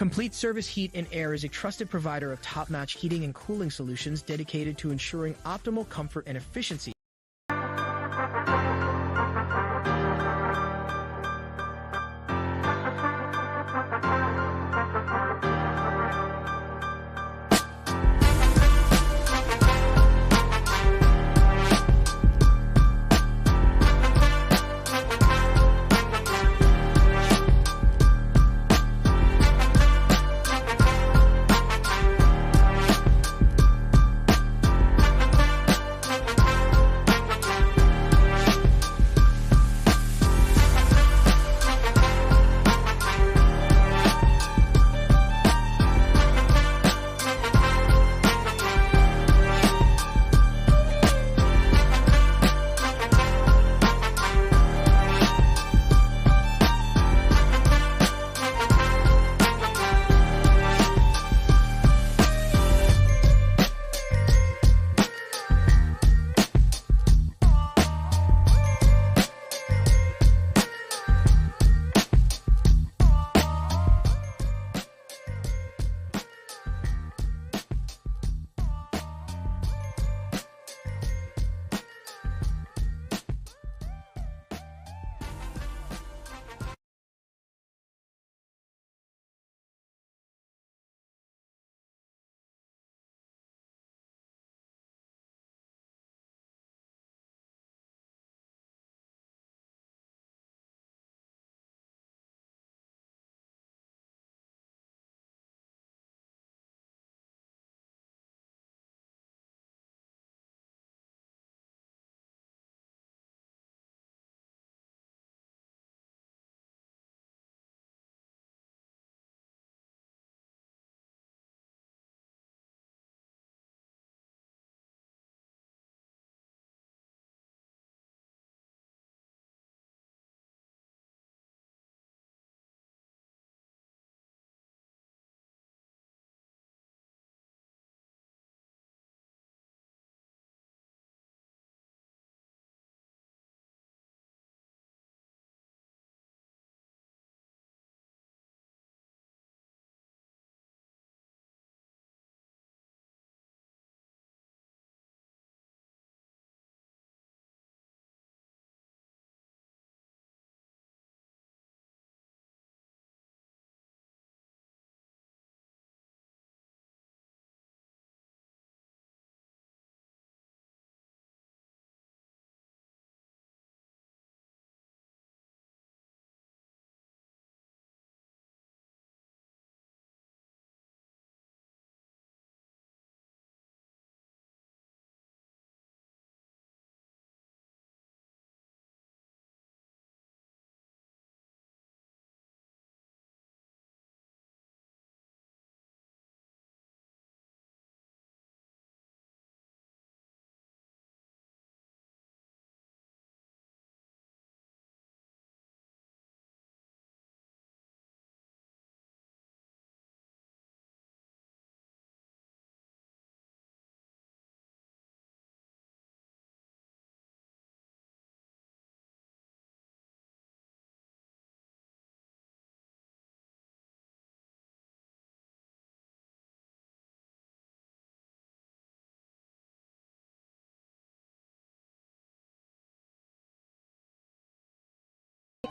Complete Service Heat and Air is a trusted provider of top-notch heating and cooling solutions dedicated to ensuring optimal comfort and efficiency.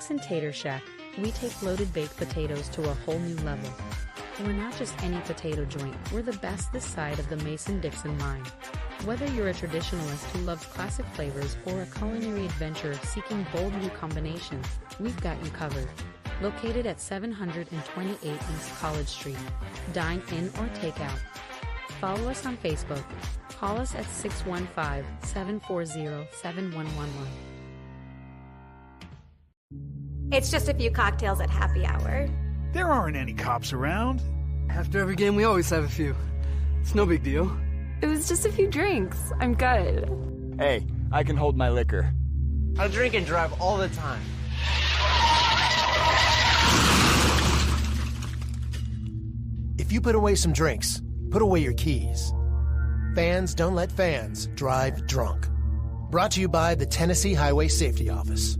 And Tater Shack, we take loaded baked potatoes to a whole new level. We're not just any potato joint, we're the best this side of the Mason-Dixon line. Whether you're a traditionalist who loves classic flavors or a culinary adventurer seeking bold new combinations, we've got you covered. Located at 728 East College Street. Dine in or take out. Follow us on Facebook. Call us at 615-740-7111. It's just a few cocktails at happy hour. There aren't any cops around. After every game, we always have a few. It's no big deal. It was just a few drinks. I'm good. Hey, I can hold my liquor. I drink and drive all the time. If you put away some drinks, put away your keys. Fans don't let fans drive drunk. Brought to you by the Tennessee Highway Safety Office.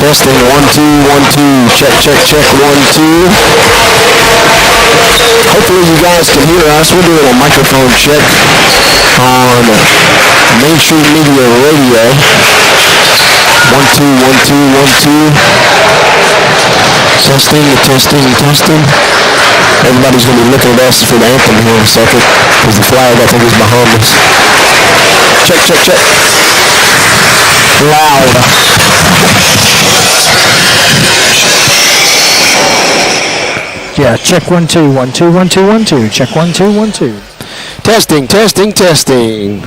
Testing, 1, 2, 1, 2. Check, check, check, 1, 2. Hopefully you guys can hear us. We're doing a microphone check on Main Street Media Radio. 1, 2, 1, 2, 1, 2. Testing, testing, testing. Everybody's going to be looking at us for the anthem here in a second, because the flag, I think, is behind us. Check, check, check. Loud. Yeah, check 1, 2, 1, 2, 1, 2, 1, 2. Check 1, 2, 1, 2. Testing, testing, testing.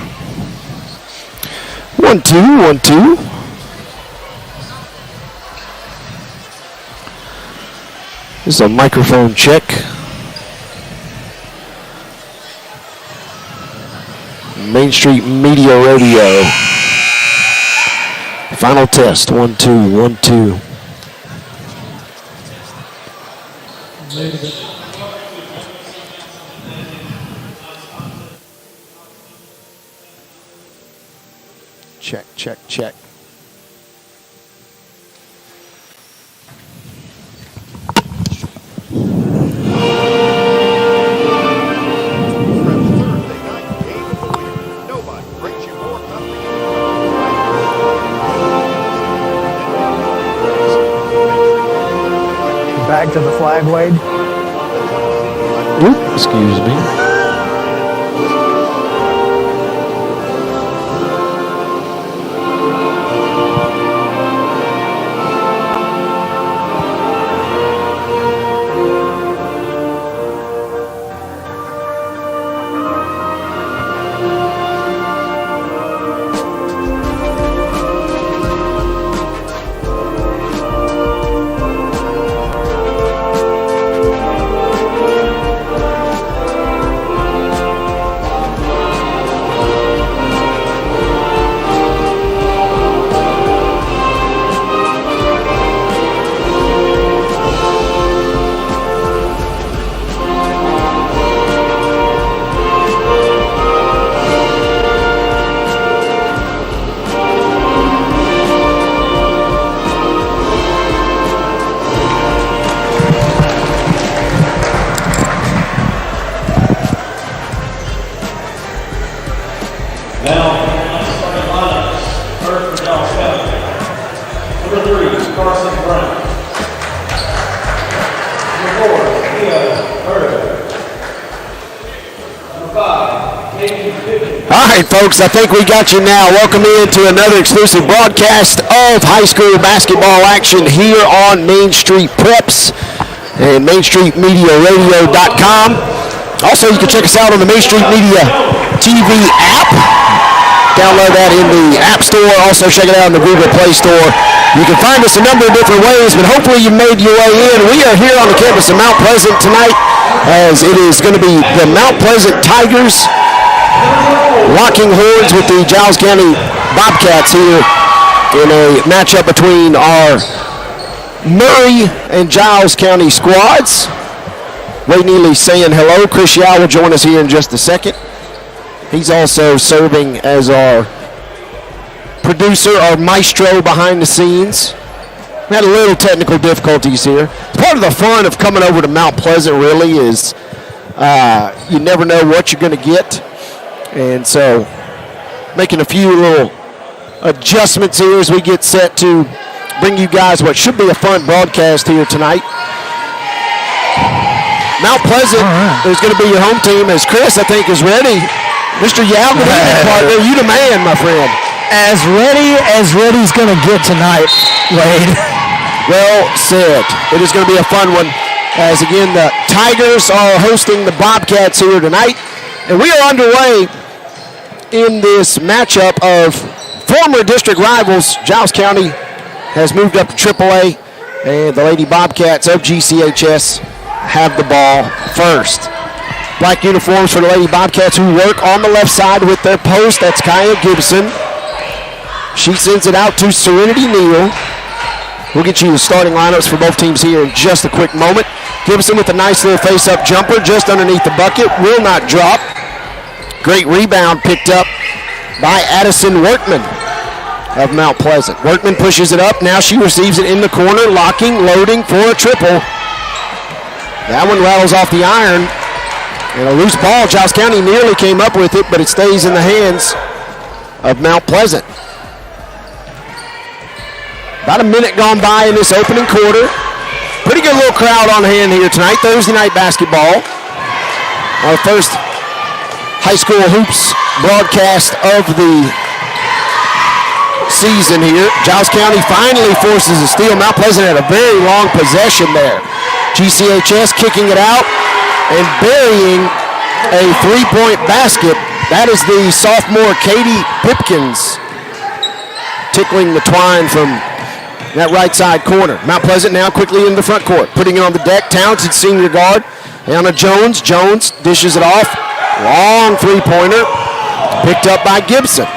1, 2, 1, 2. This is a microphone check. Main Street Media Radio. Final test. 1, 2, 1, 2. Check, check, check. Back to the flag, Wade. Oop, excuse me. Folks, I think we got you now. Welcome into another exclusive broadcast of high school basketball action here on Main Street Preps and MainStreetMediaRadio.com. Also, you can check us out on the Main Street Media TV app. Download that in the App Store. Also, check it out in the Google Play Store. You can find us a number of different ways, but hopefully you made your way in. We are here on the campus of Mount Pleasant tonight, as it is going to be the Mount Pleasant Tigers locking horns with the Giles County Bobcats here in a matchup between our Murray and Giles County squads. Wade Neely saying hello. Chris Yao will join us here in just a second. He's also serving as our producer, our maestro behind the scenes. We had a little technical difficulties here. Part of the fun of coming over to Mount Pleasant really is you never know what you're going to get. And so making a few little adjustments here as we get set to bring you guys what should be a fun broadcast here tonight. Mount Pleasant is going to be your home team, as Chris, I think, is ready. Mr. Yao, good evening, partner. You the man, my friend. As ready's going to get tonight, Wade. Well said. It is going to be a fun one, as again the Tigers are hosting the Bobcats here tonight. And we are underway in this matchup of former district rivals. Giles County has moved up to AAA, and the Lady Bobcats of GCHS have the ball first. Black uniforms for the Lady Bobcats, who work on the left side with their post. That's Kaya Gibson. She sends it out to Serenity Neal. We'll get you the starting lineups for both teams here in just a quick moment. Gibson with a nice little face-up jumper just underneath the bucket. Will not drop. Great rebound picked up by Addison Workman. of Mount Pleasant. Workman pushes it up. Now she receives it in the corner, locking, loading for a triple. That one rattles off the iron. And a loose ball. Giles County nearly came up with it, but it stays in the hands of Mount Pleasant. About a minute gone by in this opening quarter. Pretty good little crowd on hand here tonight. Thursday night basketball. Our first high school hoops broadcast of the season here. Giles County finally forces a steal. Mount Pleasant had a very long possession there. GCHS kicking it out and burying a three-point basket. That is the sophomore Katie Pipkins tickling the twine from that right side corner. Mount Pleasant now quickly in the front court. Putting it on the deck, Townsend senior guard. Anna Jones. Jones dishes it off. Long three-pointer. Picked up by Gibson.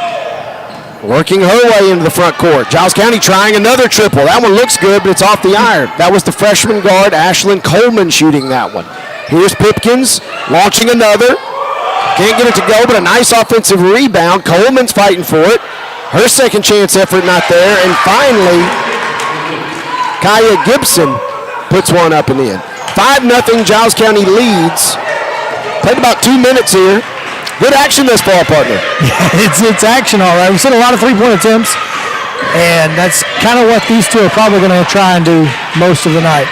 Working her way into the front court. Giles County trying another triple. That one looks good, but it's off the iron. That was the freshman guard, Ashlyn Coleman, shooting that one. Here's Pipkins launching another. Can't get it to go, but a nice offensive rebound. Coleman's fighting for it. Her second chance effort not there. And finally, Kaya Gibson puts one up and in. 5-0 Giles County leads. Played about 2 minutes here. Good action thus far, partner. It's action, all right. We've seen a lot of three-point attempts, and that's kind of what these two are probably going to try and do most of the night.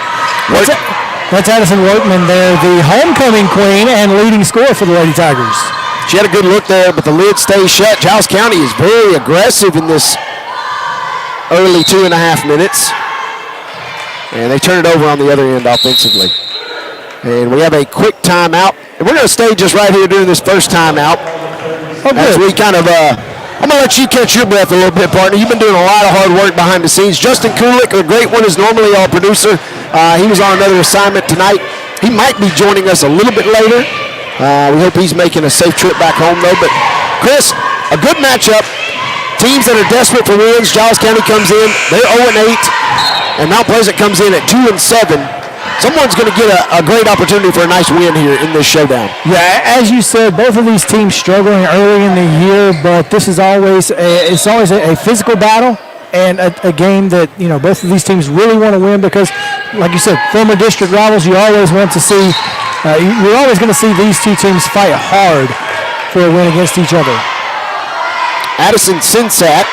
That's Addison Workman there, the homecoming queen and leading scorer for the Lady Tigers. She had a good look there, but the lid stays shut. Giles County is very aggressive in this early 2.5 minutes. And they turn it over on the other end offensively. And we have a quick timeout. And we're going to stay just right here during this first timeout. As we kind of, I'm going to let you catch your breath a little bit, partner. You've been doing a lot of hard work behind the scenes. Justin Kulik, the great one, is normally our producer. He was on another assignment tonight. He might be joining us a little bit later. We hope he's making a safe trip back home, though. But, Chris, a good matchup. Teams that are desperate for wins. Giles County comes in. They're 0-8. And Mount Pleasant comes in at 2-7. Someone's going to get a great opportunity for a nice win here in this showdown. Yeah, as you said, both of these teams struggling early in the year, but this is always a physical battle and a game that, you know, both of these teams really want to win because, like you said, former district rivals, you always want to see, you're always going to see these two teams fight hard for a win against each other. Addison Sinsat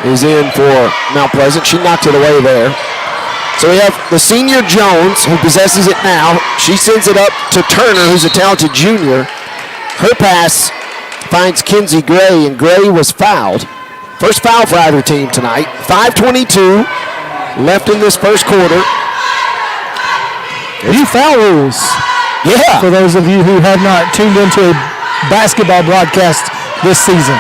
is in for Mount Pleasant. She knocked it away there. So we have the senior Jones, who possesses it now. She sends it up to Turner, who's a talented junior. Her pass finds Kinsey Gray, and Gray was fouled. First foul for either team tonight. 5:22 left in this first quarter. New foul rules. Yeah. For those of you who have not tuned into a basketball broadcast this season.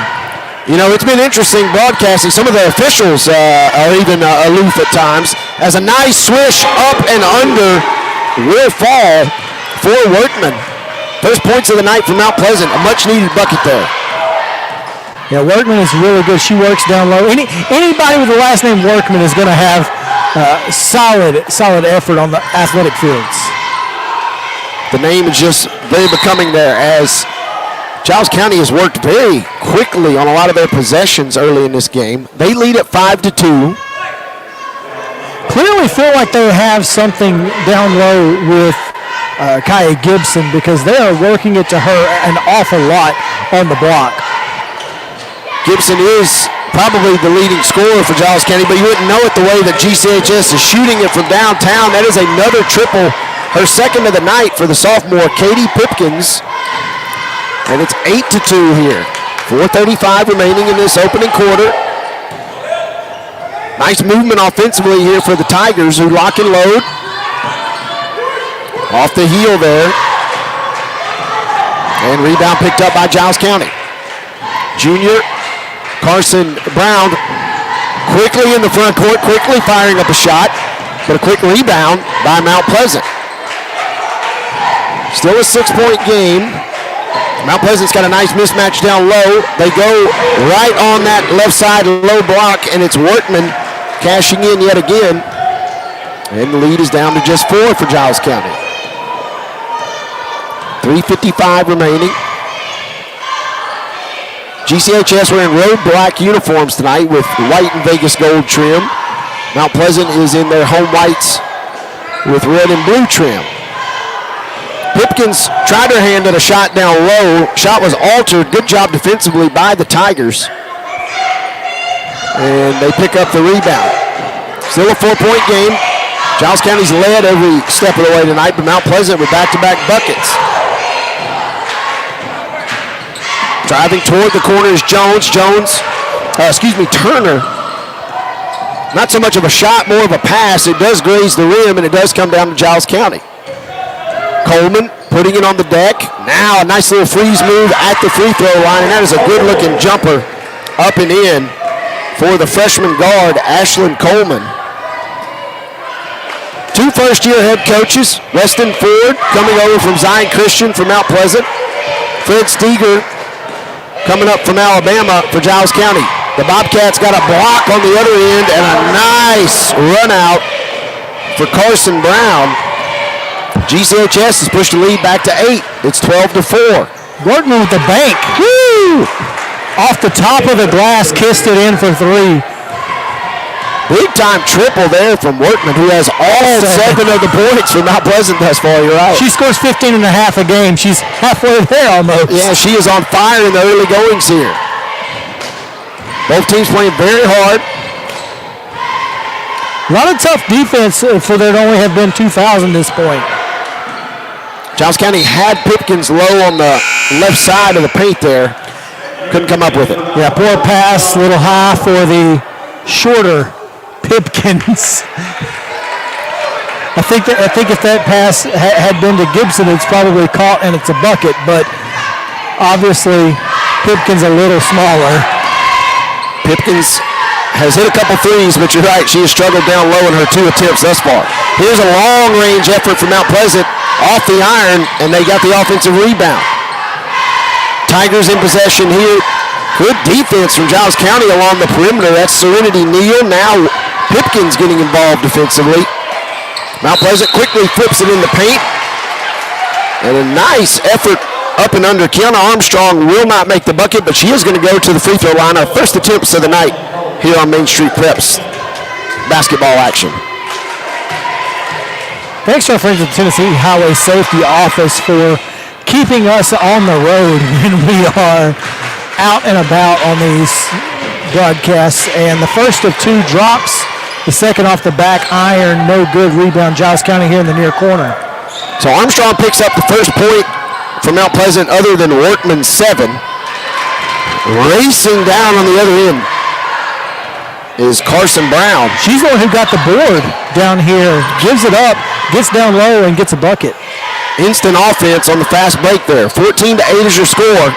You know, it's been interesting broadcasting. Some of the officials are even aloof at times. As a nice swish up and under will fall for Workman. First points of the night for Mount Pleasant. A much-needed bucket there. Yeah, Workman is really good. She works down low. Anybody with the last name Workman is going to have solid effort on the athletic fields. The name is just very becoming there as Giles County has worked very quickly on a lot of their possessions early in this game. They lead at 5-2. Clearly feel like they have something down low with Kaya Gibson because they are working it to her an awful lot on the block. Gibson is probably the leading scorer for Giles County, but you wouldn't know it the way that GCHS is shooting it from downtown. That is another triple, her second of the night for the sophomore Katie Pipkins. And it's 8-2 here. 4:35 remaining in this opening quarter. Nice movement offensively here for the Tigers, who lock and load. Off the heel there. And rebound picked up by Giles County. Junior Carson Brown quickly in the front court, quickly firing up a shot, but a quick rebound by Mount Pleasant. Still a 6-point game. Mount Pleasant's got a nice mismatch down low. They go right on that left side low block, and it's Workman cashing in yet again. And the lead is down to just 4 for Giles County. 3:55 remaining. GCHS wearing road black uniforms tonight with white and Vegas gold trim. Mount Pleasant is in their home whites with red and blue trim. Pipkins tried her hand at a shot down low. Shot was altered. Good job defensively by the Tigers. And they pick up the rebound. Still a 4-point game. Giles County's led every step of the way tonight, but Mount Pleasant with back-to-back buckets. Driving toward the corner is Turner. Not so much of a shot, more of a pass. It does graze the rim, and it does come down to Giles County. Coleman putting it on the deck. Now a nice little freeze move at the free throw line, and that is a good-looking jumper up and in for the freshman guard, Ashlyn Coleman. Two first-year head coaches, Weston Ford coming over from Zion Christian from Mount Pleasant. Fred Steger coming up from Alabama for Giles County. The Bobcats got a block on the other end and a nice run out for Carson Brown. GCHS has pushed the lead back to 8. It's 12-4. Workman with the bank. Woo! Off the top of the glass, kissed it in for 3. Big time triple there from Workman, who has all 7 of the points for Mount Pleasant thus far. You're right. She scores 15 and a half a game. She's halfway there almost. Yeah, she is on fire in the early goings here. Both teams playing very hard. A lot of tough defense for there to only have been 2 fouls in this point. Giles County had Pipkins low on the left side of the paint there. Couldn't come up with it. Yeah, poor pass, a little high for the shorter Pipkins. I think if that pass had been to Gibson, it's probably caught and it's a bucket, but obviously Pipkins a little smaller. Pipkins has hit a couple threes, but you're right, she has struggled down low in her 2 attempts thus far. Here's a long-range effort from Mount Pleasant off the iron, and they got the offensive rebound. Tigers in possession here. Good defense from Giles County along the perimeter. That's Serenity Neal. Now Pipkins getting involved defensively. Mount Pleasant quickly flips it in the paint. And a nice effort up and under. Kiana Armstrong will not make the bucket, but she is going to go to the free throw line. Our first attempts of the night here on Main Street Preps basketball action. Thanks to our friends at the Tennessee Highway Safety Office for keeping us on the road when we are out and about on these broadcasts. And the first of 2 drops, the second off the back iron, no good. Rebound, Giles County here in the near corner. So Armstrong picks up the first point from Mount Pleasant other than Workman's 7. Racing down on the other end is Carson Brown. She's the one who got the board down here, gives it up, gets down low, and gets a bucket. Instant offense on the fast break there. 14-8 is your score.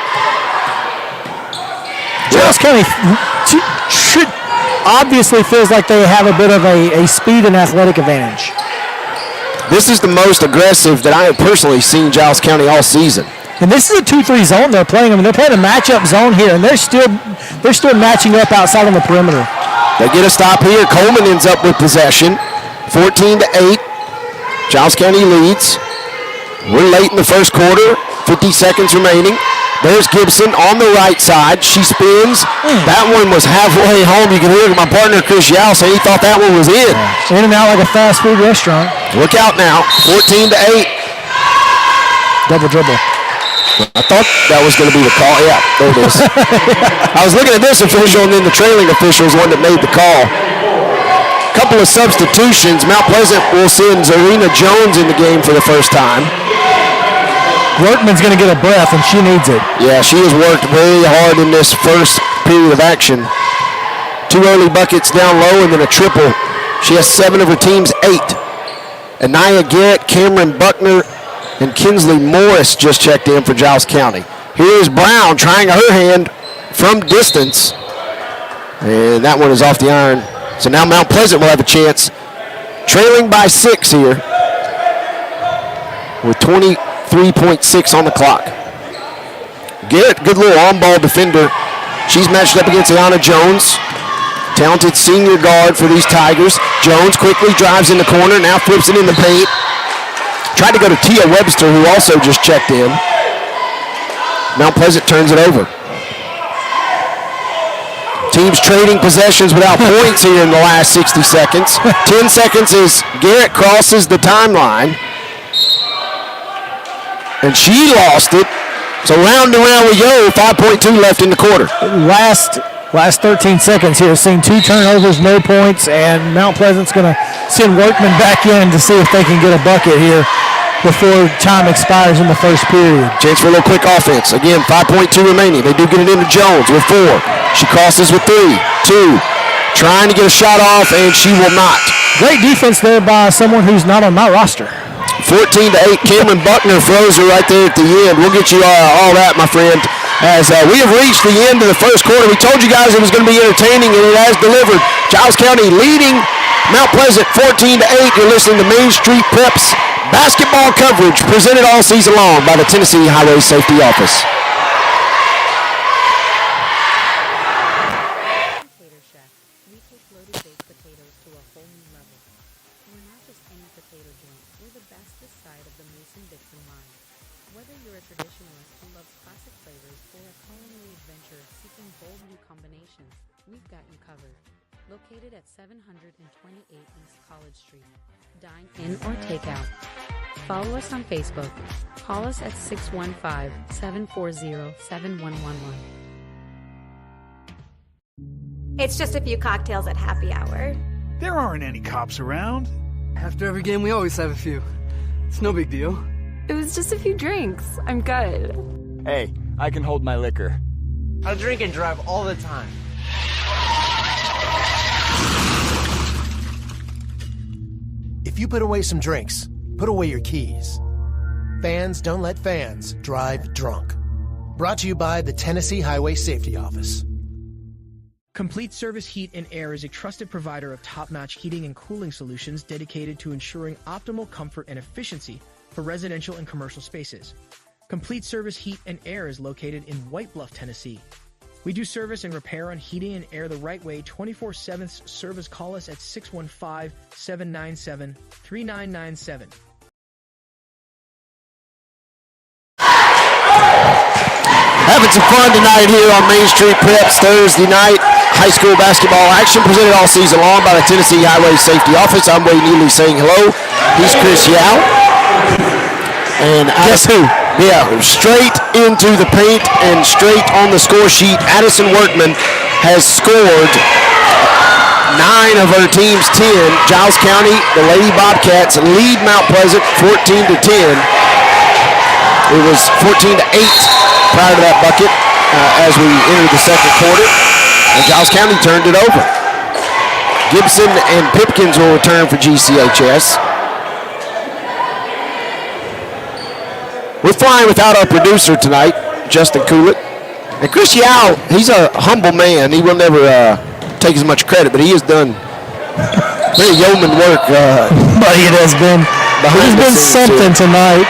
Giles County should obviously feels like they have a bit of a speed and athletic advantage. This is the most aggressive that I have personally seen Giles County all season. And this is a 2-3 zone they're playing. I mean, they're playing a matchup zone here, and they're still matching up outside on the perimeter. They get a stop here. Coleman ends up with possession. 14-8. Giles County leads. We're late in the first quarter. 50 seconds remaining. There's Gibson on the right side. She spins. That one was halfway home. You can hear my partner, Chris Yao, say he thought that one was in. In and out like a fast food restaurant. Look out now. 14-8. Double dribble. I thought that was going to be the call. Yeah, there it is. I was looking at this official, and then the trailing official is one that made the call. Couple of substitutions. Mount Pleasant will send Zarina Jones in the game for the first time. Workman's going to get a breath, and she needs it. Yeah, she has worked very hard in this first period of action. 2 early buckets down low, and then a triple. She has 7 of her team's 8. Anaya Garrett, Cameron Buckner, and Kinsley Morris just checked in for Giles County. Here's Brown trying her hand from distance. And that one is off the iron. So now Mount Pleasant will have a chance. Trailing by 6 here with 23.6 on the clock. Garrett, good little on-ball defender. She's matched up against Ayana Jones. Talented senior guard for these Tigers. Jones quickly drives in the corner, now flips it in the paint. Tried to go to Tia Webster, who also just checked in. Mount Pleasant turns it over. Teams trading possessions without points here in the last 60 seconds. 10 seconds as Garrett crosses the timeline. And she lost it. So round and round we go. 5.2 left in the quarter. Last 13 seconds here. Seen 2 turnovers, no points, and Mount Pleasant's going to send Workman back in to see if they can get a bucket here before time expires in the first period. Chance for a little quick offense. Again, 5.2 remaining. They do get it into Jones with 4. She crosses with 3, 2. Trying to get a shot off, and she will not. Great defense there by someone who's not on my roster. 14-8. Cameron Buckner froze her right there at the end. We'll get you all that, my friend. As we have reached the end of the first quarter. We told you guys it was going to be entertaining, and it has delivered. Giles County leading Mount Pleasant 14-8. You're listening to Main Street Preps basketball coverage presented all season long by the Tennessee Highway Safety Office. Potato Shack. We take loaded baked potatoes to a whole new level. We're not just any potato joint. We're the best this side of the Mason-Dixon line. Whether you're a traditionalist who loves classic flavors or a culinary adventurer seeking bold new combinations, we've got you covered. Located at 728 East College Street. Dine in or take out. Follow us on Facebook. Call us at 615-740-7111. It's just a few cocktails at happy hour. There aren't any cops around. After every game, we always have a few. It's no big deal. It was just a few drinks. I'm good. Hey, I can hold my liquor. I drink and drive all the time. If you put away some drinks, put away your keys. Fans don't let fans drive drunk. Brought to you by the Tennessee Highway Safety Office. Complete Service Heat and Air is a trusted provider of top-notch heating and cooling solutions dedicated to ensuring optimal comfort and efficiency for residential and commercial spaces. Complete Service Heat and Air is located in White Bluff, Tennessee. We do service and repair on heating and air the right way 24/7 service. Call us at 615-797-3997. Having some fun tonight here on Main Street Preps Thursday night. High school basketball action presented all season long by the Tennessee Highway Safety Office. I'm Wade Neely saying hello. He's Chris Yao. And guess who? Yeah, straight into the paint and straight on the score sheet. Addison Workman has scored 9 of her team's 10. Giles County, the Lady Bobcats, lead Mount Pleasant 14-10. It was 14-8 prior to that bucket as we entered the second quarter. And Giles County turned it over. Gibson and Pipkins will return for GCHS. We're flying without our producer tonight, Justin Coolett. And Chris Yao, he's a humble man. He will never take as much credit, but he has done very yeoman work. But it has been something tonight.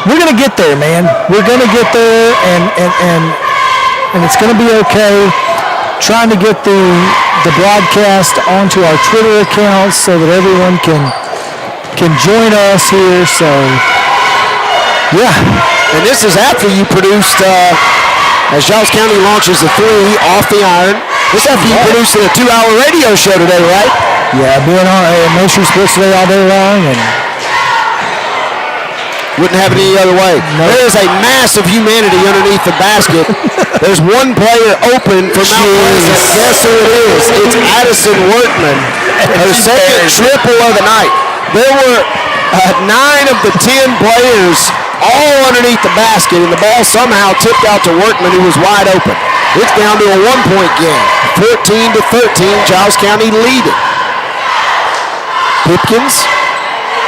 We're gonna get there, man. We're gonna get there, and it's gonna be okay. Trying to get the broadcast onto our Twitter accounts so that everyone can join us here. So. Yeah, and this is after you produced, as Giles County launches the 3 off the iron. This after you produced a 2-hour radio show today, right? Yeah, being on Main Street Sports today all day long, and wouldn't have it any other way. No. There is a mass of humanity underneath the basket. There's one player open for Mount Pleasant. Guess who it is? It's Addison Workman, her second triple of the night. There were 9 of the 10 players all underneath the basket, and the ball somehow tipped out to Workman, who was wide open. It's down to a 1-point game. 14-13, Giles County leading. Pipkins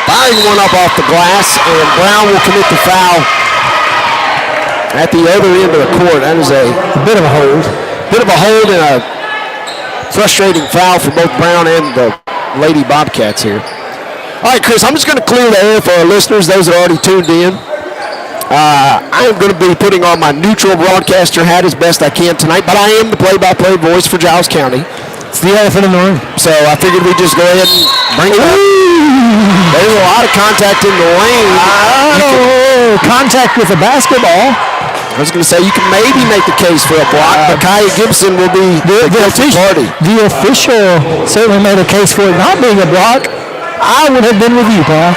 firing one up off the glass, and Brown will commit the foul at the other end of the court. That is a bit of a hold. Bit of a hold and a frustrating foul for both Brown and the Lady Bobcats here. All right, Chris, I'm just going to clear the air for our listeners, those that are already tuned in. I am going to be putting on my neutral broadcaster hat as best I can tonight, but I am the play-by-play voice for Giles County. It's the elephant in the room. So I figured we'd just go ahead and bring it up. There's a lot of contact in the lane. Contact with a basketball. I was going to say you can maybe make the case for a block, but Kaya Gibson will be the guilty party. The official certainly made a case for it not being a block. I would have been with you, Paul.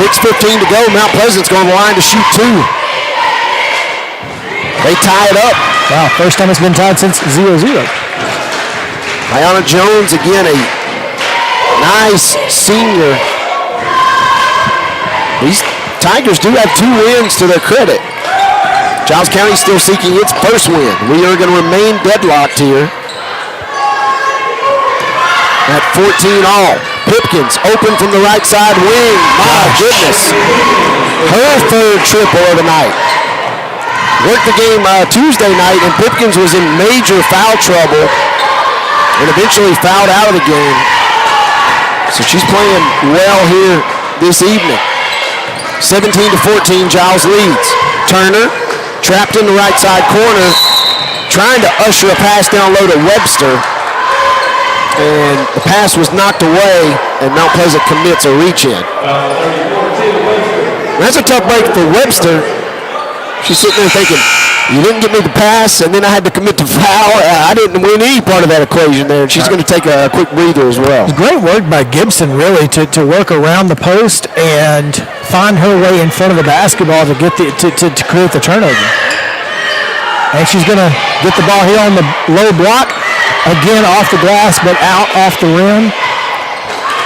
6:15 to go. Mount Pleasant's going to the line to shoot 2. They tie it up. Wow, first time it's been tied since 0-0. Ayana Jones, again, a nice senior. These Tigers do have 2 wins to their credit. Giles County still seeking its first win. We are going to remain deadlocked here at 14 all. Pipkins open from the right side wing. My goodness. Her 3rd triple of the night. Worked the game Tuesday night, and Pipkins was in major foul trouble and eventually fouled out of the game. So she's playing well here this evening. 17-14, Giles leads. Turner trapped in the right side corner, trying to usher a pass down low to Webster. And the pass was knocked away, and Mount Pleasant commits a reach-in. That's a tough break for Webster. She's sitting there thinking, you didn't get me the pass, and then I had to commit the foul. I didn't win any part of that equation there, and she's going to take a quick breather as well. Great work by Gibson, really, to work around the post and find her way in front of the basketball to get to create the turnover. And she's going to get the ball here on the low block. Again, off the glass, but out off the rim.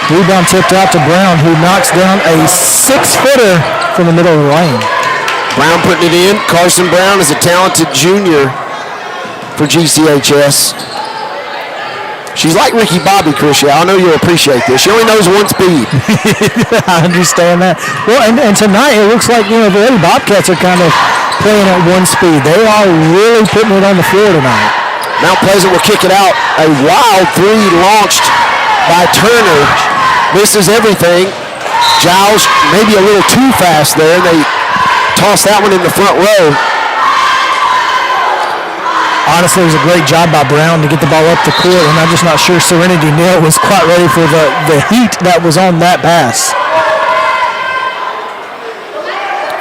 Rebound tipped out to Brown, who knocks down a 6-footer from the middle of the lane. Brown putting it in. Carson Brown is a talented junior for GCHS. She's like Ricky Bobby, Chris. I know you'll appreciate this. She only knows one speed. I understand that. Well, and tonight it looks like, the Lady Bobcats are kind of playing at one speed. They are really putting it on the floor tonight. Mount Pleasant will kick it out. A wild 3 launched by Turner. Misses everything. Giles maybe a little too fast there. They toss that one in the front row. Honestly, it was a great job by Brown to get the ball up the court, and I'm just not sure Serenity Neal was quite ready for the heat that was on that pass.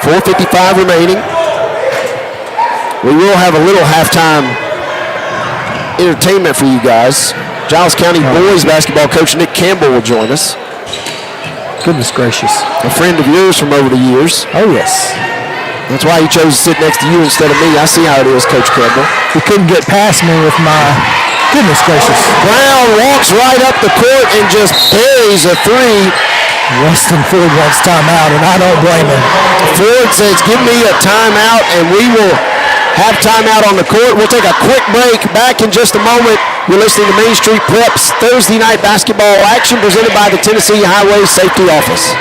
4:55 remaining. We will have a little halftime entertainment for you guys. Giles County boys basketball coach Nick Campbell will join us. Goodness gracious. A friend of yours from over the years. Oh, yes. That's why he chose to sit next to you instead of me. I see how it is, Coach Campbell. He couldn't get past me with my goodness gracious. Brown walks right up the court and just buries a 3. Weston Ford wants timeout, and I don't blame him. Ford says, give me a timeout, and we will have timeout on the court. We'll take a quick break. Back in just a moment. You're listening to Main Street Preps Thursday night basketball action presented by the Tennessee Highway Safety Office.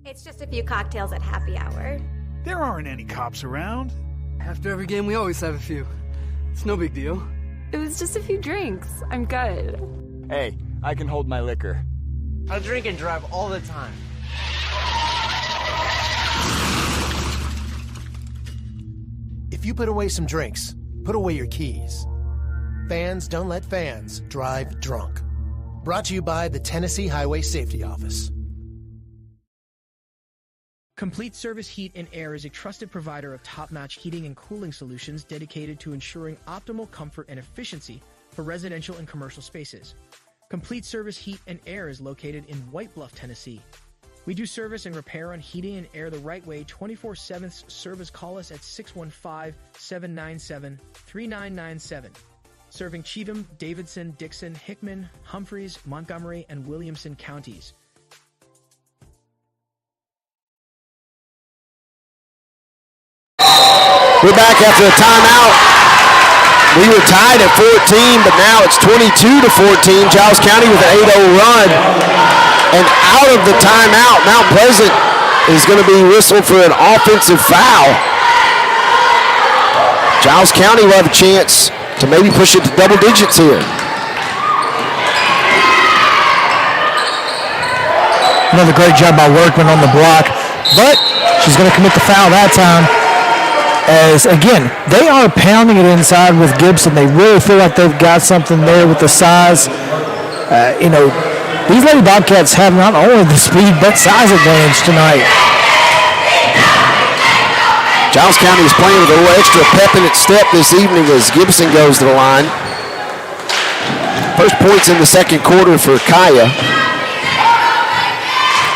It's just a few cocktails at happy hour. There aren't any cops around. After every game, we always have a few. It's no big deal. It was just a few drinks. I'm good. Hey, I can hold my liquor. I drink and drive all the time. If you put away some drinks, put away your keys. Fans don't let fans drive drunk. Brought to you by the Tennessee Highway Safety Office. Complete Service Heat and Air is a trusted provider of top-notch heating and cooling solutions dedicated to ensuring optimal comfort and efficiency for residential and commercial spaces. Complete Service Heat and Air is located in White Bluff, Tennessee. We do service and repair on heating and air the right way 24/7. Service, call us at 615-797-3997. Serving Cheatham, Davidson, Dixon, Hickman, Humphreys, Montgomery, and Williamson counties. We're back after a timeout. We were tied at 14, but now it's 22-14. Giles County with an 8-0 run. And out of the timeout, Mount Pleasant is going to be whistled for an offensive foul. Giles County will have a chance to maybe push it to double digits here. Another great job by Workman on the block, but she's going to commit the foul that time. As, again, they are pounding it inside with Gibson. They really feel like they've got something there with the size these Lady Bobcats have not only the speed but size advantage tonight. Giles County is playing with a little extra pep in its step this evening as Gibson goes to the line. First points in the second quarter for Kaya.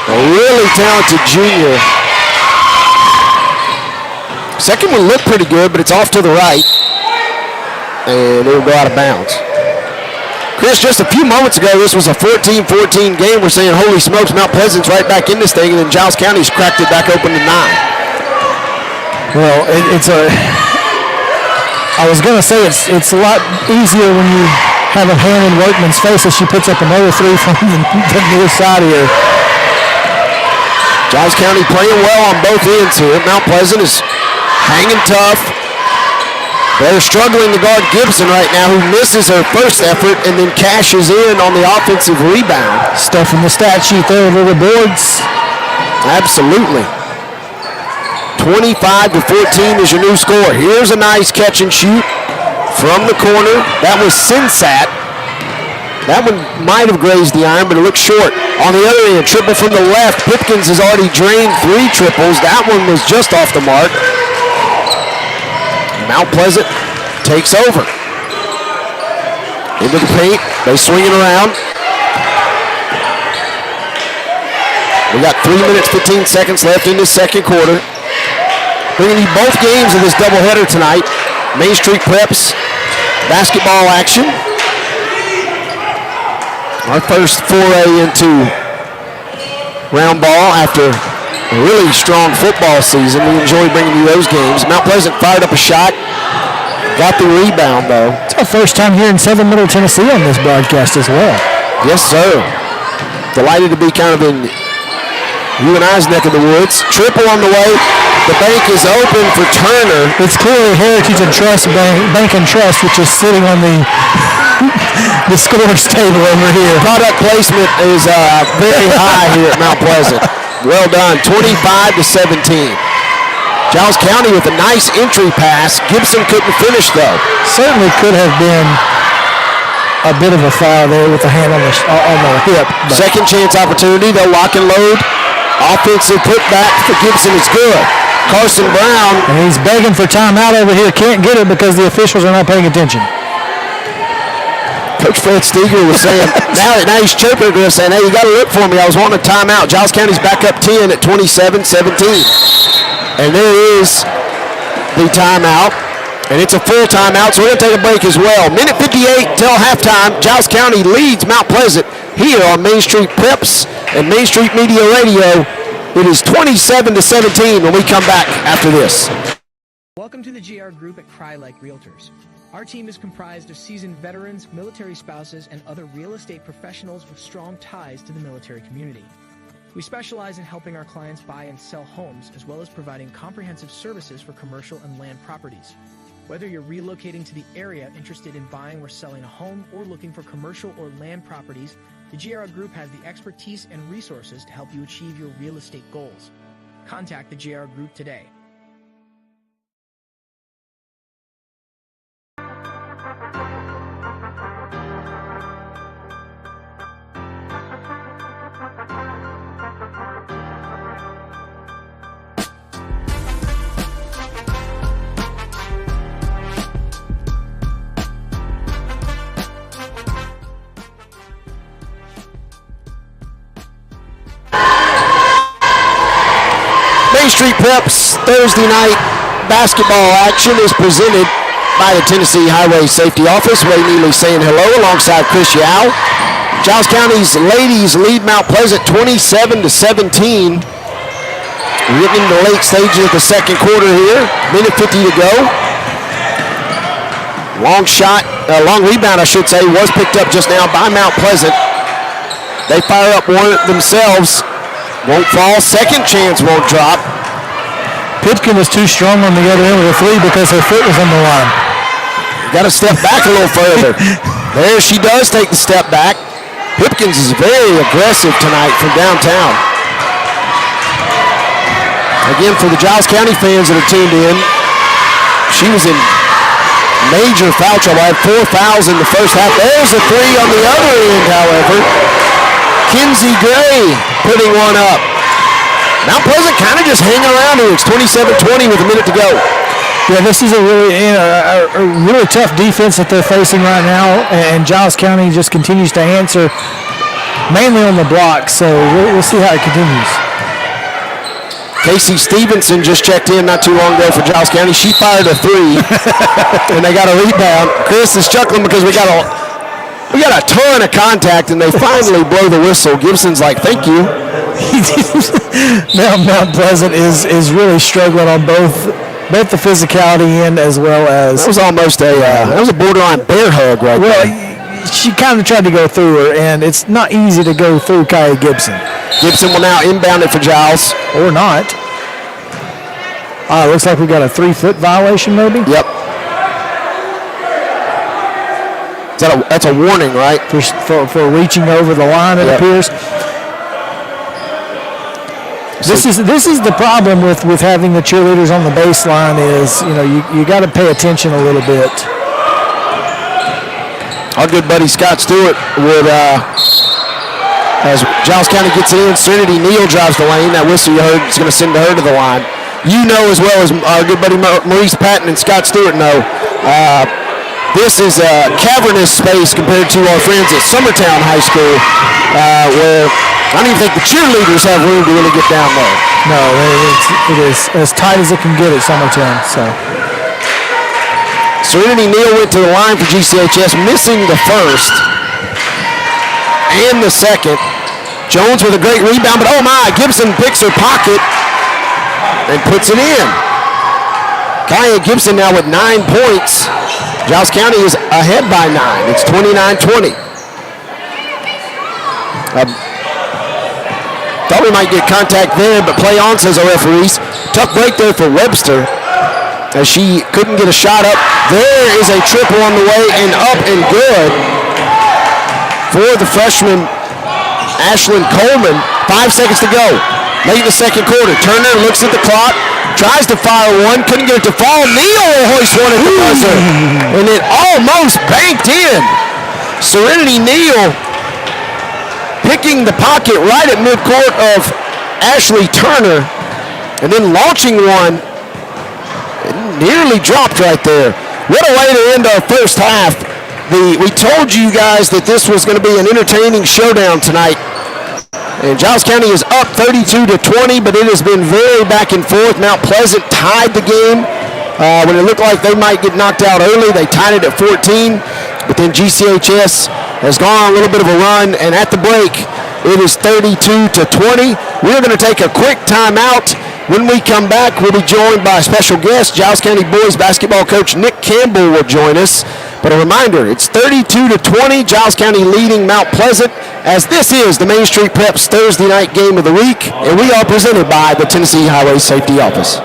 A really talented junior. Second one looked pretty good, but it's off to the right. And it'll go out of bounds. Chris, just a few moments ago, this was a 14-14 game. We're saying, holy smokes, Mount Pleasant's right back in this thing, and then Giles County's cracked it back open to 9. Well, I was going to say it's a lot easier when you have a hand in Workman's face as she puts up another 3 from the near side here. Giles County playing well on both ends here. Mount Pleasant is hanging tough. They're struggling to guard Gibson right now, who misses her first effort and then cashes in on the offensive rebound. Stuff in the stat sheet there over the boards. Absolutely. 25-14 is your new score. Here's a nice catch and shoot from the corner. That was Sinsat. That one might have grazed the iron, but it looks short. On the other end, triple from the left. Pipkins has already drained 3 triples. That one was just off the mark. Mount Pleasant takes over. Into the paint. They swing it around. We got 3 minutes, 15 seconds left in this second quarter. Bringing you both games of this doubleheader tonight. Main Street Preps basketball action. Our first foray into round ball after a really strong football season. We enjoy bringing you those games. Mount Pleasant fired up a shot. Got the rebound, though. It's our first time here in Southern Middle Tennessee on this broadcast as well. Yes, sir. Delighted to be kind of in you and I's neck of the woods. Triple on the way. The bank is open for Turner. It's clearly Heritage and Trust Bank and Trust, which is sitting on the scores table over here. Product placement is very high here at Mount Pleasant. Well done. 25-17. Giles County with a nice entry pass. Gibson couldn't finish, though. Certainly could have been a bit of a foul there with the hand on the hip. But. Second chance opportunity. They'll lock and load. Offensive putback for Gibson is good. Carson Brown. And he's begging for timeout over here. Can't get it because the officials are not paying attention. Coach Fred Steger was saying, now he's chirping to us saying, hey, you got to look for me. I was wanting a timeout. Giles County's back up 10 at 27-17. And there is the timeout. And it's a full timeout, so we're going to take a break as well. Minute 58 till halftime. Giles County leads Mount Pleasant here on Main Street Preps and Main Street Media Radio. It is 27-17 when we come back after this. Welcome to the GR Group at Cry Like Realtors. Our team is comprised of seasoned veterans, military spouses, and other real estate professionals with strong ties to the military community. We specialize in helping our clients buy and sell homes, as well as providing comprehensive services for commercial and land properties. Whether you're relocating to the area interested in buying or selling a home, or looking for commercial or land properties, the GR Group has the expertise and resources to help you achieve your real estate goals. Contact the GR Group today. Main Street Preps Thursday night basketball action is presented by the Tennessee Highway Safety Office. Ray Neely saying hello alongside Chris Yao. Giles County's ladies lead Mount Pleasant 27-17. We're getting into the late stages of the second quarter here. Minute 50 to go. Long rebound, I should say, was picked up just now by Mount Pleasant. They fire up one themselves. Won't fall. Second chance won't drop. Pipkin was too strong on the other end of the three because her foot was on the line. Got to step back a little further. There she does take the step back. Pipkins is very aggressive tonight from downtown. Again, for the Giles County fans that are tuned in, she was in major foul trouble. Had 4 fouls in the first half. There's a three on the other end, however. Kinsey Gray putting one up. Mount Pleasant kind of just hanging around here. It's 27-20 with a minute to go. Yeah, this is a really tough defense that they're facing right now, and Giles County just continues to answer mainly on the block, so we'll see how it continues. Casey Stevenson just checked in not too long ago for Giles County. She fired a three, and they got a rebound. Chris is chuckling because we got a ton of contact, and they finally blow the whistle. Gibson's like, thank you. Mount Pleasant is really struggling on both the physicality end as well as... That was almost that was a borderline bear hug right there. She kind of tried to go through her, and it's not easy to go through Kaya Gibson. Gibson will now inbound it for Giles. Or not. Looks like we got a 3-foot violation maybe? Yep. That's a warning, right? For reaching over the line, it appears. This is the problem with having the cheerleaders on the baseline is, you got to pay attention a little bit. Our good buddy Scott Stewart would, as Giles County gets it in, Serenity Neal drives the lane. That whistle you heard is going to send her to the line. You know as well as our good buddy Maurice Patton and Scott Stewart know, this is a cavernous space compared to our friends at Summertown High School, where I don't even think the cheerleaders have room to really get down there. No, it is as tight as it can get at Summertown. So Serenity Neal went to the line for GCHS, missing the first and the second. Jones with a great rebound, but oh my, Gibson picks her pocket and puts it in. Kaya Gibson now with 9 points. Giles County is ahead by 9. It's 29-20. Thought we might get contact there, but play on, says our referees. Tough break there for Webster as she couldn't get a shot up. There is a triple on the way and up and good for the freshman Ashlyn Coleman. 5 seconds to go. Late in the second quarter. Turner looks at the clock, tries to fire one, couldn't get it to fall. Neal will hoist one at the buzzer, and it almost banked in. Serenity Neal picking the pocket right at midcourt of Ashley Turner, and then launching one. It nearly dropped right there. What a way to end our first half. We told you guys that this was going to be an entertaining showdown tonight. And Giles County is up 32-20, but it has been very back and forth. Mount Pleasant tied the game when it looked like they might get knocked out early. They tied it at 14, but then GCHS has gone on a little bit of a run, and at the break, it is 32-20. We're going to take a quick timeout. When we come back, we'll be joined by a special guest. Giles County boys basketball coach Nick Campbell will join us. But a reminder, it's 32-20, Giles County leading Mount Pleasant, as this is the Main Street Preps Thursday night game of the week, and we are presented by the Tennessee Highway Safety Office.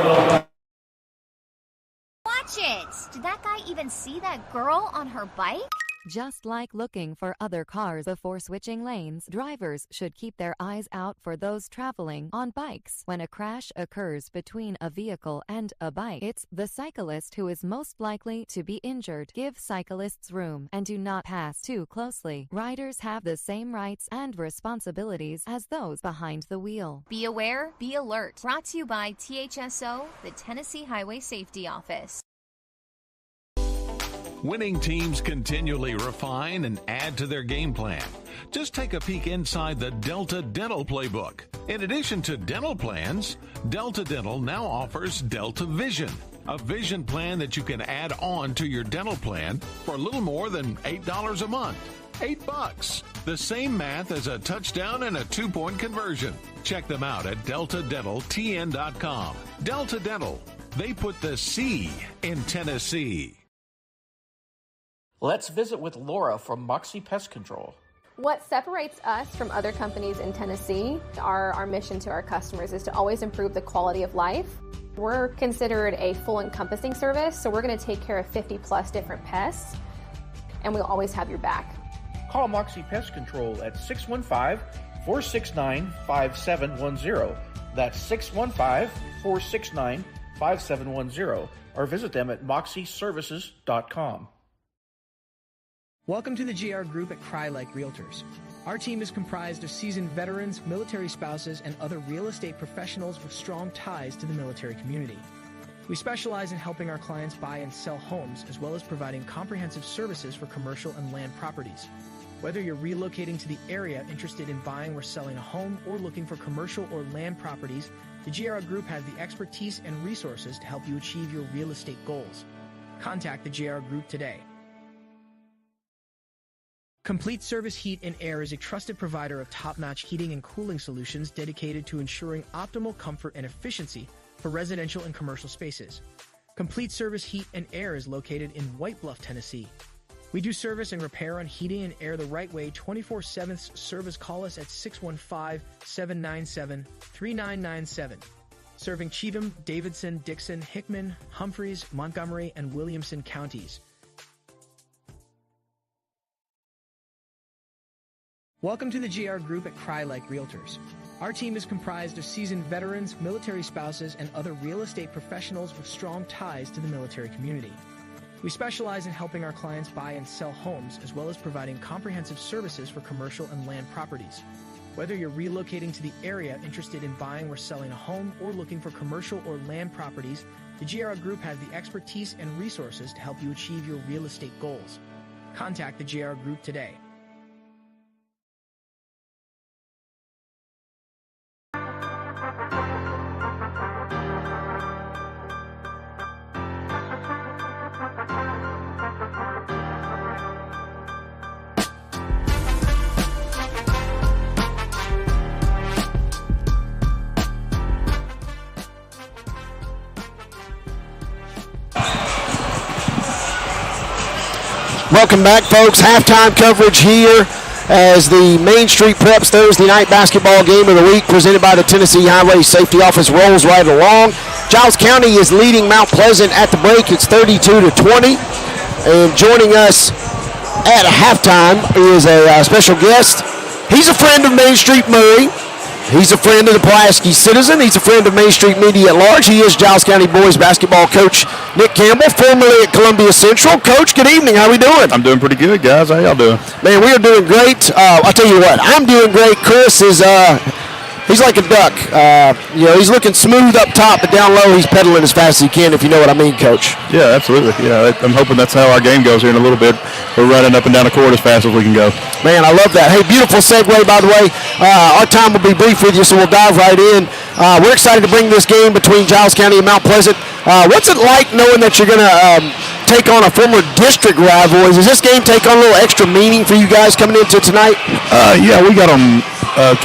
Watch it! Did that guy even see that girl on her bike? Just like looking for other cars before switching lanes, drivers should keep their eyes out for those traveling on bikes. When a crash occurs between a vehicle and a bike, it's the cyclist who is most likely to be injured. Give cyclists room and do not pass too closely. Riders have the same rights and responsibilities as those behind the wheel. Be aware, be alert. Brought to you by THSO, the Tennessee Highway Safety Office. Winning teams continually refine and add to their game plan. Just take a peek inside the Delta Dental Playbook. In addition to dental plans, Delta Dental now offers Delta Vision, a vision plan that you can add on to your dental plan for a little more than $8 a month. $8. The same math as a touchdown and a 2-point conversion. Check them out at deltadentaltn.com. Delta Dental. They put the C in Tennessee. Let's visit with Laura from Moxie Pest Control. What separates us from other companies in Tennessee, our mission to our customers is to always improve the quality of life. We're considered a full encompassing service, so we're going to take care of 50 plus different pests, and we'll always have your back. Call Moxie Pest Control at 615-469-5710. That's 615-469-5710. 5710 or visit them at moxieservices.com. Welcome to the GR Group at Cry Like Realtors. Our team is comprised of seasoned veterans, military spouses, and other real estate professionals with strong ties to the military community. We specialize in helping our clients buy and sell homes, as well as providing comprehensive services for commercial and land properties. Whether you're relocating to the area, interested in buying or selling a home, or looking for commercial or land properties, the GR Group has the expertise and resources to help you achieve your real estate goals. Contact the GR Group today. Complete Service Heat and Air is a trusted provider of top-notch heating and cooling solutions dedicated to ensuring optimal comfort and efficiency for residential and commercial spaces. Complete Service Heat and Air is located in White Bluff, Tennessee. We do service and repair on heating and air the right way 24/7 service. Call us at 615-797-3997. Serving Cheatham, Davidson, Dixon, Hickman, Humphreys, Montgomery, and Williamson counties. Welcome to the GR Group at Cry Like Realtors. Our team is comprised of seasoned veterans, military spouses, and other real estate professionals with strong ties to the military community. We specialize in helping our clients buy and sell homes, as well as providing comprehensive services for commercial and land properties. Whether you're relocating to the area, interested in buying or selling a home, or looking for commercial or land properties, the GR Group has the expertise and resources to help you achieve your real estate goals. Contact the GR Group today. Welcome back, folks. Halftime coverage here as the Main Street Preps Thursday night basketball game of the week presented by the Tennessee Highway Safety Office rolls right along. Giles County is leading Mount Pleasant at the break. It's 32-20. And joining us at halftime is a special guest. He's a friend of Main Street Murray. He's a friend of the Pulaski Citizen. He's a friend of Main Street Media at large. He is Giles County boys basketball coach Nick Campbell, formerly at Columbia Central. Coach, good evening. How are we doing? I'm doing pretty good, guys. How y'all doing? Man, we are doing great. I'll tell you what, I'm doing great. Chris is he's like a duck. He's looking smooth up top, but down low he's pedaling as fast as he can, if you know what I mean, Coach. Yeah, absolutely. Yeah, I'm hoping that's how our game goes here in a little bit. We're running up and down the court as fast as we can go. Man, I love that. Hey, beautiful segue, by the way. Our time will be brief with you, so we'll dive right in. We're excited to bring this game between Giles County and Mount Pleasant. What's it like knowing that you're going to take on a former district rival? Does this game take on a little extra meaning for you guys coming into tonight? Yeah, we got them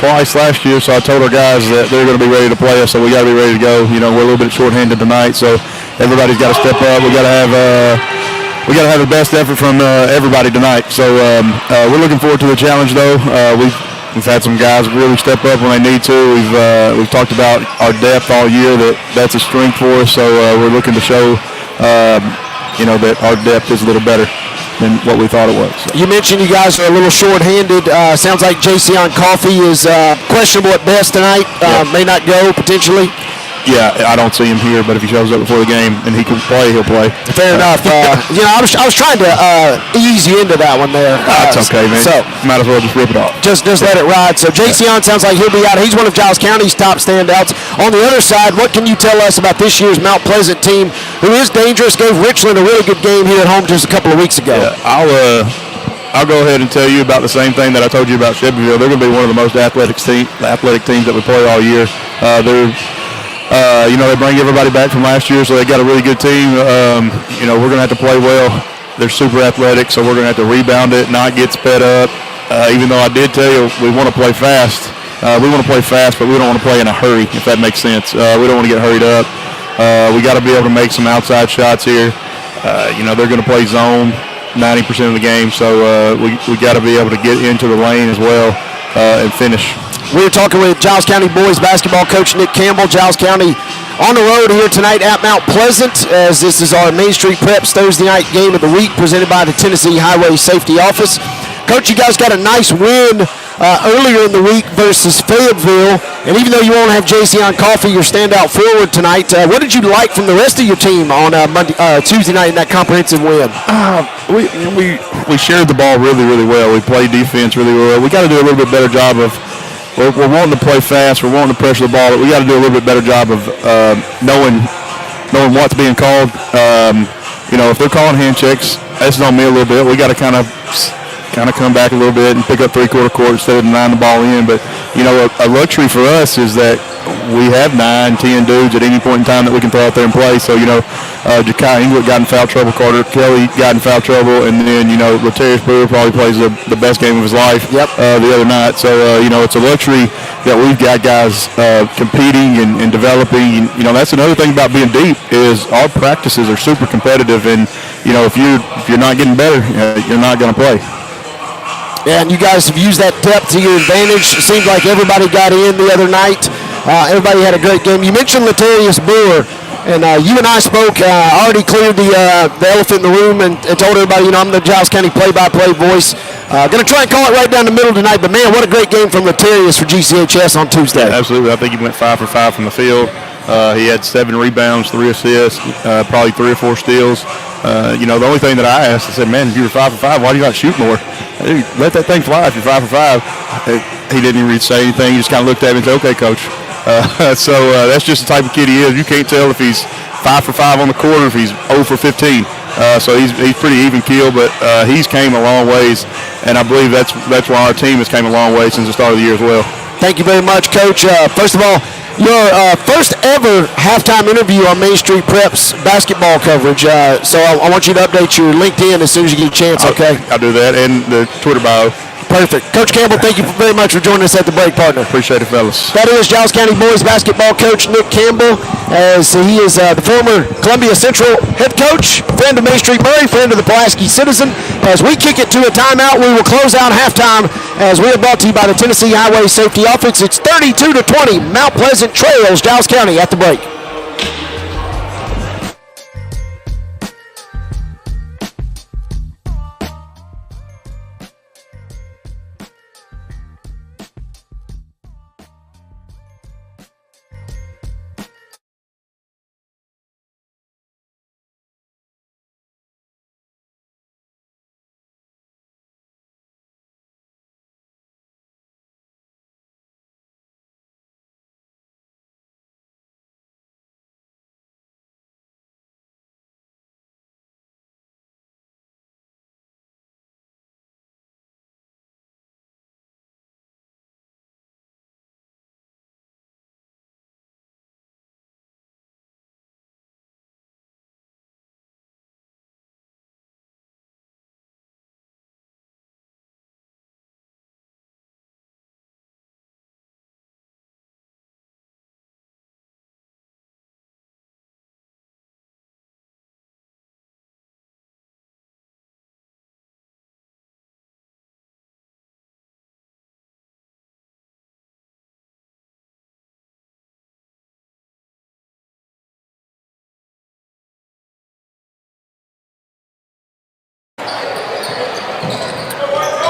twice last year, so I told our guys that they're going to be ready to play us, so we got to be ready to go. You know, we're a little bit shorthanded tonight, so everybody's got to step up. We got to have the best effort from everybody tonight. So we're looking forward to the challenge, though. We've had some guys really step up when they need to. We've talked about our depth all year. That's a strength for us. So we're looking to show that our depth is a little better than what we thought it was. So. You mentioned you guys are a little short-handed. Sounds like Jason Coffey is questionable at best tonight. May not go potentially. Yeah, I don't see him here, but if he shows up before the game and he can play, he'll play. Fair enough. I was trying to ease you into that one there. That's okay, man. So might as well just rip it off. Just let it ride. So Jason sounds like he'll be out. He's one of Giles County's top standouts. On the other side, what can you tell us about this year's Mount Pleasant team, who is dangerous? Gave Richland a really good game here at home just a couple of weeks ago. Yeah, I'll go ahead and tell you about the same thing that I told you about Shelbyville. They're going to be one of the most athletic teams that we play all year. They bring everybody back from last year, so they got a really good team. We're going to have to play well. They're super athletic, so we're going to have to rebound it, not get sped up. Even though I did tell you we want to play fast. We want to play fast, but we don't want to play in a hurry, if that makes sense. We don't want to get hurried up. We got to be able to make some outside shots here. They're going to play zone 90% of the game, so we got to be able to get into the lane as well and finish. We're talking with Giles County boys basketball coach Nick Campbell. Giles County on the road here tonight at Mount Pleasant, as this is our Main Street Preps Thursday night game of the week presented by the Tennessee Highway Safety Office. Coach, you guys got a nice win earlier in the week versus Fayetteville. And even though you won't have Jason Coffey, your standout forward tonight, what did you like from the rest of your team on Tuesday night in that comprehensive win? We shared the ball really, really well. We played defense really well. We got to do a little bit better job of. We're wanting to play fast. We're wanting to pressure the ball, but we got to do a little bit better job of knowing what's being called. If they're calling hand checks, that's on me a little bit. We got to kind of come back a little bit and pick up three-quarter court instead of denying the ball in. But, a luxury for us is that we have 9, 10 dudes at any point in time that we can throw out there and play. So, Ja'Kai Inglet got in foul trouble, Carter Kelly got in foul trouble, and then, Latarius Brewer probably plays the best game of his life the other night. So, it's a luxury that we've got guys competing and developing. That's another thing about being deep is our practices are super competitive, and, if you're not getting better, you're not going to play. Yeah, and you guys have used that depth to your advantage. It seemed like everybody got in the other night. Everybody had a great game. You mentioned Latarius Brewer, and you and I spoke. Already cleared the elephant in the room and told everybody, I'm the Giles County play-by-play voice. Going to try and call it right down the middle tonight, but, man, what a great game from Latarius for GCHS on Tuesday. Yeah, absolutely. I think he went 5 for 5 from the field. He had 7 rebounds, 3 assists, probably 3 or 4 steals. The only thing that I asked, I said, man, if you were 5 for 5, why do you not shoot more? Dude, let that thing fly if you're 5 for 5. He didn't even say anything. He just kind of looked at me and said, okay, coach. So that's just the type of kid he is. You can't tell if he's 5 for 5 on the court or if he's 0 for 15. So he's pretty even keel, but he's came a long ways, and I believe that's why our team has came a long way since the start of the year as well. Thank you very much, Coach. First of all, your first ever halftime interview on Main Street Prep's basketball coverage. So I want you to update your LinkedIn as soon as you get a chance, okay? I'll do that, and the Twitter bio. Perfect. Coach Campbell, thank you very much for joining us at the break, partner. Appreciate it, fellas. That is Giles County boys basketball coach Nick Campbell, as he is the former Columbia Central head coach, friend of Main Street Murray, friend of the Pulaski Citizen. As we kick it to a timeout, we will close out halftime as we are brought to you by the Tennessee Highway Safety Office. It's 32-20, Mount Pleasant trails Giles County at the break.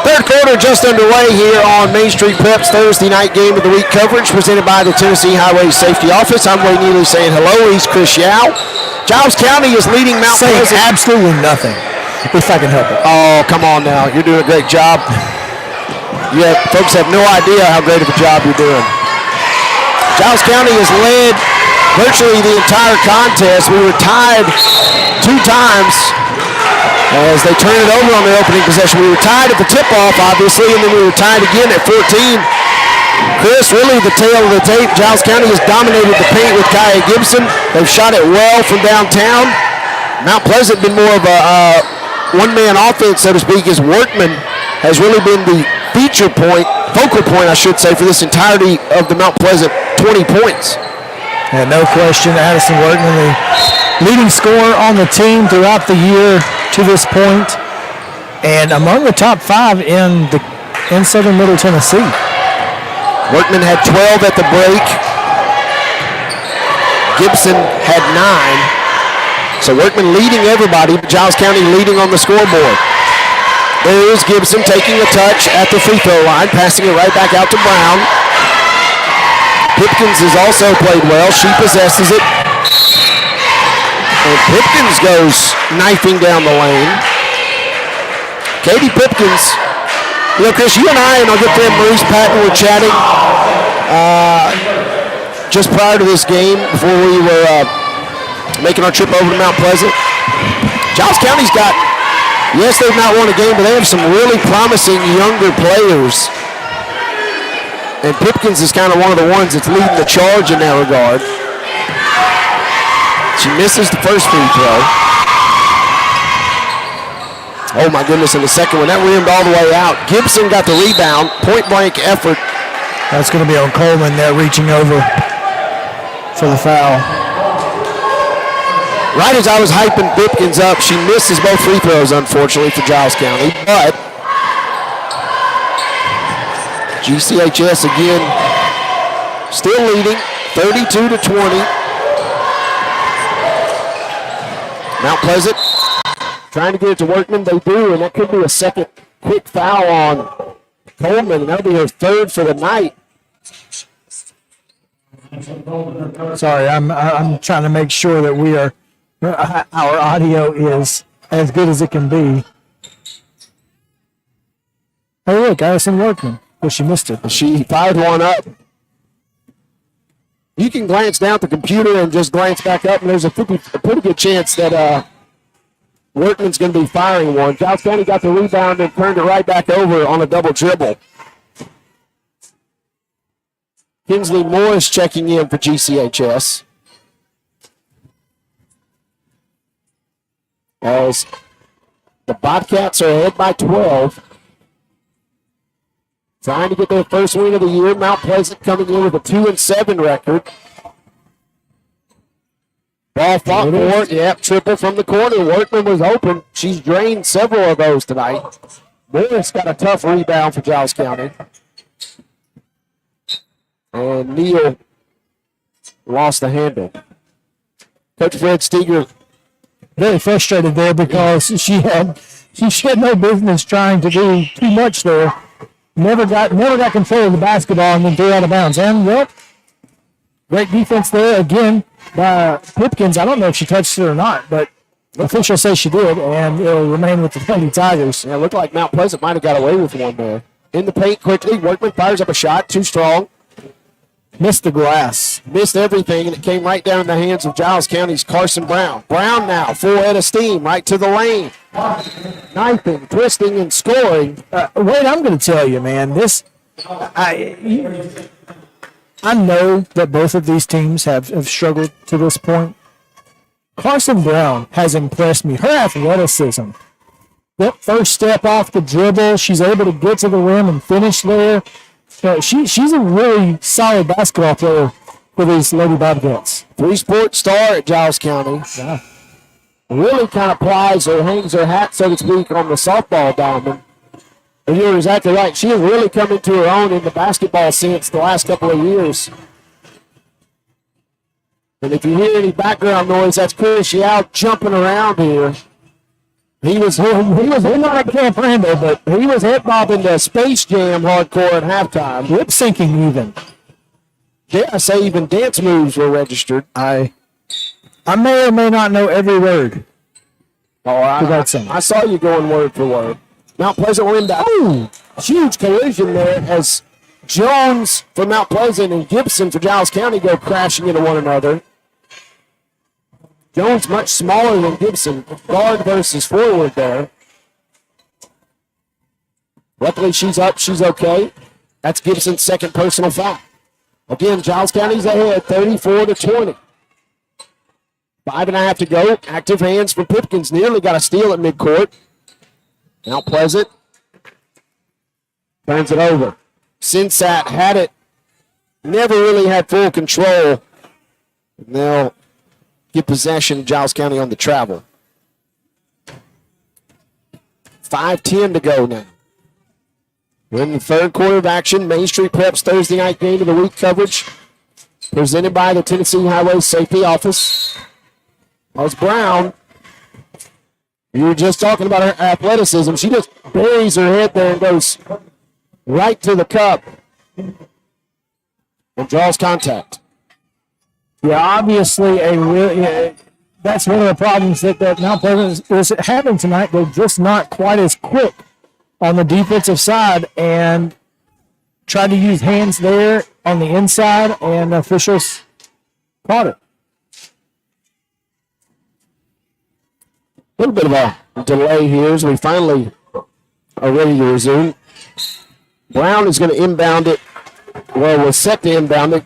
Third quarter just underway here on Main Street Prep's Thursday night game of the week coverage presented by the Tennessee Highway Safety Office. I'm Wayne Neely saying hello. He's Chris Yao. Giles County is leading Mount Pleasant. Saying absolutely nothing, if I can help it. Oh, come on now. You're doing a great job. Yeah, folks have no idea how great of a job you're doing. Giles County has led virtually the entire contest. We were tied 2 times. As they turn it over on the opening possession. We were tied at the tip-off, obviously, and then we were tied again at 14. Chris, really the tail of the tape. Giles County has dominated the paint with Kaya Gibson. They've shot it well from downtown. Mount Pleasant been more of a one-man offense, so to speak, as Workman has really been the feature point, focal point, I should say, for this entirety of the Mount Pleasant 20 points. Yeah, no question. Addison Workman, the leading scorer on the team throughout the year to this point, and among the top 5 in Southern Middle Tennessee. Workman had 12 at the break. Gibson had 9. So Workman leading everybody, but Giles County leading on the scoreboard. There's Gibson taking a touch at the free throw line, passing it right back out to Brown. Pipkins has also played well. She possesses it. And Pipkins goes knifing down the lane. Katie Pipkins. You know, Chris, you and I and our good friend Maurice Patton were chatting just prior to this game before we were making our trip over to Mount Pleasant. Giles County's got, yes, they've not won a game, but they have some really promising younger players. And Pipkins is kind of one of the ones that's leading the charge in that regard. She misses the first free throw. Oh my goodness, in the second one, that rimmed all the way out. Gibson got the rebound, point blank effort. That's going to be on Coleman there reaching over for the foul. Right as I was hyping Pipkins up, she misses both free throws, unfortunately, for Giles County. But GCHS again still leading, 32-20. Mount Pleasant trying to get it to Workman. They do, and that could be a second quick foul on Coleman, and that'll be her third for the night. Sorry, I'm trying to make sure that our audio is as good as it can be. Hey, look, Addison Workman. Well, she missed it. She fired one up. You can glance down at the computer and just glance back up, and there's a pretty good chance that Workman's going to be firing one. Giles County got the rebound and turned it right back over on a double dribble. Kinsley Morris checking in for GCHS. As the Bobcats are ahead by 12. Trying to get their first win of the year. Mount Pleasant coming in with a 2-7 record. Ball fought for. Yep, triple from the corner. Workman was open. She's drained several of those tonight. Morris got a tough rebound for Giles County. And Neal lost the handle. Coach Fred Steger very frustrated there because she had no business trying to do too much there. Never got control of the basketball and then threw out of bounds. And well, great defense there again by Pipkins. I don't know if she touched it or not, but officials say she did, and it'll remain with the Lady Tigers. Yeah, it looked like Mount Pleasant might have got away with one there. In the paint quickly, Workman fires up a shot, too strong. Missed the glass. Missed everything, and it came right down in the hands of Giles County's Carson Brown. Brown now, full head of steam, right to the lane. Knifing, twisting, and scoring. Wade, I'm going to tell you, man, I know that both of these teams have struggled to this point. Carson Brown has impressed me. Her athleticism. That first step off the dribble, she's able to get to the rim and finish there. She's a really solid basketball player for these Lady Bobcats. Three-sport star at Giles County. Yeah. Really kind of plies or hangs her hat, so to speak, on the softball diamond. And you're exactly right. She has really come into her own in the basketball sense the last couple of years. And if you hear any background noise, that's Chris out jumping around here. He was not at Camp Randall, but he was hip bobbing the Space Jam hardcore at halftime. Lip syncing even. Yeah, I say even dance moves were registered. I may or may not know every word. Oh, I saw you going word for word. Mount Pleasant win that. Oh, huge collision there as Jones for Mount Pleasant and Gibson for Giles County go crashing into one another. Jones much smaller than Gibson. Guard versus forward there. Luckily she's up. She's okay. That's Gibson's second personal foul. Again, Giles County's ahead, 34-20. 5.5 to go. Active hands for Pipkins. Nearly got a steal at midcourt. Mount Pleasant turns it over. Sinsat had it. Never really had full control. And they'll get possession of Giles County on the travel. 5:10 to go now. We're in the third quarter of action. Main Street Prep's Thursday night game of the week coverage presented by the Tennessee Highway Safety Office. As Brown You were just talking about her athleticism. She just buries her head there and goes right to the cup and draws contact. Yeah, obviously that's one of the problems that Mount Pleasant is having tonight. They're just not quite as quick on the defensive side and tried to use hands there on the inside, and officials caught it. A little bit of a delay here as we finally are ready to resume. Brown is going to inbound it. Well, we're set to inbound it.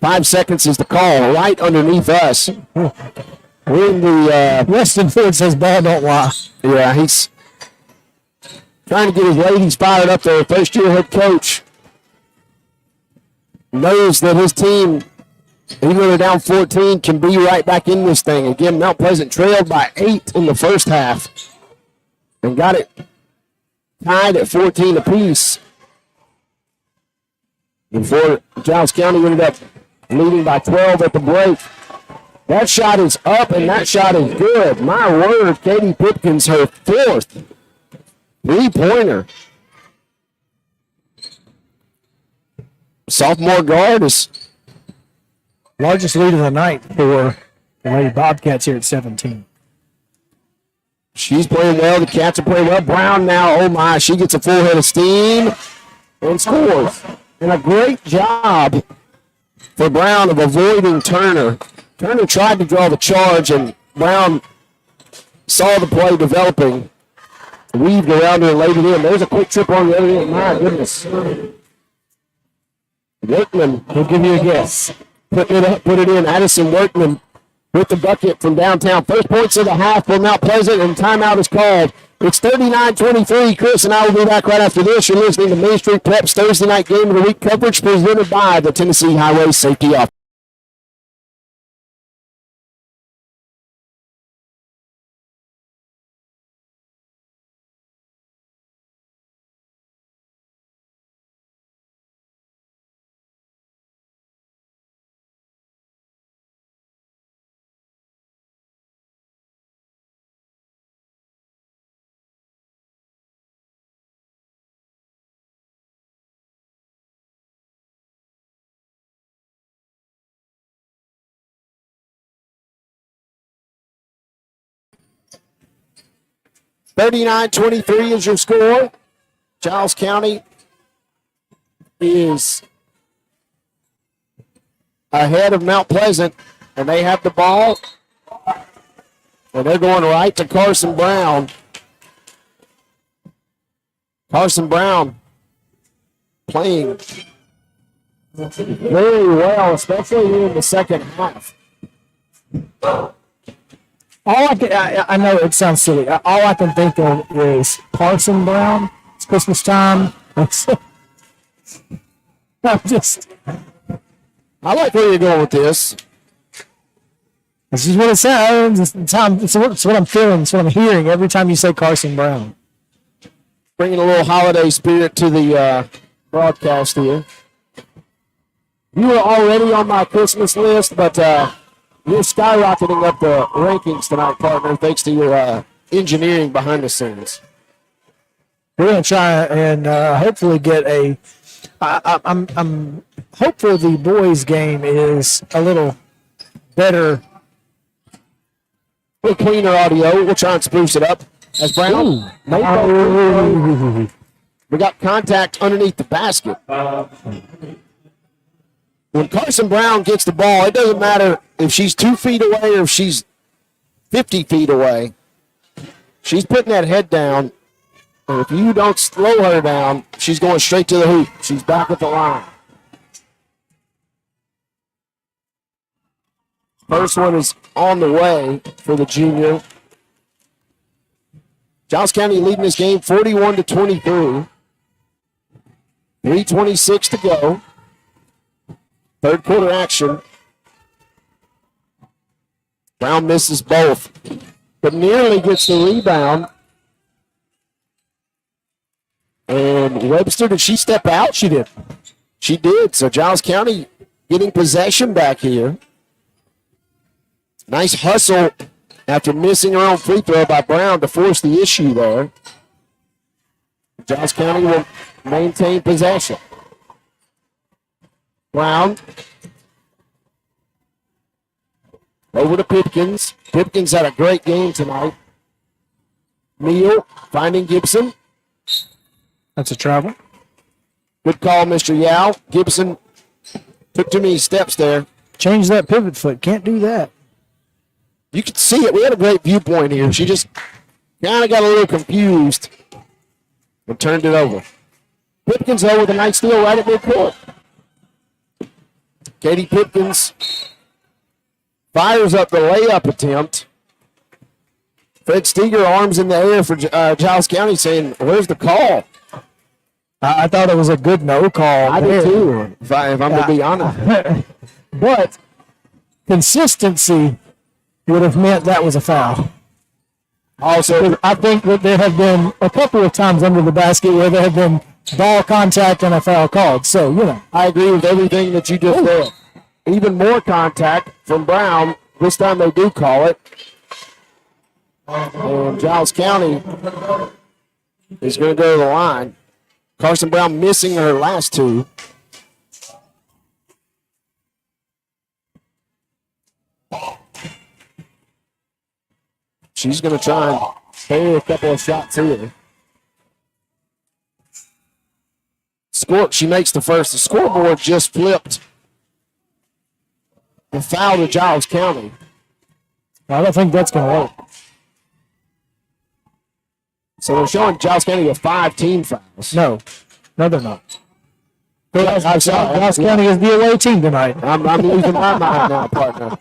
5 seconds is the call, right underneath us. We're in the... Weston Ford says ball don't lie. Yeah, he's trying to get his ladies fired up there. First-year head coach knows that his team, even though they're down 14, can be right back in this thing. Again, Mount Pleasant trailed by 8 in the first half and got it tied at 14 apiece before Giles County ended up leading by 12 at the break. That shot is up, and that shot is good. My word, Katie Pipkins, her 4th three-pointer. Sophomore guard is largest lead of the night for the Lady Bobcats here at 17. She's playing well. The Cats are playing well. Brown now, oh my, she gets a full head of steam and scores. And a great job for Brown of avoiding Turner. Turner tried to draw the charge, and Brown saw the play developing, weaved around her and laid it in. There's a quick trip on the other end. My goodness. Workman, we'll give you a guess. Put it in. Addison Workman with the bucket from downtown. First points of the half for Mount Pleasant, and timeout is called. It's 39-23. Chris and I will be back right after this. You're listening to Main Street Prep's Thursday night game of the week coverage presented by the Tennessee Highway Safety Office. (39-23) is your score. Giles County is ahead of Mount Pleasant, and they have the ball. And they're going right to Carson Brown. Carson Brown playing very well, especially in the second half. I know it sounds silly. All I can think of is Carson Brown. It's Christmas time. I like where you're going with this. This is what it sounds. It's what I'm feeling. It's what I'm hearing every time you say Carson Brown. Bringing a little holiday spirit to the broadcast here. You were already on my Christmas list, but you're skyrocketing up the rankings tonight, partner, thanks to your engineering behind the scenes. We're going to try and hopefully get I'm hopeful the boys' game is a little better. A little cleaner audio. We'll try and spruce it up. As Brown, we got contact underneath the basket. When Carson Brown gets the ball, it doesn't matter if she's 2 feet away or if she's 50 feet away. She's putting that head down, and if you don't slow her down, she's going straight to the hoop. She's back at the line. First one is on the way for the junior. Giles County leading this game 41-23. 3:26 to go. Third quarter action. Brown misses both, but Neely gets the rebound. And Webster, did she step out? She did. She did. So Giles County getting possession back here. Nice hustle after missing her own free throw by Brown to force the issue there. Giles County will maintain possession. Brown over to Pipkins. Pipkins had a great game tonight. Neal finding Gibson. That's a travel. Good call, Mr. Yao. Gibson took too many steps there. Change that pivot foot. Can't do that. You could see it. We had a great viewpoint here. She just kind of got a little confused and turned it over. Pipkins, though, with a nice steal right at midcourt. Katie Pipkins fires up the layup attempt. Fred Steger arms in the air for Giles County saying, where's the call? I thought it was a good no call. I did too, if I'm going to be honest. But consistency would have meant that was a foul. Also, I think that there have been a couple of times under the basket where there have been ball contact and a foul called. So, I agree with everything that you just said. Even more contact from Brown. This time they do call it. And Giles County is going to go to the line. Carson Brown missing her last two. She's going to try and pay a couple of shots here. She makes the first. The scoreboard just flipped the foul to Giles County. I don't think that's going to work. So they're showing Giles County with 5 team fouls. No, they're not. Giles County is the away team tonight. I'm losing my mind now, partner.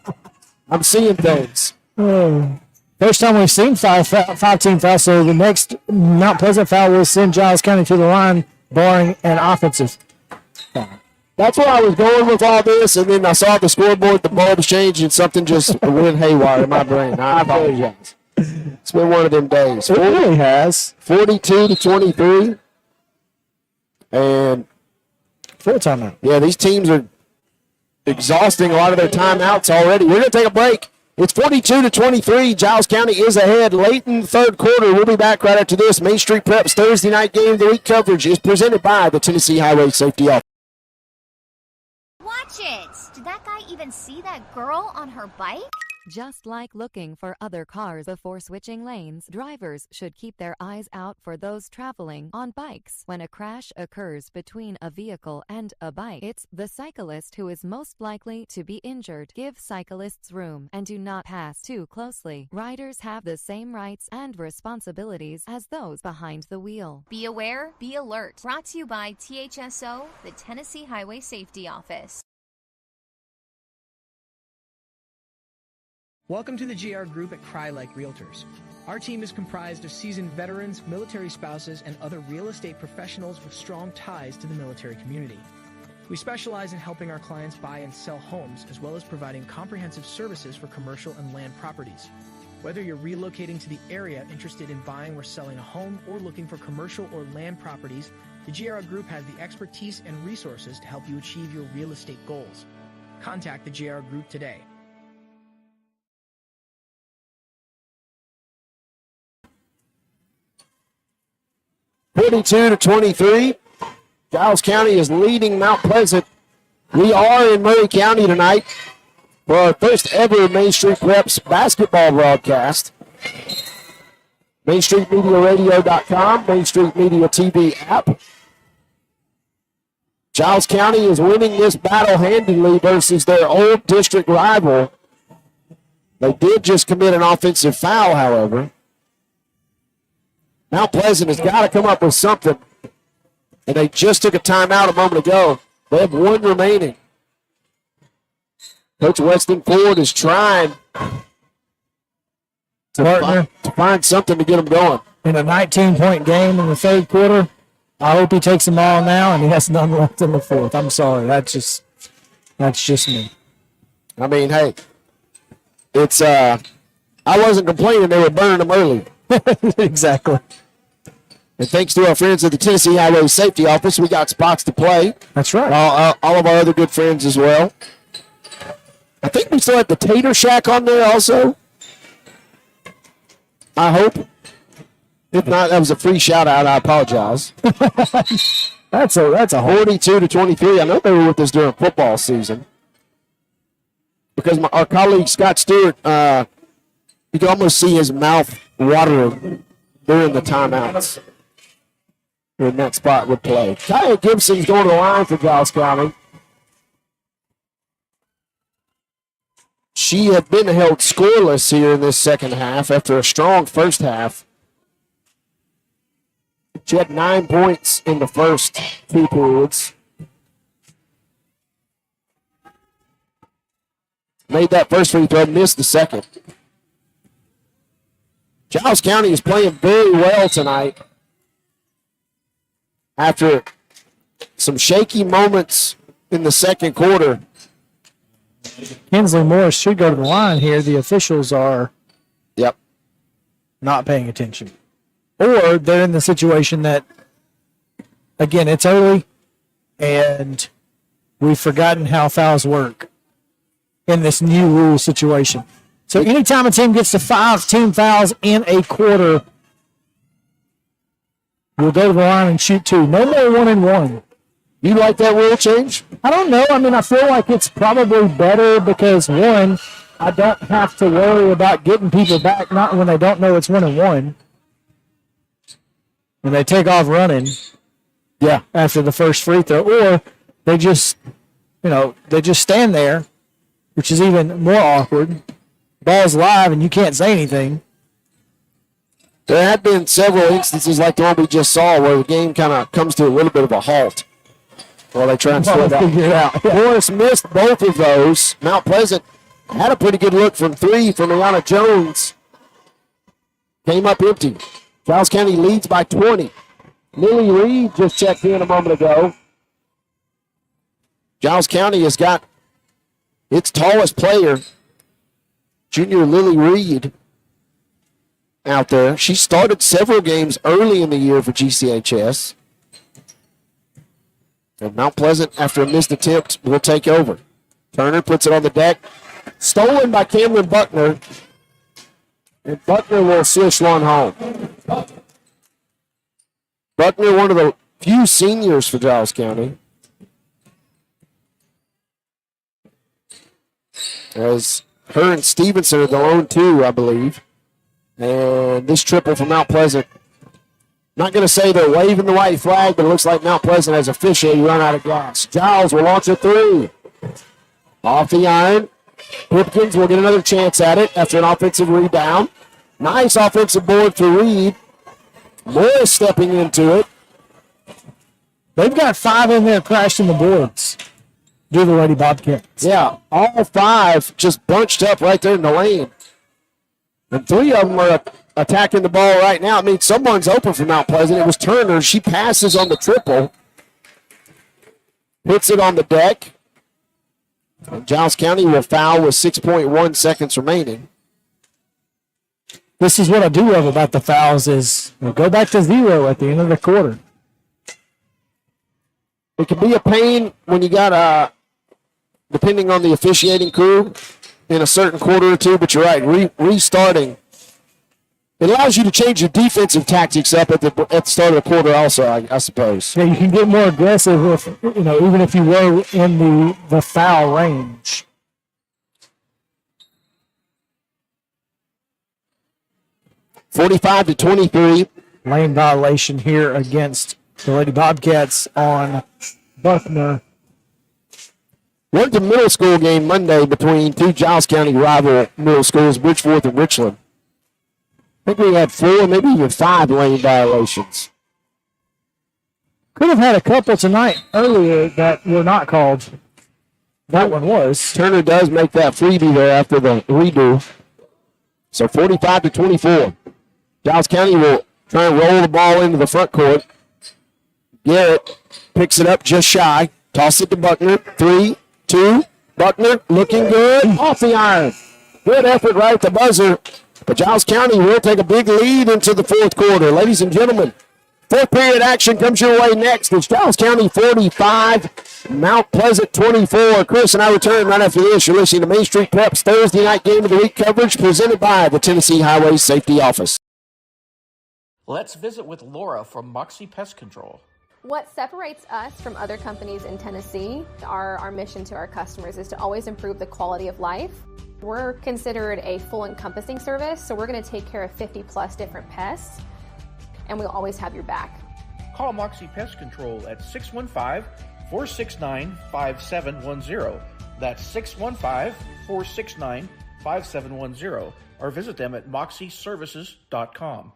I'm seeing things. First time we've seen five team fouls, so the next Mount Pleasant foul will send Giles County to the line, barring an offensive foul. That's where I was going with all this, and then I saw the scoreboard, the bulbs changed, and something just went haywire in my brain. I apologize. It's been one of them days. It really has. 42-23. And full timeout. Yeah, these teams are exhausting a lot of their timeouts already. We're going to take a break. It's 42-23. Giles County is ahead late in the third quarter. We'll be back right after this. Main Street Prep's Thursday night game of the week coverage is presented by the Tennessee Highway Safety Office. Watch it! Did that guy even see that girl on her bike? Just like looking for other cars before switching lanes, drivers should keep their eyes out for those traveling on bikes. When a crash occurs between a vehicle and a bike, it's the cyclist who is most likely to be injured. Give cyclists room and do not pass too closely. Riders have the same rights and responsibilities as those behind the wheel. Be aware, be alert. Brought to you by THSO, the Tennessee Highway Safety Office. Welcome to the GR Group at Cry Like Realtors. Our team is comprised of seasoned veterans, military spouses, and other real estate professionals with strong ties to the military community. We specialize in helping our clients buy and sell homes, as well as providing comprehensive services for commercial and land properties. Whether you're relocating to the area interested in buying or selling a home, or looking for commercial or land properties, the GR Group has the expertise and resources to help you achieve your real estate goals. Contact the GR Group today. (42-23). Giles County is leading Mount Pleasant. We are in Murray County tonight for our first ever Main Street Preps basketball broadcast. MainStreetMediaRadio.com, Main Street Media TV app. Giles County is winning this battle handily versus their old district rival. They did just commit an offensive foul, however. Mount Pleasant has got to come up with something. And they just took a timeout a moment ago. They have one remaining. Coach Weston Ford is trying to find something to get them going. In a 19-point game in the third quarter, I hope he takes them all now, and he has none left in the fourth. I'm sorry. That's just me. I mean, hey, it's I wasn't complaining. They were burning them early. Exactly. And thanks to our friends at the Tennessee Highway Safety Office, we got spots to play. That's right. All of our other good friends as well. I think we still have the Tater Shack on there also. I hope. If not, that was a free shout-out. I apologize. That's a 42-23. I know they were with us during football season. Because our colleague Scott Stewart, you can almost see his mouth watering during the timeouts when that spot would play. Kaya Gibson's going to the line for Giles County. She had been held scoreless here in this second half after a strong first half. She had 9 points in the first 2 periods. Made that first free throw, missed the second. Giles County is playing very well tonight after some shaky moments in the second quarter. Kinsley Morris should go to the line here. The officials are not paying attention. Or they're in the situation that, again, it's early, and we've forgotten how fouls work in this new rule situation. So anytime a team gets to 5 team fouls in a quarter, we'll go to the line and shoot 2. No more 1-and-1. You like that rule change? I don't know. I mean, I feel like it's probably better because, one, I don't have to worry about getting people back, not when they don't know it's 1-and-1. When they take off running, after the first free throw, or they just stand there, which is even more awkward. Ball's live and you can't say anything. There have been several instances like the one we just saw where the game kind of comes to a little bit of a halt while they try and figure it out. Morris missed both of those. Mount Pleasant had a pretty good look from 3 from Ayana Jones. Came up empty. Giles County leads by 20. Neely Reed just checked in a moment ago. Giles County has got its tallest player, junior Lily Reed, out there. She started several games early in the year for GCHS. And Mount Pleasant, after a missed attempt, will take over. Turner puts it on the deck. Stolen by Cameron Buckner. And Buckner will swish one home. Buckner, one of the few seniors for Giles County. As her and Stevenson are the lone 2, I believe. And this triple from Mount Pleasant. Not going to say they're waving the white flag, but it looks like Mount Pleasant has officially run out of gas. Giles will launch a 3. Off the iron. Pipkins will get another chance at it after an offensive rebound. Nice offensive board for Reed. Morris stepping into it. They've got 5 in there crashed in the boards. Do the Lady Bobcats. Yeah, all 5 just bunched up right there in the lane. And 3 of them are attacking the ball right now. I mean, someone's open for Mount Pleasant. It was Turner. She passes on the triple. Hits it on the deck. And Giles County will foul with 6.1 seconds remaining. This is what I do love about the fouls is we'll go back to 0 at the end of the quarter. It can be a pain when you got, depending on the officiating crew, in a certain quarter or 2, but you're right, restarting. It allows you to change your defensive tactics up at the start of the quarter also, I suppose. Yeah, you can get more aggressive if, even if you were in the foul range. (45-23). Lane violation here against the Lady Bobcats on Buckner. Went to middle school game Monday between 2 Giles County rival middle schools, Bridgeforth and Richland. I think we had 4, maybe even 5 lane violations. Could have had a couple tonight earlier that were not called. That one was. Turner does make that freebie there after the redo. So 45-24. Giles County will try and roll the ball into the front court. Garrett picks it up just shy. Toss it to Buckner. 3, 2. Buckner looking good. Off the iron. Good effort right at the buzzer. But Giles County will take a big lead into the fourth quarter. Ladies and gentlemen, fourth period action comes your way next. It's Giles County 45, Mount Pleasant 24. Chris and I return right after this. You're listening to Main Street Prep's Thursday night game of the week coverage presented by the Tennessee Highway Safety Office. Let's visit with Laura from Moxie Pest Control. What separates us from other companies in Tennessee, our mission to our customers is to always improve the quality of life. We're considered a full encompassing service, so we're going to take care of 50 plus different pests, and we'll always have your back. Call Moxie Pest Control at 615-469-5710. That's 615-469-5710. Or visit them at moxieservices.com.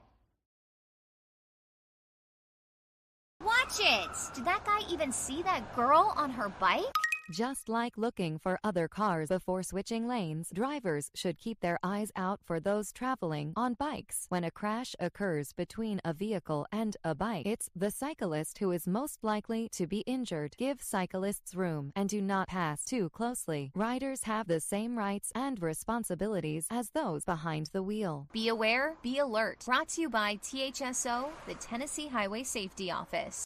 Watch it! Did that guy even see that girl on her bike? Just like looking for other cars before switching lanes, drivers should keep their eyes out for those traveling on bikes. When a crash occurs between a vehicle and a bike, it's the cyclist who is most likely to be injured. Give cyclists room and do not pass too closely. Riders have the same rights and responsibilities as those behind the wheel. Be aware, be alert. Brought to you by THSO, the Tennessee Highway Safety Office.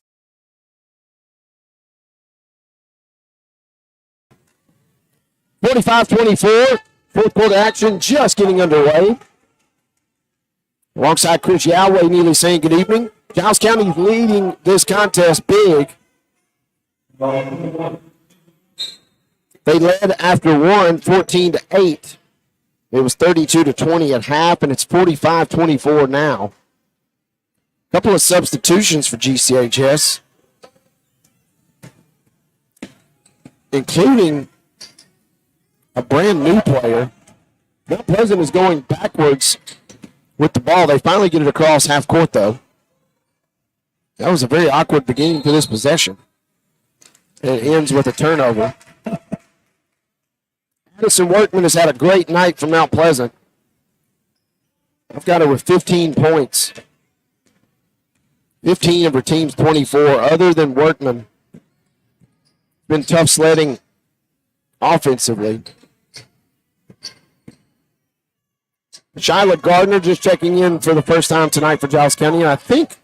45-24, fourth quarter action just getting underway. Alongside Chris Yalway, Neely saying good evening. Giles County leading this contest big. They led after one, 14-8. It was 32-20 at half, and it's 45-24 now. A couple of substitutions for GCHS, including a brand new player. Mount Pleasant is going backwards with the ball. They finally get it across half court, though. That was a very awkward beginning to this possession. And it ends with a turnover. Addison Workman has had a great night from Mount Pleasant. I've got her with 15 points. 15 of her team's 24. Other than Workman, been tough sledding offensively. Shyla Gardner just checking in for the first time tonight for Giles County. And I think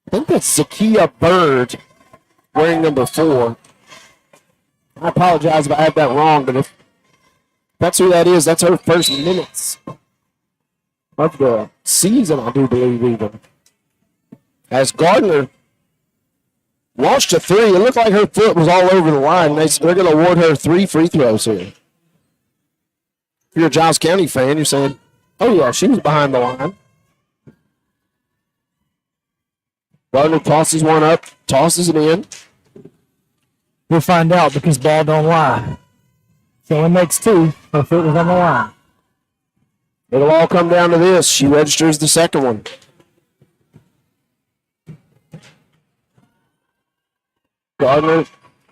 that's Zakia Bird wearing number 4. I apologize if I had that wrong, but if that's who that is, that's her first minutes of the season, I do believe, even. As Gardner launched a 3, it looked like her foot was all over the line. They're going to award her 3 free throws here. If you're a Giles County fan, you're saying, oh, yeah, she was behind the line. Gardner tosses one up, tosses it in. We'll find out because ball don't lie. So it makes 2 if it was on the line. It'll all come down to this. She registers the second one. Gardner,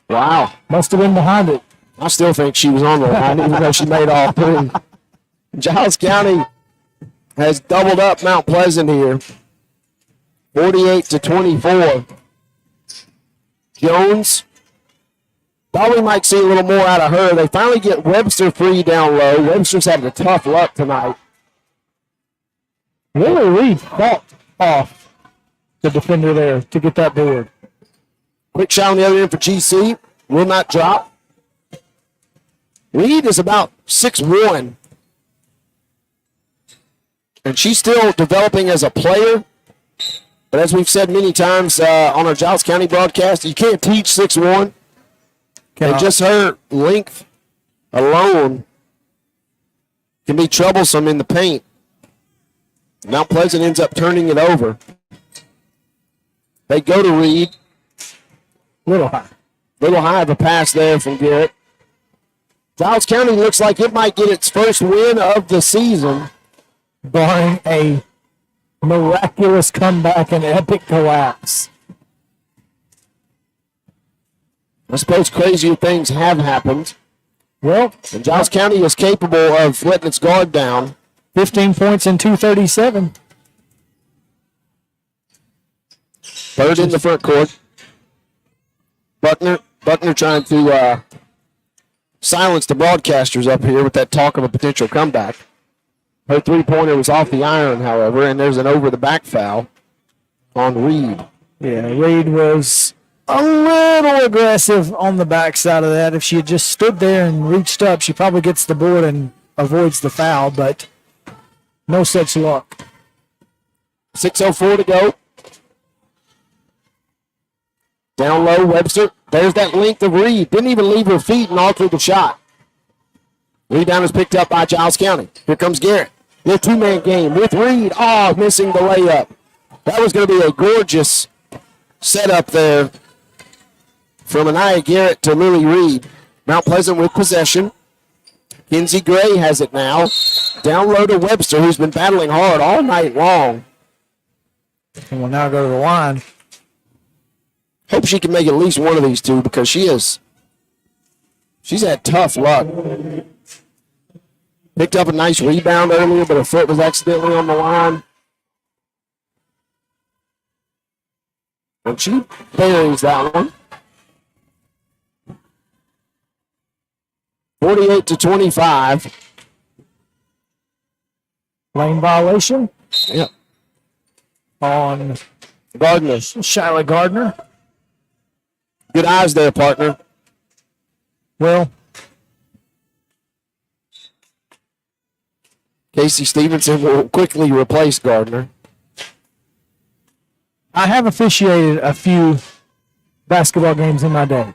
wow. Must have been behind it. I still think she was on the line, even though she made all 3. Giles County has doubled up Mount Pleasant here. 48-24. Jones, thought we might see a little more out of her. They finally get Webster free down low. Webster's having a tough luck tonight. Really, Reed fought off the defender there to get that board. Quick shot on the other end for GC. Will not drop. Reed is about 6'1", and she's still developing as a player. But as we've said many times on our Giles County broadcast, you can't teach 6'1". And just her length alone can be troublesome in the paint. Mount Pleasant ends up turning it over. They go to Reed. Little high of a pass there from Garrett. Giles County looks like it might get its first win of the season, barring a miraculous comeback and epic collapse. I suppose crazier things have happened. Well, and Giles County is capable of letting its guard down. 15 points in 2:37. Bird in the front court. Buckner trying to silence the broadcasters up here with that talk of a potential comeback. Her three-pointer was off the iron, however, and there's an over-the-back foul on Reed. Yeah, Reed was a little aggressive on the backside of that. If she had just stood there and reached up, she probably gets the board and avoids the foul, but no such luck. 6:04 to go. Down low, Webster. There's that length of Reed. Didn't even leave her feet and altered the shot. Rebound is picked up by Giles County. Here comes Garrett. The two-man game with Reed. Oh, missing the layup. That was going to be a gorgeous setup there from Anaya Garrett to Lily Reed. Mount Pleasant with possession. Kinsey Gray has it now. Down low to Webster, who's been battling hard all night long. And will now go to the line. Hope she can make at least one of these two because she's had tough luck. Picked up a nice rebound earlier, but her foot was accidentally on the line. And she buries that one. 48-25. Lane violation. Yep. On Gardner. Shyla Gardner. Good eyes there, partner. Well, Casey Stevenson will quickly replace Gardner. I have officiated a few basketball games in my day.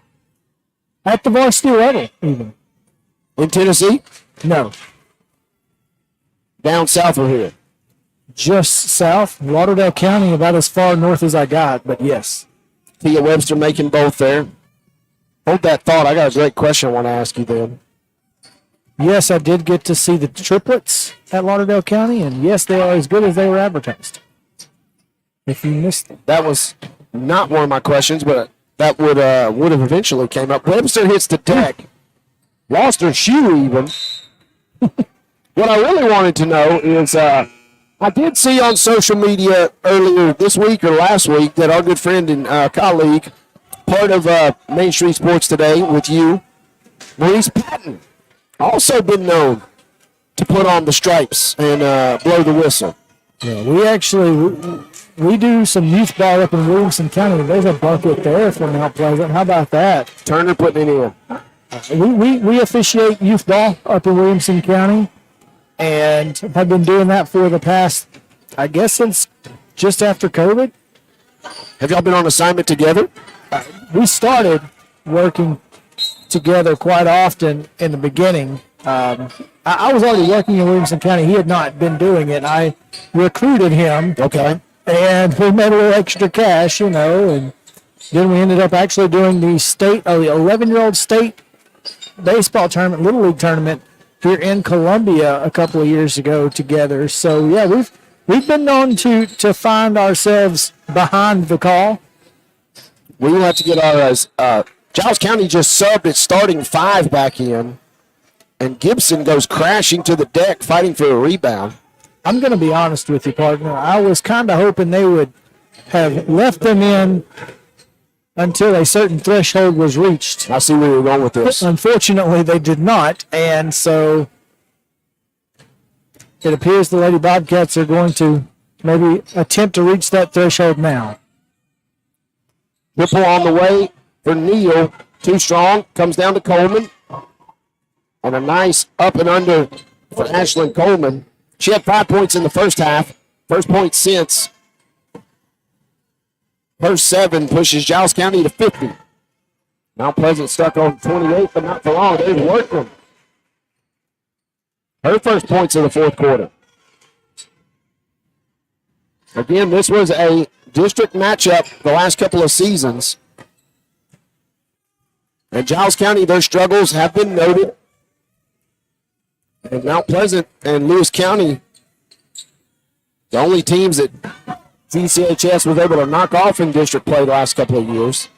At the varsity level, even. In Tennessee? No. Down south of here. Just south, Lauderdale County, about as far north as I got, but yes. Tia Webster making both there. Hold that thought. I got a great question I want to ask you then. Yes, I did get to see the triplets at Lauderdale County, and yes, they are as good as they were advertised. If you missed them. That was not one of my questions, but that would have eventually came up. Webster hits the deck. Lost her shoe even. What I really wanted to know is I did see on social media earlier this week or last week that our good friend and colleague, part of Main Street Sports Today with you, Maurice Patton, also been known to put on the stripes and blow the whistle. Yeah, we do some youth ball up in Williamson County. There's a bucket there for Mount Pleasant. How about that? Turner putting it in. We officiate youth ball up in Williamson County and have been doing that for the past, I guess, since just after COVID. Have y'all been on assignment together? We started working together quite often in the beginning. I was already working in Williamson County. He had not been doing it. I recruited him. Okay. And we made a little extra cash, and then we ended up actually doing the 11-year-old state baseball tournament, Little League tournament here in Columbia a couple of years ago together. So, yeah, we've been known to find ourselves behind the call. We will have to get our Giles County just subbed its starting five back in, and Gibson goes crashing to the deck fighting for a rebound. I'm going to be honest with you, partner. I was kind of hoping they would have left them in until a certain threshold was reached. I see where you're going with this. Unfortunately, they did not, and so it appears the Lady Bobcats are going to maybe attempt to reach that threshold now. Ripple on the way for Neal. Too strong. Comes down to Coleman. And a nice up and under for Ashlyn Coleman. She had 5 points in the first half. First point since. Her 7 pushes Giles County to 50. Mount Pleasant stuck on 28, but not for long. There's Workman. Her first points of the fourth quarter. Again, this was a district matchup the last couple of seasons. And Giles County, their struggles have been noted. And Mount Pleasant and Lewis County, the only teams that DCHS was able to knock off in district play the last couple of years.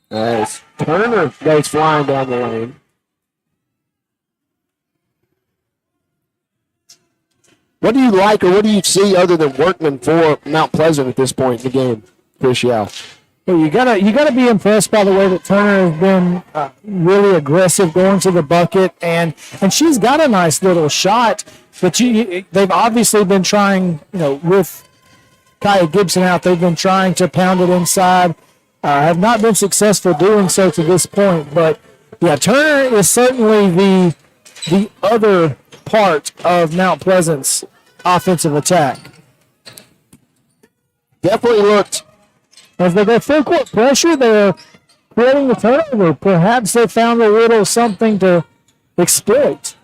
As Turner goes flying down the lane. What do you like or what do you see other than Workman for Mount Pleasant at this point in the game, Chris Yao? Well, you gotta be impressed by the way that Turner has been really aggressive going to the bucket, and she's got a nice little shot. But they've obviously been trying, with Kaya Gibson out, they've been trying to pound it inside. Have not been successful doing so to this point. But yeah, Turner is certainly the other part of Mount Pleasant's offensive attack. definitely looked. As they go full court pressure, they're creating the turnover. Perhaps they found a little something to exploit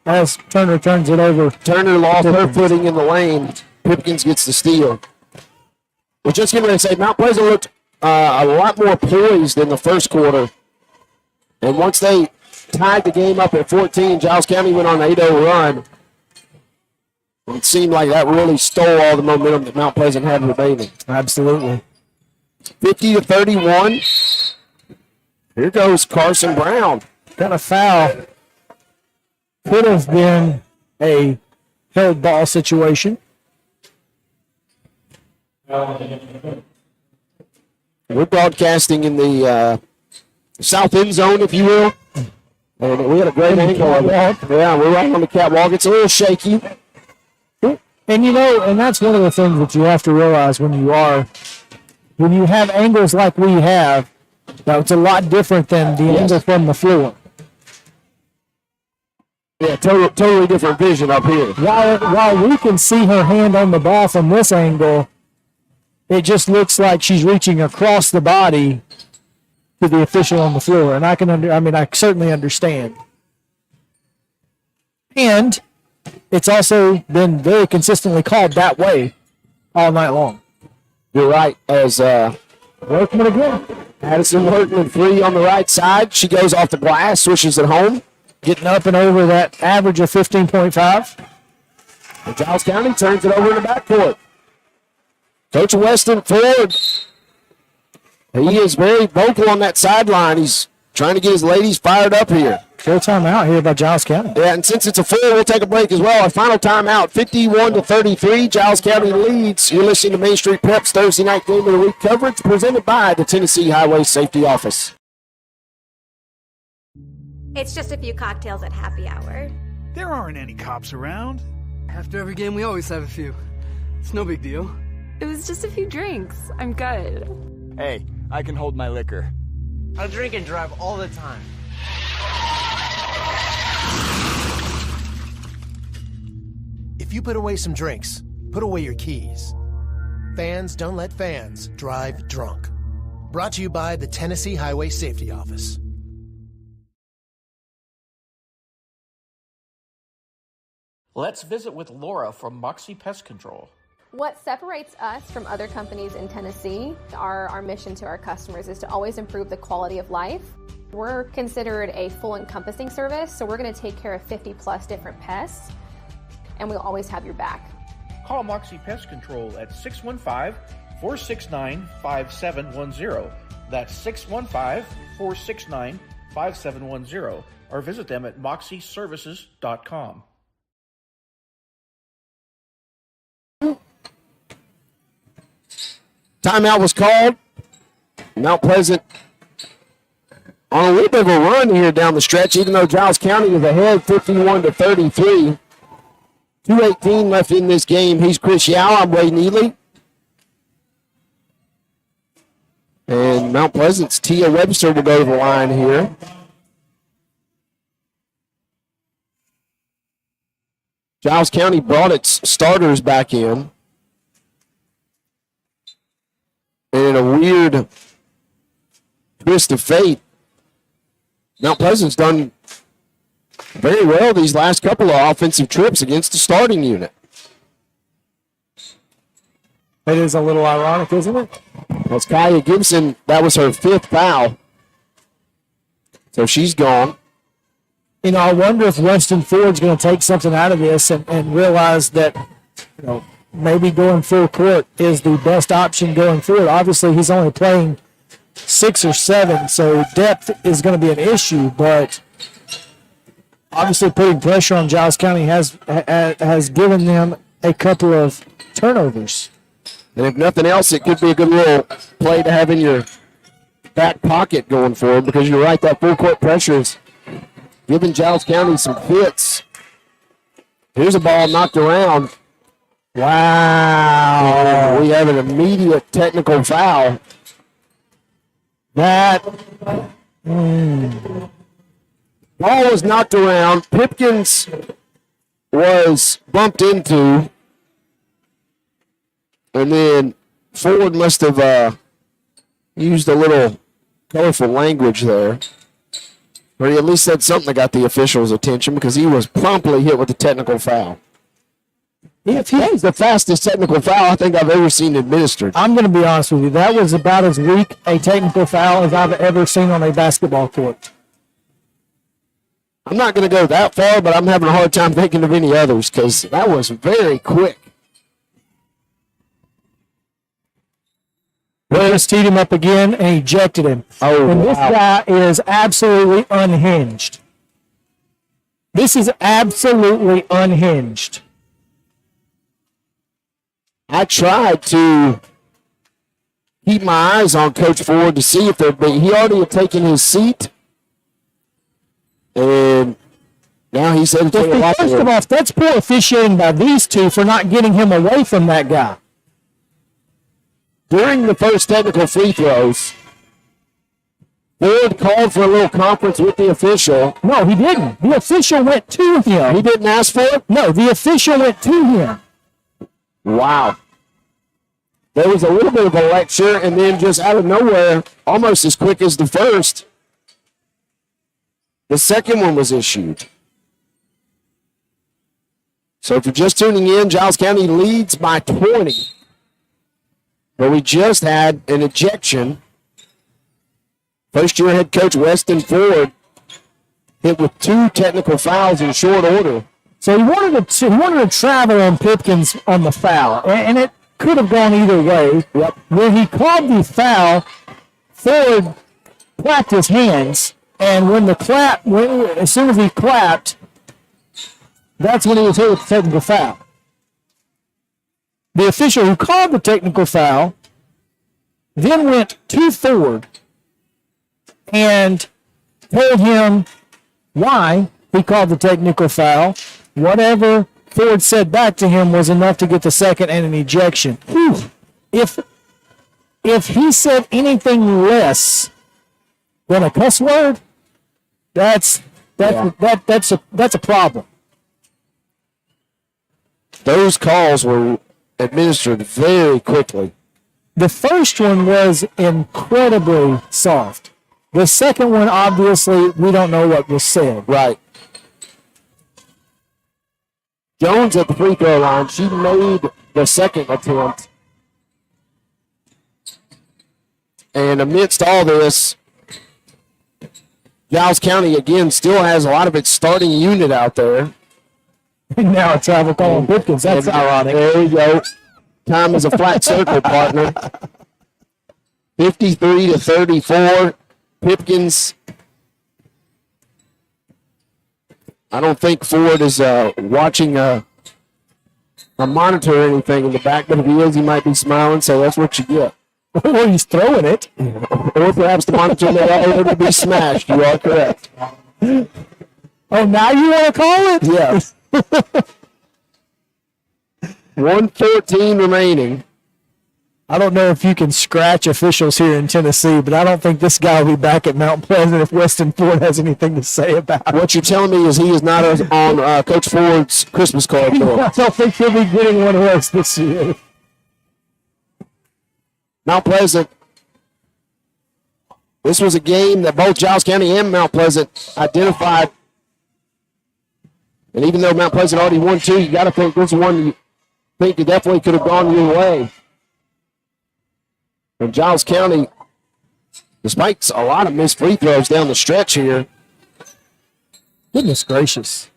as Turner turns it over. Turner lost her footing in the lane. Pipkins gets the steal. We're just getting ready to say Mount Pleasant looked a lot more poised in the first quarter. And once they tied the game up at 14, Giles County went on an 8-0 run. It seemed like that really stole all the momentum that Mount Pleasant had remaining. Absolutely. 50-31. Here goes Carson Brown. Got a foul. Could have been a held ball situation. We're broadcasting in the south end zone, if you will. And we had a great angle of it. Yeah, we're right on the catwalk. It's a little shaky. And and that's one of the things that you have to realize when you have angles like we have, that it's a lot different than the angle from the floor. Yeah, totally different vision up here. While we can see her hand on the ball from this angle, it just looks like she's reaching across the body to the official on the floor, and I certainly understand. And it's also been very consistently called that way all night long. You're right. As Workman again. Addison Workman 3 on the right side. She goes off the glass, swishes it home. Getting up and over that average of 15.5. And Giles County turns it over in the backcourt. Coach Weston Ford, he is very vocal on that sideline. He's trying to get his ladies fired up here. Full timeout here by Giles County. Yeah, and since it's a full, we'll take a break as well. Our final timeout, 51-33. Giles County leads. You're listening to Main Street Prep's Thursday night game of the week coverage presented by the Tennessee Highway Safety Office. It's just a few cocktails at happy hour. There aren't any cops around. After every game, we always have a few. It's no big deal. It was just a few drinks. I'm good. Hey, I can hold my liquor. I drink and drive all the time. If you put away some drinks, put away your keys. Fans don't let fans drive drunk. Brought to you by the Tennessee Highway Safety Office. Let's visit with Laura from Moxie Pest Control. What separates us from other companies in Tennessee, our mission to our customers is to always improve the quality of life. We're considered a full encompassing service, so we're going to take care of 50 plus different pests, and we'll always have your back. Call Moxie Pest Control at 615-469-5710. That's 615-469-5710. Or visit them at moxieservices.com. Timeout was called. Mount Pleasant on a little bit of a run here down the stretch, even though Giles County is ahead 51-33. 2:18 left in this game. He's Chris Yao. I'm Wade Neely. And Mount Pleasant's Tia Webster will go to the line here. Giles County brought its starters back in. And in a weird twist of fate, Mount Pleasant's done very well these last couple of offensive trips against the starting unit. It is a little ironic, isn't it? That's Kaya Gibson. That was her 5th foul. So she's gone. I wonder if Weston Ford's going to take something out of this and realize that, maybe going full court is the best option going forward. Obviously, he's only playing 6 or 7, so depth is going to be an issue, but obviously putting pressure on Giles County has given them a couple of turnovers. And if nothing else, it could be a good little play to have in your back pocket going forward, because you're right, that full court pressure is giving Giles County some fits. Here's a ball knocked around. Wow. We have an immediate technical foul. That ball was knocked around. Pipkins was bumped into. And then Ford must have used a little colorful language there. Or he at least said something that got the official's attention because he was promptly hit with a technical foul. That is the fastest technical foul I think I've ever seen administered. I'm going to be honest with you. That was about as weak a technical foul as I've ever seen on a basketball court. I'm not going to go that far, but I'm having a hard time thinking of any others because that was very quick. They just teed him up again and ejected him. Oh, and wow. This guy is absolutely unhinged. This is absolutely unhinged. I tried to keep my eyes on Coach Ford to see if there'd be. He already had taken his seat, and now he said to take a lot. First of all, that's poor officiating by these two for not getting him away from that guy. During the first technical free throws, Ford called for a little conference with the official. No, he didn't. The official went to him. He didn't ask for it? No, the official went to him. Wow. There was a little bit of a lecture, and then just out of nowhere, almost as quick as the first, the second one was issued. So if you're just tuning in, Giles County leads by 20. But we just had an ejection. First-year head coach Weston Ford hit with 2 technical fouls in short order. So he wanted to travel on Pipkins on the foul, and it could have gone either way. Yep. When he called the foul, Ford clapped his hands, and as soon as he clapped, that's when he was hit with the technical foul. The official who called the technical foul then went to Ford and told him why he called the technical foul. Whatever Ford said back to him was enough to get the second and an ejection. Whew. If he said anything less than a cuss word, that's a problem. Those calls were administered very quickly. The first one was incredibly soft. The second one, obviously, we don't know what was said. Right. Jones at the free throw line. She made the second attempt. And amidst all this, Giles County, again, still has a lot of its starting unit out there. Now a travel call on Pipkins. That's ironic. There we go. Time is a flat circle, partner. 53-34. Pipkins. I don't think Ford is watching a monitor or anything in the back, but if he is, he might be smiling, so that's what you get. Or he's throwing it. Or perhaps the monitor may order to be smashed. You are correct. Oh, now you want to call it? Yes. 1:14 remaining. I don't know if you can scratch officials here in Tennessee, but I don't think this guy will be back at Mount Pleasant if Weston Ford has anything to say about it. What you're telling me is he is not on Coach Ford's Christmas card tour. I don't think he'll be getting one of those this year. Mount Pleasant. This was a game that both Giles County and Mount Pleasant identified. And even though Mount Pleasant already won 2, you got to think this one you think it definitely could have gone your way. And Giles County, despite a lot of missed free throws down the stretch here. Goodness gracious.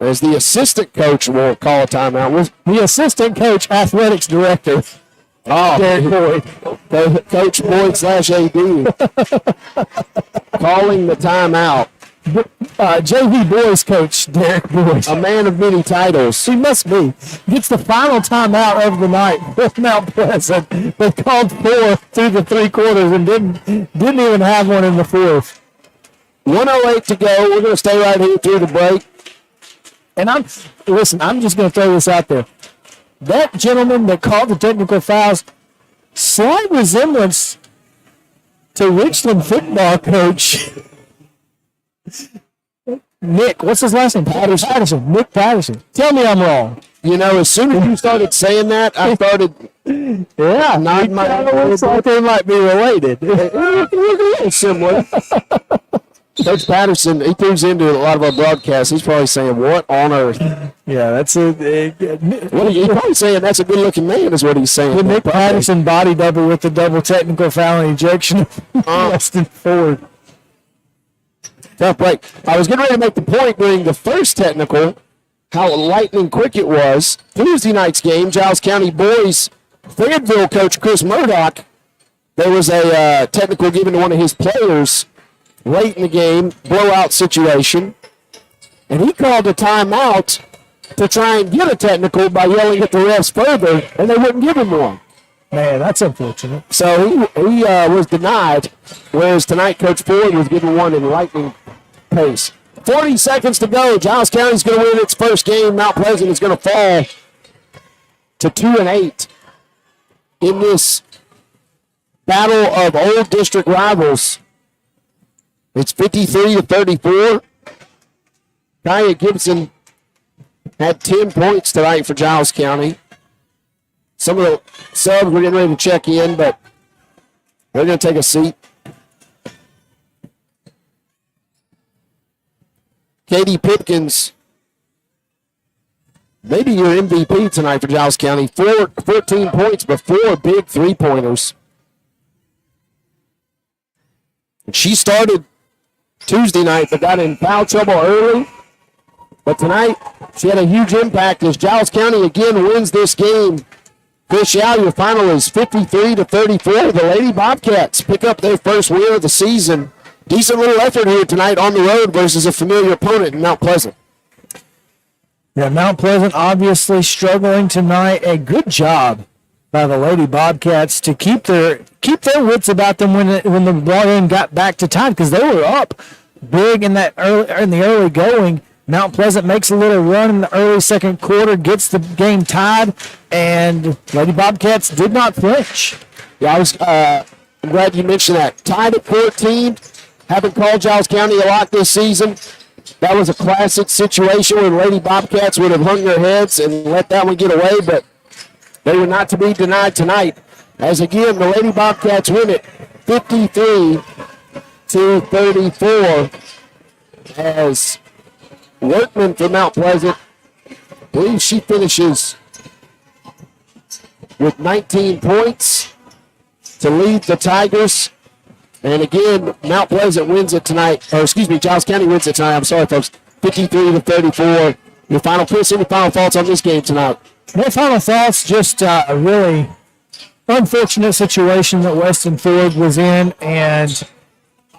As the assistant coach will call a timeout. The assistant coach, athletics director. Oh, Derek Boyd. Coach Boyd /AD. Calling the timeout. JV boys coach Derek Boyd. A man of many titles. He must be. Gets the final timeout of the night with Mount Pleasant. They called 4 through the 3 quarters and didn't even have one in the 4th. 1:08 to go. We're going to stay right here through the break. And I'm just going to throw this out there. That gentleman that called the technical fouls, slight resemblance to Richland football coach Nick, what's his last name? Patterson. Nick Patterson. Tell me I'm wrong. You know, as soon as you started saying that, I started. Yeah, nodding my head. looks like they might be related. Similar. Coach Patterson, he tunes into a lot of our broadcasts. He's probably saying, "What on earth?" Yeah, that's a. He's probably saying that's a good-looking man, is what he's saying. The Nick Patterson body double with the double technical foul and ejection of Weston Ford. Tough break. I was getting ready to make the point during the first technical how lightning quick it was. Tuesday night's game, Giles County boys, Fayetteville coach Chris Murdoch, there was a technical given to one of his players late in the game, blowout situation, and he called a timeout to try and get a technical by yelling at the refs further, and they wouldn't give him one. Man, that's unfortunate. So he was denied, whereas tonight Coach Ford was given one in lightning pace. 40 seconds to go. Giles County's going to win its first game. Mount Pleasant is going to fall to 2-8 in this battle of old district rivals. It's 53-34. Kaya Gibson had 10 points tonight for Giles County. Some of the subs were getting ready to check in, but they're going to take a seat. Katie Pipkins, maybe your MVP tonight for Giles County. 14 points, but 4 big three-pointers. She started Tuesday night, but got in foul trouble early. But tonight, she had a huge impact as Giles County again wins this game. Chris Yao, your final is 53-34. The Lady Bobcats pick up their first win of the season. Decent little effort here tonight on the road versus a familiar opponent in Mount Pleasant. Yeah, Mount Pleasant obviously struggling tonight. A good job by the Lady Bobcats to keep their wits about them when the ball game got back to time, because they were up big in the early going. Mount Pleasant makes a little run in the early second quarter, gets the game tied, and Lady Bobcats did not flinch. Yeah, I'm glad you mentioned that. Tied at 14. Haven't called Giles County a lot this season. That was a classic situation where the Lady Bobcats would have hung their heads and let that one get away, but they were not to be denied tonight. As again, the Lady Bobcats win it 53-34 as Workman for Mount Pleasant, I believe she finishes with 19 points to lead the Tigers. And again, Mount Pleasant wins it tonight, Giles County wins it tonight. I'm sorry, folks. 53-34. Your final kiss, any final thoughts on this game tonight? My final thoughts, just a really unfortunate situation that Weston Ford was in, and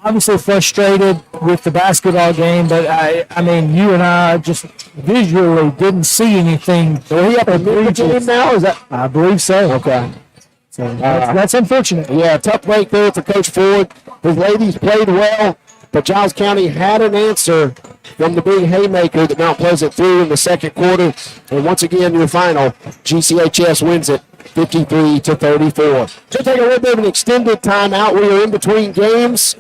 obviously frustrated with the basketball game, but I mean, you and I just visually didn't see anything. So he up in the game now? Is that? I believe so. Okay. So that's unfortunate. Yeah, tough break there for Coach Ford. His ladies played well, but Giles County had an answer from the big haymaker that Mount Pleasant threw in the second quarter. And once again, your final, GCHS wins it 53-34. So take a little bit of an extended timeout. We are in between games.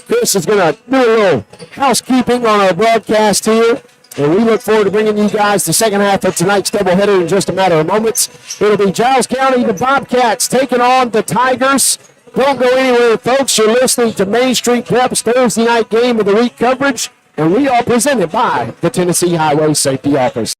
Chris is going to do a little housekeeping on our broadcast here. And we look forward to bringing you guys the second half of tonight's doubleheader in just a matter of moments. It'll be Giles County, the Bobcats, taking on the Tigers. Don't go anywhere, folks. You're listening to Main Street Prep's Thursday night game of the week coverage, and we are presented by the Tennessee Highway Safety Office.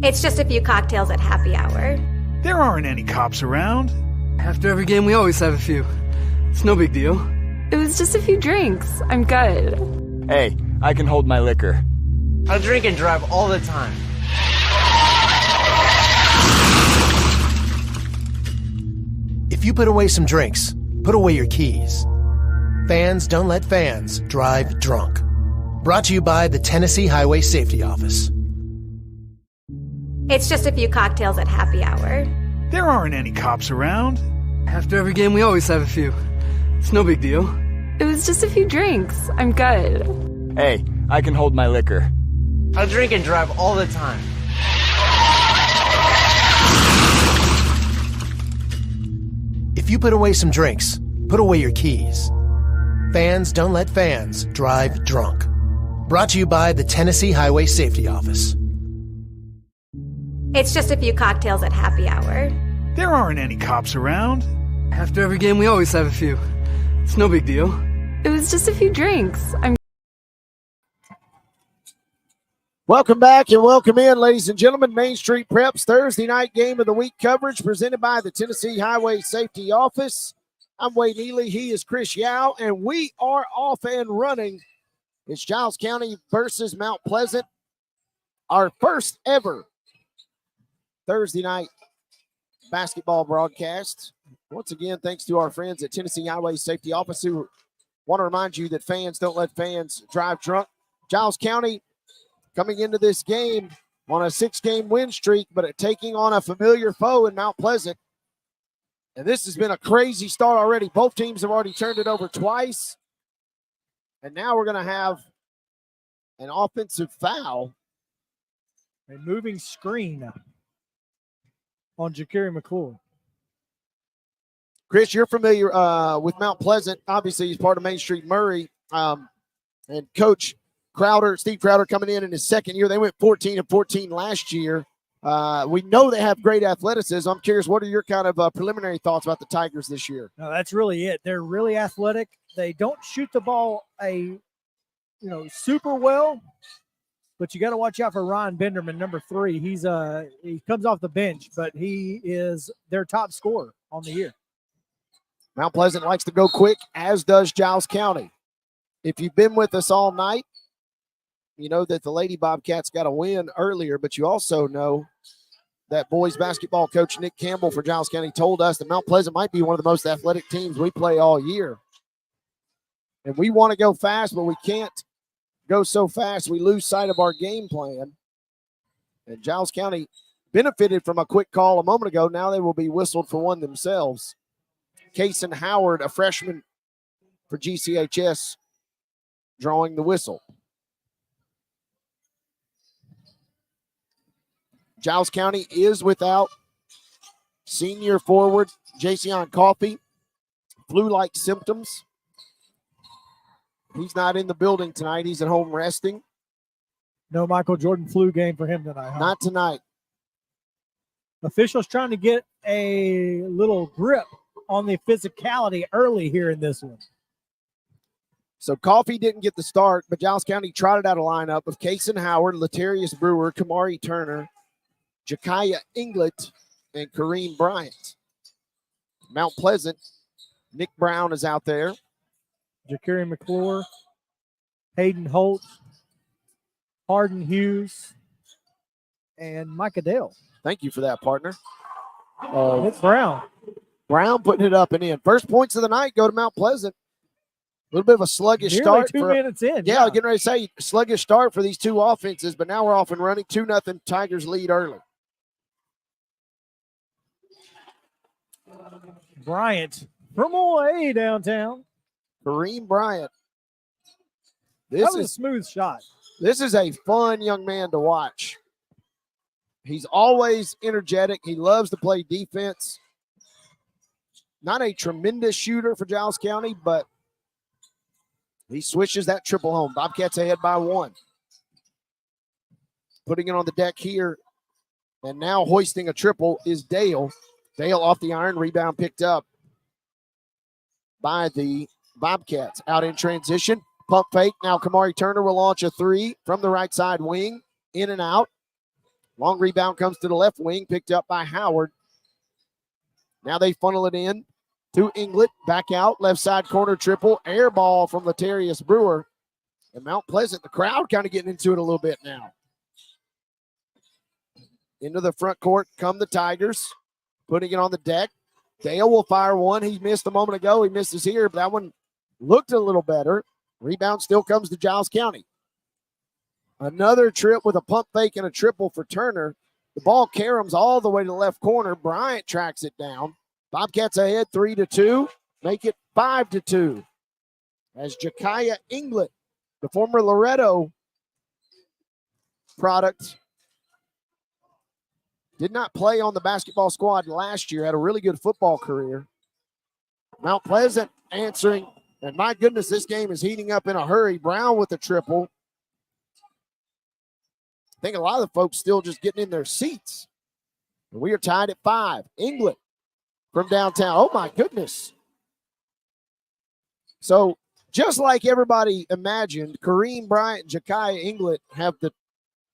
It's just a few cocktails at happy hour. There aren't any cops around. After every game, we always have a few. It's no big deal. It was just a few drinks. I'm good. Hey, I can hold my liquor. I drink and drive all the time. If you put away some drinks, put away your keys. Fans don't let fans drive drunk. Brought to you by the Tennessee Highway Safety Office. It's just a few cocktails at happy hour. There aren't any cops around. After every game, we always have a few. It's no big deal. It was just a few drinks. I'm good. Hey, I can hold my liquor. I drink and drive all the time. If you put away some drinks, put away your keys. Fans don't let fans drive drunk. Brought to you by the Tennessee Highway Safety Office. It's just a few cocktails at happy hour. There aren't any cops around. After every game, we always have a few. It's no big deal. It was just a few drinks. Welcome back and welcome in, ladies and gentlemen. Main Street Preps Thursday night game of the week coverage presented by the Tennessee Highway Safety Office. I'm Wade Neely. He is Chris Yao, and we are off and running. It's Giles County versus Mount Pleasant, our first ever Thursday night basketball broadcast. Once again, thanks to our friends at Tennessee Highway Safety Office who want to remind you that fans don't let fans drive drunk. Giles County coming into this game on a 6-game win streak, but taking on a familiar foe in Mount Pleasant. And this has been a crazy start already. Both teams have already turned it over twice. And now we're going to have an offensive foul. A moving screen on Jakiri McClure. Chris, you're familiar with Mount Pleasant. Obviously, he's part of Main Street Murray. And Coach Steve Crowder coming in his second year. They went 14-14 last year. We know they have great athleticism. I'm curious, what are your kind of preliminary thoughts about the Tigers this year? No, that's really it. They're really athletic. They don't shoot the ball super well, but you got to watch out for Ryan Benderman, number 3. He comes off the bench, but he is their top scorer on the year. Mount Pleasant likes to go quick, as does Giles County. If you've been with us all night, you know that the Lady Bobcats got a win earlier, but you also know that boys basketball coach Nick Campbell for Giles County told us that Mount Pleasant might be one of the most athletic teams we play all year. And we want to go fast, but we can't go so fast we lose sight of our game plan. And Giles County benefited from a quick call a moment ago. Now they will be whistled for one themselves. Kason Howard, a freshman for GCHS, drawing the whistle. Giles County is without senior forward Jason Coffey. Flu-like symptoms. He's not in the building tonight. He's at home resting. No Michael Jordan flu game for him tonight. Huh? Not tonight. Officials trying to get a little grip on the physicality early here in this one. So Coffey didn't get the start, but Giles County trotted out a lineup of Kason Howard, Latarius Brewer, Kamari Turner, Jakaya Inglet, and Kareem Bryant. Mount Pleasant, Nick Brown is out there. Jakiri McClure, Hayden Holt, Harden Hughes, and Micah Dale. Thank you for that, partner. It's Brown. Brown putting it up and in. First points of the night go to Mount Pleasant. A little bit of a sluggish start. 2 minutes in. Yeah, getting ready to say sluggish start for these two offenses, but now we're off and running. 2-0 Tigers lead early. Bryant from way downtown. Kareem Bryant. That was a smooth shot. This is a fun young man to watch. He's always energetic. He loves to play defense. Not a tremendous shooter for Giles County, but he swishes that triple home. Bobcats ahead by 1. Putting it on the deck here, and now hoisting a triple is Dale. Dale off the iron, rebound picked up by the Bobcats. Out in transition, pump fake. Now Kamari Turner will launch a 3 from the right side wing. In and out. Long rebound comes to the left wing, picked up by Howard. Now they funnel it in to Inglet. Back out, left side corner triple. Air ball from Latarius Brewer. And Mount Pleasant, the crowd kind of getting into it a little bit now. Into the front court come the Tigers, putting it on the deck. Dale will fire one. He missed a moment ago. He misses here, but that one looked a little better. Rebound still comes to Giles County. Another trip with a pump fake and a triple for Turner. The ball caroms all the way to the left corner. Bryant tracks it down. Bobcats ahead 3-2. Make it 5-2. As Jakaya Inglet, the former Loretto product, did not play on the basketball squad last year, had a really good football career. Mount Pleasant answering, and my goodness, this game is heating up in a hurry. Brown with a triple. I think a lot of the folks still just getting in their seats. And we are tied at 5. Inglet from downtown. Oh, my goodness. So just like everybody imagined, Kareem Bryant and Jakaya Inglet have the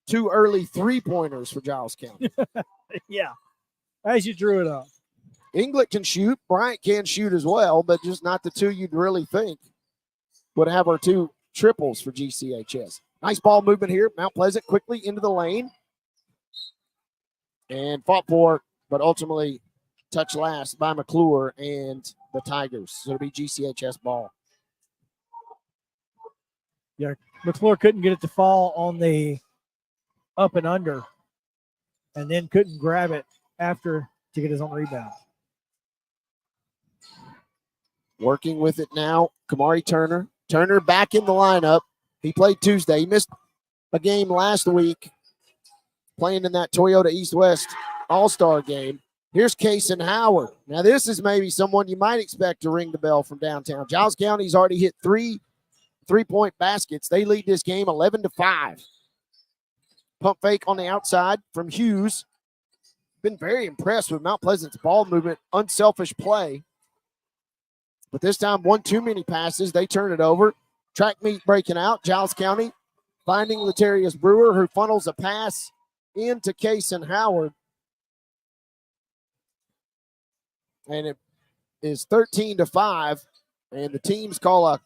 2 early three-pointers for Giles County. Yeah, as you drew it up. Inglet can shoot. Bryant can shoot as well, but just not the 2 you'd really think would have our 2 triples for GCHS. Nice ball movement here. Mount Pleasant quickly into the lane. And fought for, but ultimately touched last by McClure and the Tigers. So it'll be GCHS ball. Yeah, McClure couldn't get it to fall on the up and under, and then couldn't grab it after to get his own rebound. Working with it now, Kamari Turner. Turner back in the lineup. He played Tuesday. He missed a game last week playing in that Toyota East-West All-Star game. Here's Kason Howard. Now, this is maybe someone you might expect to ring the bell from downtown. Giles County's already hit 3 3-point baskets. They lead this game 11-5. Pump fake on the outside from Hughes. Been very impressed with Mount Pleasant's ball movement, unselfish play. But this time, one too many passes. They turn it over. Track meet breaking out. Giles County finding Latarius Brewer, who funnels a pass into Kason Howard. And it is 13-5. And the teams call a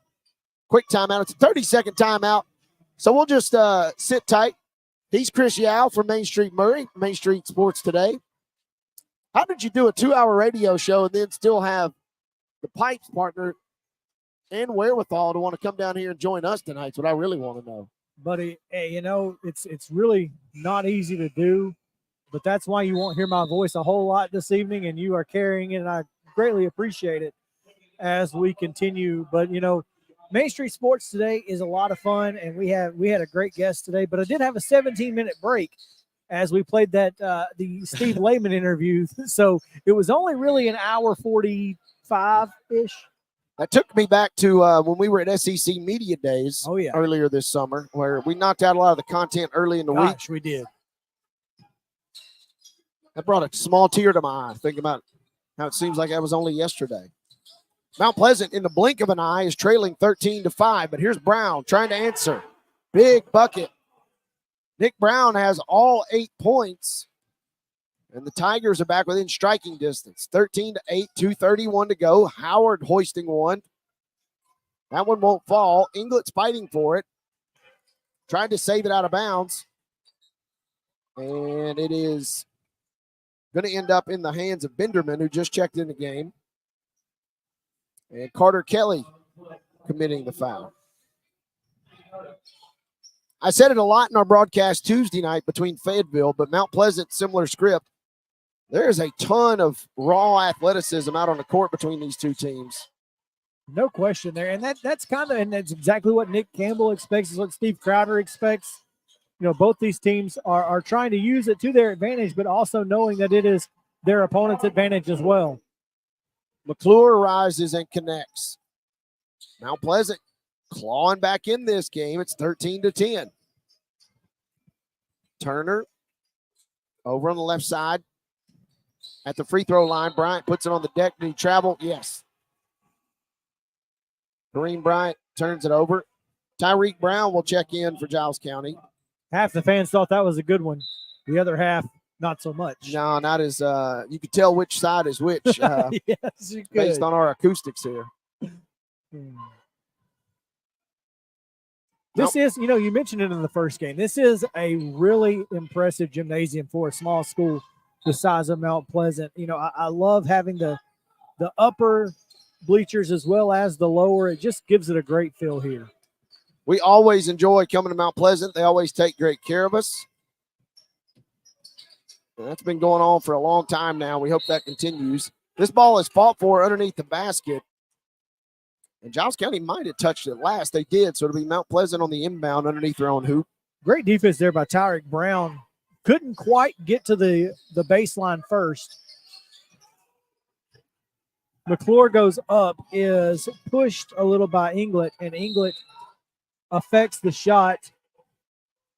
quick timeout. It's a 30-second timeout. So we'll just sit tight. He's Chris Yao from Main Street Murray, Main Street Sports Today. How did you do a 2-hour radio show and then still have the Pipes partner and wherewithal to want to come down here and join us tonight? That's what I really want to know. Buddy, hey, it's really not easy to do, but that's why you won't hear my voice a whole lot this evening, and you are carrying it, and I greatly appreciate it as we continue. But, Main Street Sports Today is a lot of fun, and we had a great guest today, but I did have a 17-minute break as we played that the Steve Lehman interview. So it was only really an hour 45-ish. That took me back to when we were at SEC Media Days earlier this summer, where we knocked out a lot of the content early in the week. We did. That brought a small tear to my eye, thinking about how it seems like that was only yesterday. Mount Pleasant, in the blink of an eye, is trailing 13-5, but here's Brown trying to answer. Big bucket. Nick Brown has all 8 points, and the Tigers are back within striking distance. 13-8, 2:31 to go. Howard hoisting one. That one won't fall. Inglet's fighting for it. Trying to save it out of bounds. And it is going to end up in the hands of Benderman, who just checked in the game. And Carter Kelly committing the foul. I said it a lot in our broadcast Tuesday night between Fayetteville, but Mount Pleasant, similar script. There's a ton of raw athleticism out on the court between these two teams. No question there. And that's exactly what Nick Campbell expects, is what Steve Crowder expects. Both these teams are trying to use it to their advantage, but also knowing that it is their opponent's advantage as well. McClure rises and connects. Mount Pleasant clawing back in this game. It's 13-10. Turner over on the left side at the free throw line. Bryant puts it on the deck. Did he travel? Yes. Kareem Bryant turns it over. Tyreek Brown will check in for Giles County. Half the fans thought that was a good one. The other half, not so much. No, not as you could tell which side is which Yes, you could. based on our acoustics here. This is, you mentioned it in the first game. This is a really impressive gymnasium for a small school the size of Mount Pleasant. I love having the upper bleachers as well as the lower. It just gives it a great feel here. We always enjoy coming to Mount Pleasant. They always take great care of us. And that's been going on for a long time now. We hope that continues. This ball is fought for underneath the basket. And Giles County might have touched it last. They did, so it'll be Mount Pleasant on the inbound underneath their own hoop. Great defense there by Tyreek Brown. Couldn't quite get to the baseline first. McClure goes up, is pushed a little by Inglet, and Inglet affects the shot.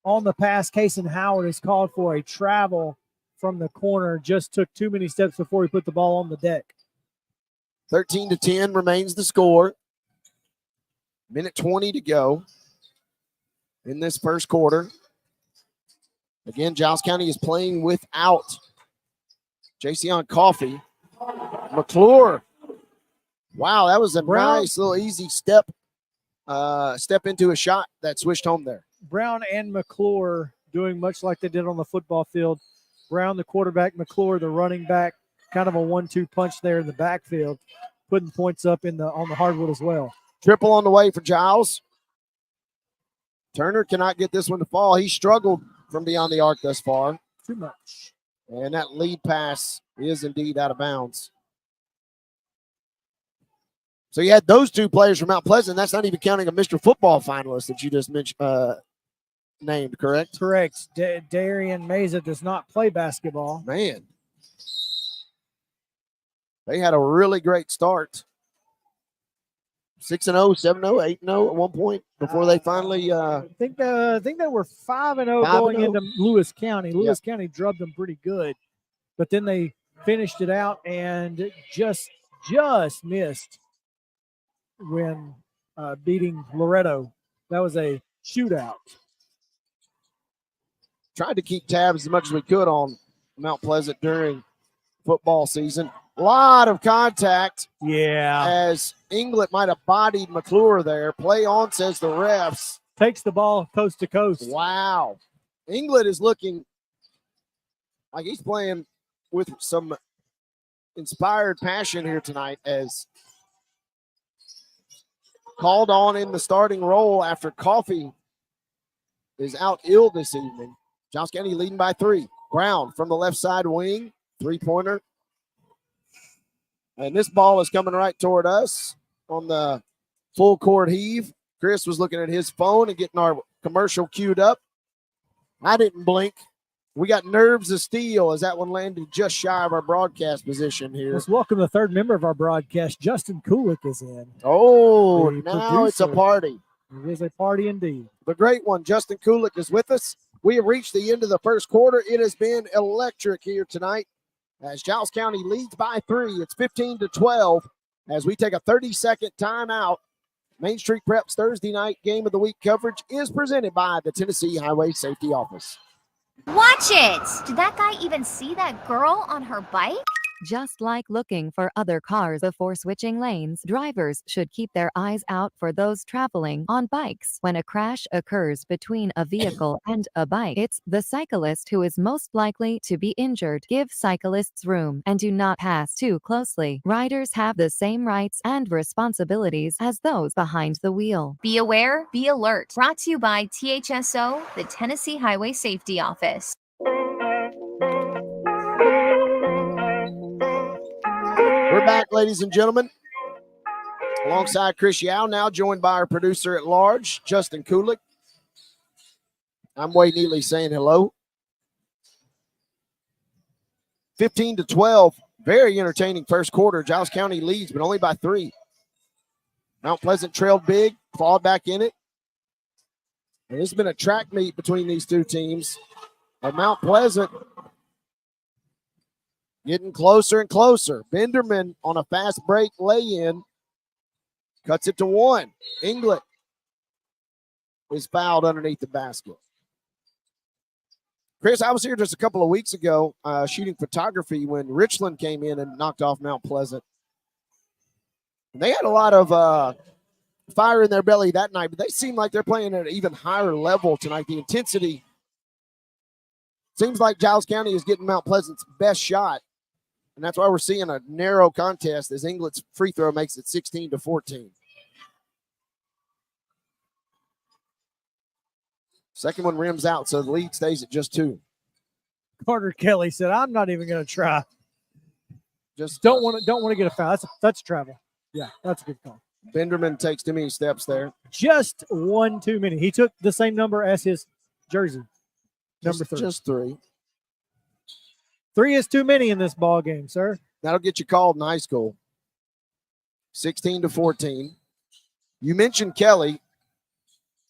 On the pass, Kason Howard is called for a travel from the corner. Just took too many steps before he put the ball on the deck. 13-10 remains the score. Minute 20 to go in this first quarter. Again, Giles County is playing without Jason Coffey. McClure. Wow, that was a nice little easy step into a shot that switched home there. Brown and McClure doing much like they did on the football field. Brown, the quarterback, McClure, the running back, kind of a 1-2 punch there in the backfield, putting points up on the hardwood as well. Triple on the way for Giles. Turner cannot get this one to fall. He struggled from beyond the arc thus far. Too much. And that lead pass is indeed out of bounds. So you had those two players from Mount Pleasant. That's not even counting a Mr. Football finalist that you just mentioned, named, correct? Correct. Darian Meza does not play basketball. Man. They had a really great start. 6-0, 7-0, 8-0 at one point before they finally. I think they were 5-0 going into Lewis County. Lewis County drubbed them pretty good, but then they finished it out and just missed when beating Loretto. That was a shootout. Tried to keep tabs as much as we could on Mount Pleasant during football season. A lot of contact. Yeah. As Inglet might have bodied McClure there. Play on, says the refs. Takes the ball coast to coast. Wow. Inglet is looking like he's playing with some inspired passion here tonight, as called on in the starting role after Coffey is out ill this evening. Giles County leading by 3. Brown from the left side wing, three-pointer. And this ball is coming right toward us on the full court heave. Chris was looking at his phone and getting our commercial queued up. I didn't blink. We got nerves of steel as that one landed just shy of our broadcast position here. Let's welcome the third member of our broadcast. Justin Kulik is in. Oh, now it's a party. It is a party indeed. The great one, Justin Kulik, is with us. We have reached the end of the first quarter. It has been electric here tonight as Giles County leads by 3. It's 15-12 as we take a 30-second timeout. Main Street Prep's Thursday night game of the week coverage is presented by the Tennessee Highway Safety Office. Watch it! Did that guy even see that girl on her bike? Just like looking for other cars before switching lanes, drivers should keep their eyes out for those traveling on bikes. When a crash occurs between a vehicle and a bike, it's the cyclist who is most likely to be injured. Give cyclists room and do not pass too closely. Riders have the same rights and responsibilities as those behind the wheel. Be aware, be alert. Brought to you by THSO, the Tennessee Highway Safety Office. We're back, ladies and gentlemen, alongside Chris Yao, now joined by our producer at large, Justin Kulik. I'm Wade Neely saying hello. 15-12, very entertaining first quarter. Giles County leads, but only by 3. Mount Pleasant trailed big, clawed back in it. And this has been a track meet between these two teams. And Mount Pleasant getting closer and closer. Benderman on a fast break lay-in. Cuts it to 1. Inglet is fouled underneath the basket. Chris, I was here just a couple of weeks ago shooting photography when Richland came in and knocked off Mount Pleasant. And they had a lot of fire in their belly that night, but they seem like they're playing at an even higher level tonight. The intensity seems like Giles County is getting Mount Pleasant's best shot, and that's why we're seeing a narrow contest as Inglett's free throw makes it 16-14. Second one rims out, so the lead stays at just 2. Carter Kelly said, "I'm not even going to try. Just don't want to get a foul. That's travel. Yeah, that's a good call." Benderman takes too many steps there. Just one too many. He took the same number as his jersey, number 3. Just 3. 3 is too many in this ball game, sir. That'll get you called in high school. 16-14. You mentioned Kelly.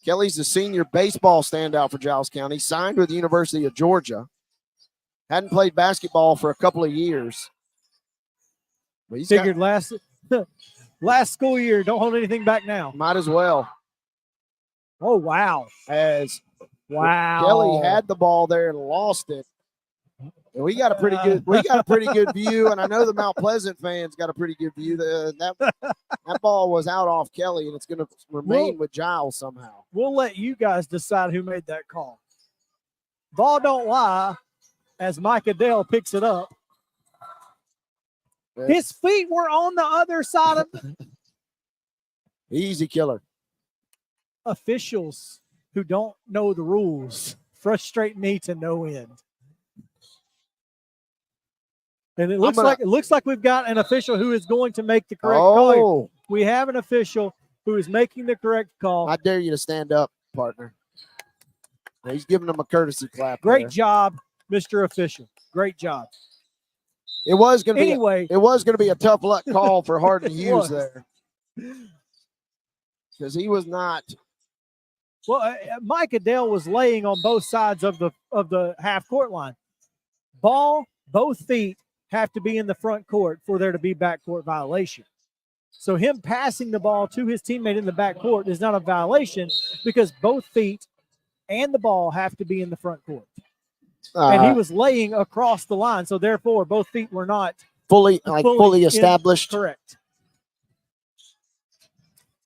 Kelly's the senior baseball standout for Giles County, signed with the University of Georgia. Hadn't played basketball for a couple of years. But he's figured last school year, don't hold anything back now. Might as well. Oh, wow. Wow. Kelly had the ball there and lost it. And we got a pretty good view, and I know the Mount Pleasant fans got a pretty good view. That ball was out off Kelly, and it's going to remain with Giles somehow. We'll let you guys decide who made that call. Ball don't lie as Mike Adele picks it up. His feet were on the other side of Easy killer. Officials who don't know the rules frustrate me to no end. And it looks like we've got an official who is going to make the correct call here. We have an official who is making the correct call. I dare you to stand up, partner. He's giving them a courtesy clap. Great job, Mr. Official. Great job. It was going to be a tough luck call for Hardin Hughes there, because he was not. Well, Mike Adele was laying on both sides of the half court line. Ball, both feet have to be in the front court for there to be backcourt violation. So him passing the ball to his teammate in the backcourt is not a violation because both feet and the ball have to be in the front court. And he was laying across the line, so therefore both feet were not fully established. Correct.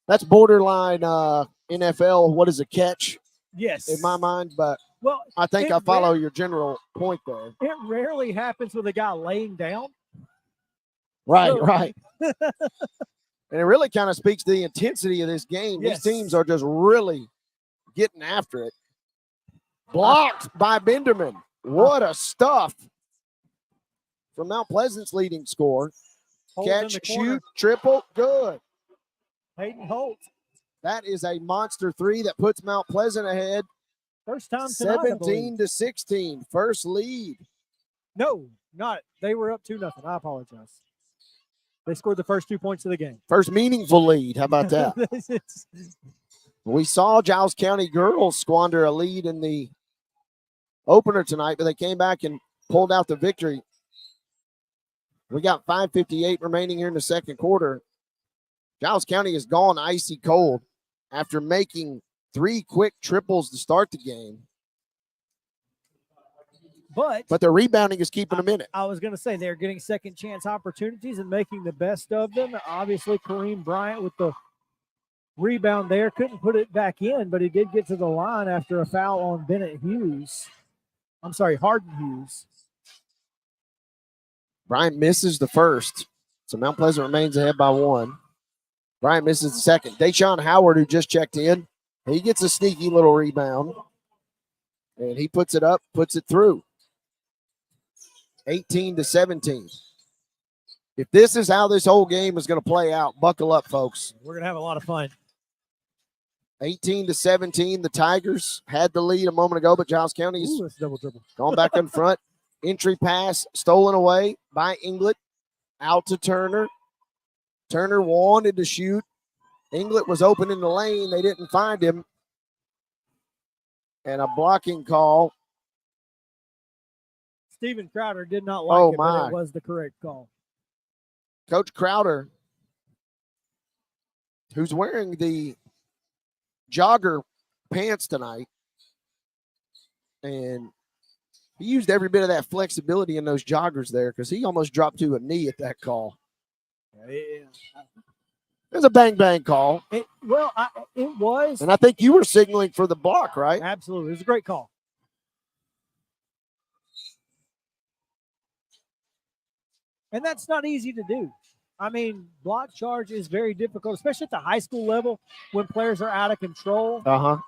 That's borderline NFL. What is a catch? Yes, in my mind, but well, I think I follow your general point there. It rarely happens with a guy laying down. Right. And it really kind of speaks to the intensity of this game. Yes. These teams are just really getting after it. Blocked by Benderman. What a stuff from Mount Pleasant's leading scorer. Catch, shoot, triple, good. Hayden Holt. That is a monster 3 that puts Mount Pleasant ahead. First time tonight, 17-16. First lead. No, not. They were up 2-0. I apologize. They scored the first 2 points of the game. First meaningful lead. How about that? We saw Giles County girls squander a lead in the opener tonight, but they came back and pulled out the victory. We got 5:58 remaining here in the second quarter. Giles County has gone icy cold after making 3 quick triples to start the game. But their rebounding is keeping them in it. I was going to say they're getting second chance opportunities and making the best of them. Obviously, Kareem Bryant with the rebound there. Couldn't put it back in, but he did get to the line after a foul on Hardin Hughes. Bryant misses the first, so Mount Pleasant remains ahead by 1. Bryant misses the second. Deshaun Howard, who just checked in, he gets a sneaky little rebound, and he puts it up, puts it through. 18-17. If this is how this whole game is going to play out, buckle up, folks. We're going to have a lot of fun. 18-17. The Tigers had the lead a moment ago, but Giles County's gone back in front. Entry pass stolen away by Inglet. Out to Turner. Turner wanted to shoot. Inglet was open in the lane. They didn't find him. And a blocking call. Stephen Crowder did not like it, but it was the correct call. Coach Crowder, who's wearing the jogger pants tonight, and He used every bit of that flexibility in those joggers there because he almost dropped to a knee at that call. It was a bang-bang call. It was. And I think you were signaling for the block, right? Absolutely. It was a great call. And that's not easy to do. I mean, block charge is very difficult, especially at the high school level when players are out of control. Uh-huh.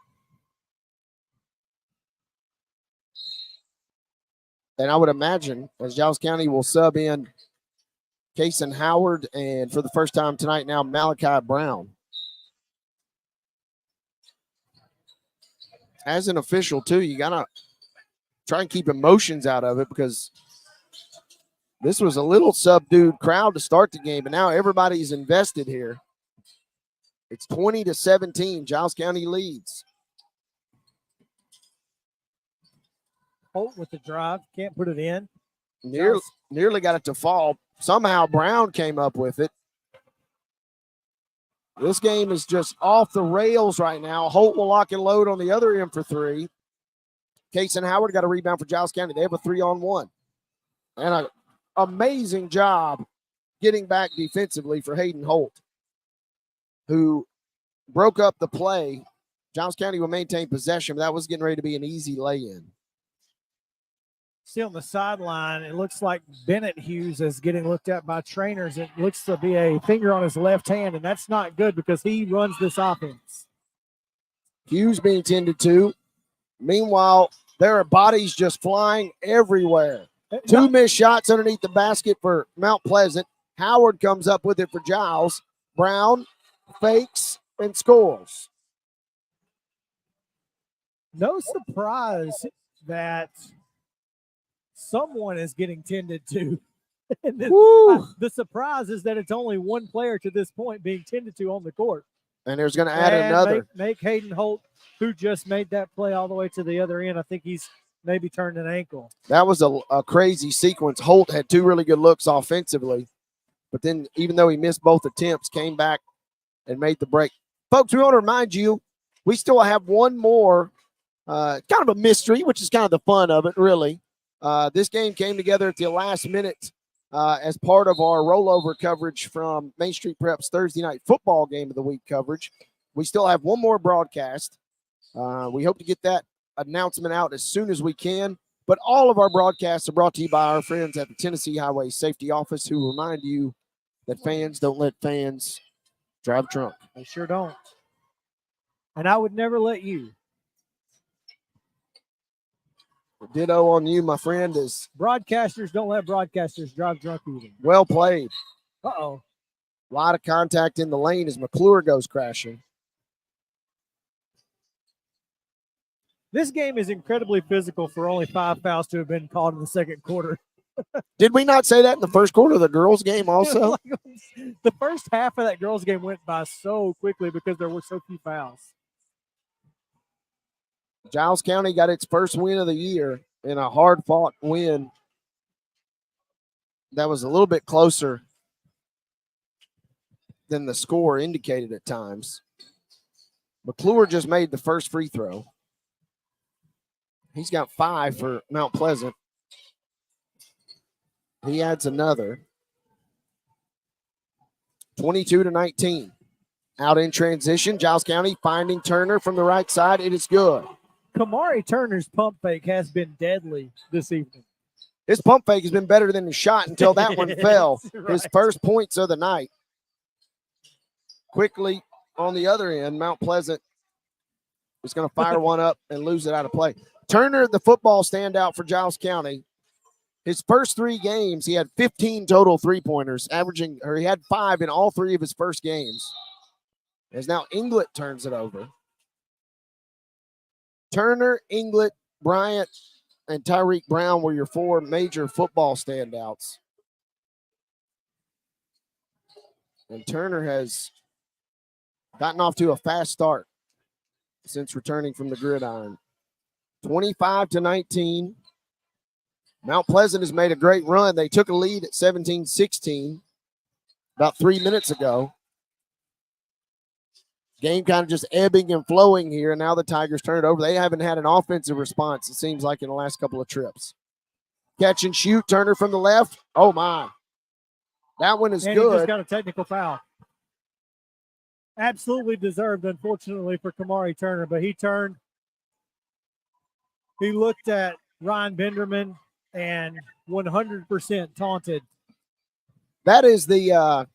And I would imagine, as Giles County will sub in Kason Howard and for the first time tonight now, Malachi Brown. As an official, too, you got to try and keep emotions out of it because this was a little subdued crowd to start the game, but now everybody's invested here. It's 20-17. Giles County leads. Holt with the drive. Can't put it in. Nearly got it to fall. Somehow Brown came up with it. This game is just off the rails right now. Holt will lock and load on the other end for three. Kason Howard got a rebound for Giles County. They have a 3-on-1. And an amazing job getting back defensively for Hayden Holt, who broke up the play. Giles County will maintain possession, but that was getting ready to be an easy lay-in. See on the sideline, it looks like Bennett Hughes is getting looked at by trainers. It looks to be a finger on his left hand, and that's not good because he runs this offense. Hughes being tended to. Meanwhile, there are bodies just flying everywhere. Two missed shots underneath the basket for Mount Pleasant. Howard comes up with it for Giles. Brown fakes and scores. No surprise that someone is getting tended to. The surprise is that it's only one player to this point being tended to on the court. And there's going to add another. Make Hayden Holt, who just made that play all the way to the other end. I think he's maybe turned an ankle. That was a crazy sequence. Holt had two really good looks offensively, but then even though he missed both attempts, came back and made the break. Folks, we want to remind you, we still have one more kind of a mystery, which is kind of the fun of it, really. This game came together at the last minute as part of our rollover coverage from Main Street Prep's Thursday night football game of the week coverage. We still have one more broadcast. We hope to get that announcement out as soon as we can. But all of our broadcasts are brought to you by our friends at the Tennessee Highway Safety Office, who remind you that fans don't let fans drive drunk. They sure don't. And I would never let you. Ditto on you, my friend. Is broadcasters don't let broadcasters drive drunk either. Well played. Uh-oh. A lot of contact in the lane as McClure goes crashing. This game is incredibly physical for only 5 fouls to have been called in the second quarter. Did we not say that in the first quarter of the girls' game also? The first half of that girls' game went by so quickly because there were so few fouls. Giles County got its first win of the year in a hard-fought win that was a little bit closer than the score indicated at times. McClure just made the first free throw. He's got 5 for Mount Pleasant. He adds another. 22-19. Out in transition, Giles County finding Turner from the right side. It is good. Kamari Turner's pump fake has been deadly this evening. His pump fake has been better than his shot until that one fell. Right. His first points of the night. Quickly on the other end, Mount Pleasant is going to fire one up and lose it out of play. Turner, the football standout for Giles County. His first 3 games, he had 15 total three-pointers, he had 5 in all 3 of his first games. As now Inglet turns it over. Turner, Inglet, Bryant, and Tyreek Brown were your 4 major football standouts. And Turner has gotten off to a fast start since returning from the gridiron. 25-19. Mount Pleasant has made a great run. They took a lead at 17-16 about 3 minutes ago. Game kind of just ebbing and flowing here, and now the Tigers turn it over. They haven't had an offensive response, it seems like, in the last couple of trips. Catch and shoot, Turner from the left. Oh, my. That one is and good. He just got a technical foul. Absolutely deserved, unfortunately, for Kamari Turner, but he turned. He looked at Ryan Benderman and 100% taunted. That is the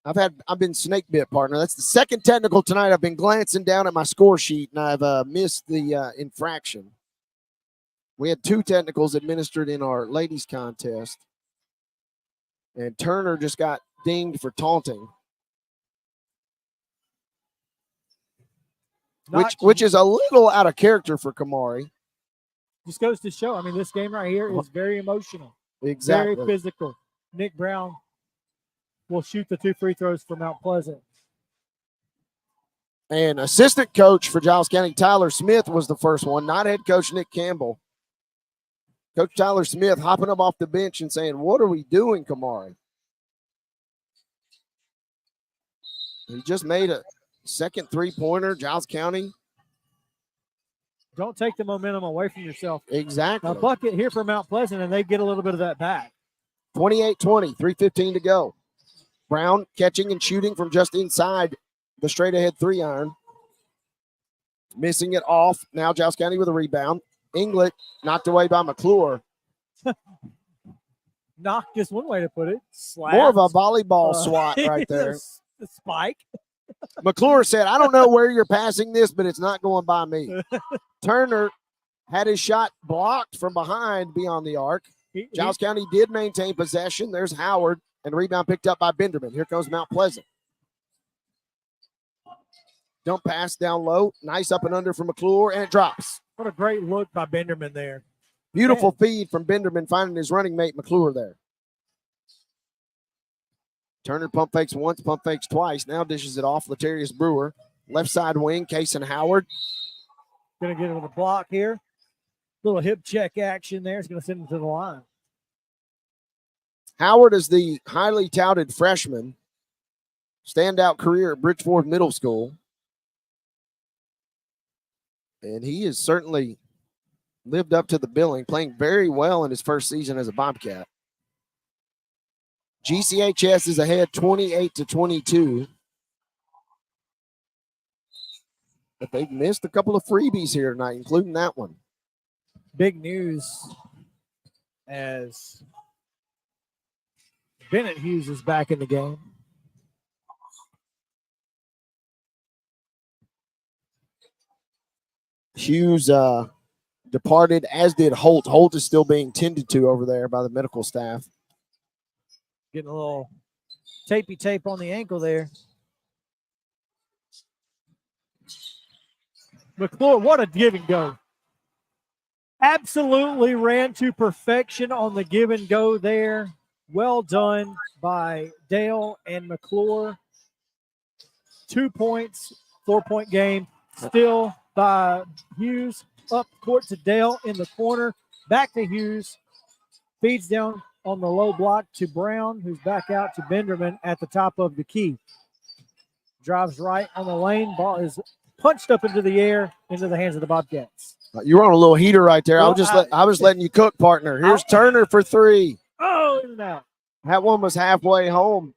I've been snake bit, partner. That's the second technical tonight. I've been glancing down at my score sheet and I've missed the infraction. We had 2 technicals administered in our ladies contest, and Turner just got dinged for taunting, which is a little out of character for Kamari. Just goes to show. I mean, this game right here is very emotional. Exactly. Very physical. Nick Brown will shoot the 2 free throws for Mount Pleasant. And assistant coach for Giles County, Tyler Smith, was the first one, not head coach Nick Campbell. Coach Tyler Smith hopping up off the bench and saying, "What are we doing, Kamari?" He just made a second 3-pointer, Giles County. Don't take the momentum away from yourself. Exactly. A bucket here for Mount Pleasant, and they get a little bit of that back. 28-20, 3:15 to go. Brown catching and shooting from just inside the straight-ahead 3-iron. Missing it off. Now Giles County with a rebound. Inglet knocked away by McClure. Knocked is one way to put it. Slapped. More of a volleyball swat right there. The spike. McClure said, "I don't know where you're passing this, but it's not going by me." Turner had his shot blocked from behind beyond the arc. Giles County did maintain possession. There's Howard, and rebound picked up by Benderman. Here comes Mount Pleasant. Dump pass down low. Nice up and under from McClure, and it drops. What a great look by Benderman there. Beautiful feed from Benderman, finding his running mate McClure there. Turner pump fakes once, pump fakes twice. Now dishes it off. Latarius Brewer. Left side wing, Kason Howard. Going to get him with a block here. Little hip check action there. It's going to send him to the line. Howard is the highly touted freshman. Standout career at Bridgeforth Middle School. And he has certainly lived up to the billing, playing very well in his first season as a Bobcat. GCHS is ahead 28-22. But they've missed a couple of freebies here tonight, including that one. Big news as Bennett Hughes is back in the game. Hughes departed, as did Holt. Holt is still being tended to over there by the medical staff. Getting a little tapey tape on the ankle there. McClure, what a give and go. Absolutely ran to perfection on the give and go there. Well done by Dale and McClure. 2 points, 4-point game. Still by Hughes. Up court to Dale in the corner. Back to Hughes. Feeds down on the low block to Brown, who's back out to Benderman at the top of the key. Drives right on the lane. Ball is punched up into the air into the hands of the Bobcats. You were on a little heater right there. Well, I was letting you cook, partner. Here's Turner for 3. Oh, in and out. That one was halfway home.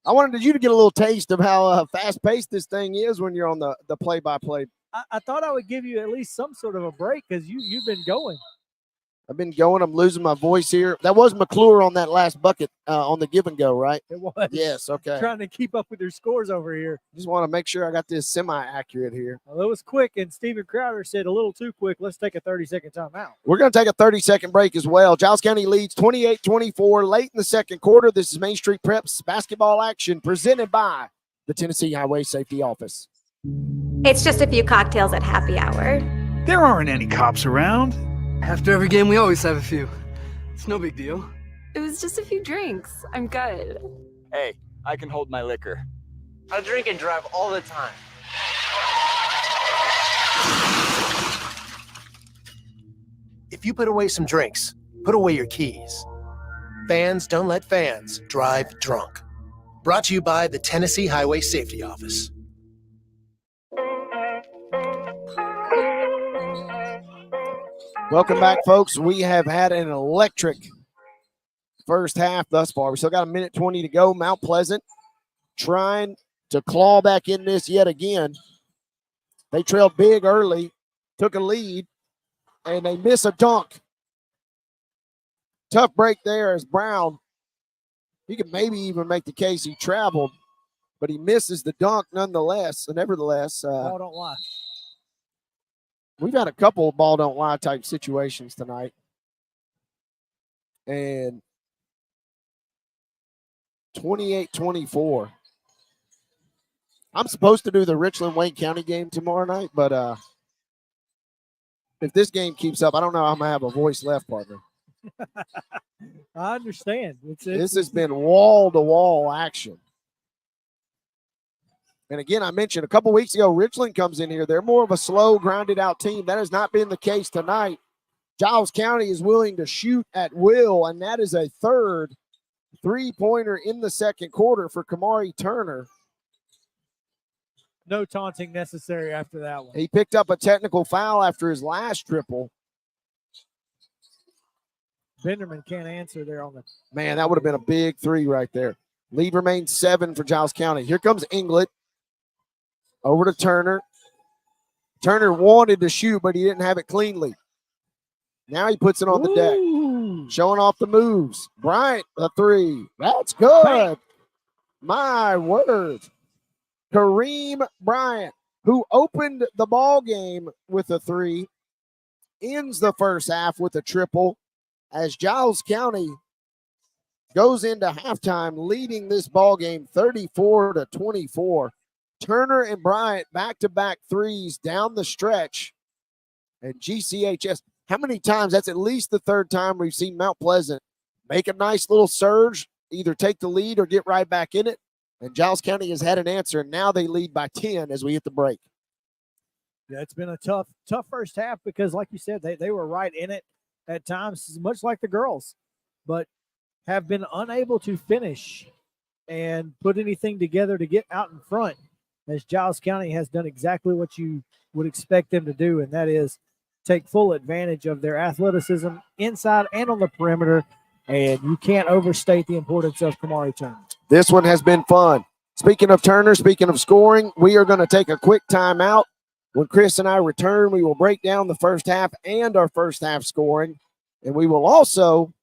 I wanted you to get a little taste of how fast-paced this thing is when you're on the play-by-play. I thought I would give you at least some sort of a break because you've been going. I've been going. I'm losing my voice here. That was McClure on that last bucket on the give and go, right? It was. Yes, okay. Trying to keep up with your scores over here. Just want to make sure I got this semi-accurate here. Well, it was quick, and Steven Crowder said a little too quick. Let's take a 30-second timeout. We're going to take a 30-second break as well. Giles County leads 28-24 late in the second quarter. This is Main Street Preps basketball action presented by the Tennessee Highway Safety Office. It's just a few cocktails at happy hour. There aren't any cops around. After every game, we always have a few. It's no big deal. It was just a few drinks. I'm good. Hey, I can hold my liquor. I drink and drive all the time. If you put away some drinks, put away your keys. Fans don't let fans drive drunk. Brought to you by the Tennessee Highway Safety Office. Welcome back, folks. We have had an electric first half thus far. We still got a minute 20 to go. Mount Pleasant trying to claw back in this yet again. They trailed big early, took a lead, and they miss a dunk. Tough break there as Brown. He could maybe even make the case he traveled, but he misses the dunk nonetheless. And nevertheless, Ball don't lie. We've had a couple of ball don't lie type situations tonight. And 28-24. I'm supposed to do the Richland-Wayne County game tomorrow night, but if this game keeps up, I don't know how I'm going to have a voice left, partner. I understand. This has been wall-to-wall action. And again, I mentioned a couple weeks ago, Richland comes in here. They're more of a slow, grounded-out team. That has not been the case tonight. Giles County is willing to shoot at will, and that is a third three-pointer in the second quarter for Kamari Turner. No taunting necessary after that one. He picked up a technical foul after his last triple. Benderman can't answer there on the. Man, that would have been a big three right there. Lead remains 7 for Giles County. Here comes Inglet. Over to Turner. Turner wanted to shoot, but he didn't have it cleanly. Now he puts it on the deck. Showing off the moves. Bryant, a three. That's good. My word. Kareem Bryant, who opened the ball game with a three, ends the first half with a triple as Giles County goes into halftime leading this ball game 34-24. Turner and Bryant back-to-back threes down the stretch. And GCHS, how many times? That's at least the third time we've seen Mount Pleasant make a nice little surge, either take the lead or get right back in it. And Giles County has had an answer, and now they lead by 10 as we hit the break. Yeah, it's been a tough first half because, like you said, they were right in it at times, much like the girls, but have been unable to finish and put anything together to get out in front, as Giles County has done exactly what you would expect them to do, and that is take full advantage of their athleticism inside and on the perimeter, and you can't overstate the importance of Kamari Turner. This one has been fun. Speaking of Turner, speaking of scoring, we are going to take a quick timeout. When Chris and I return, we will break down the first half and our first half scoring, and we will also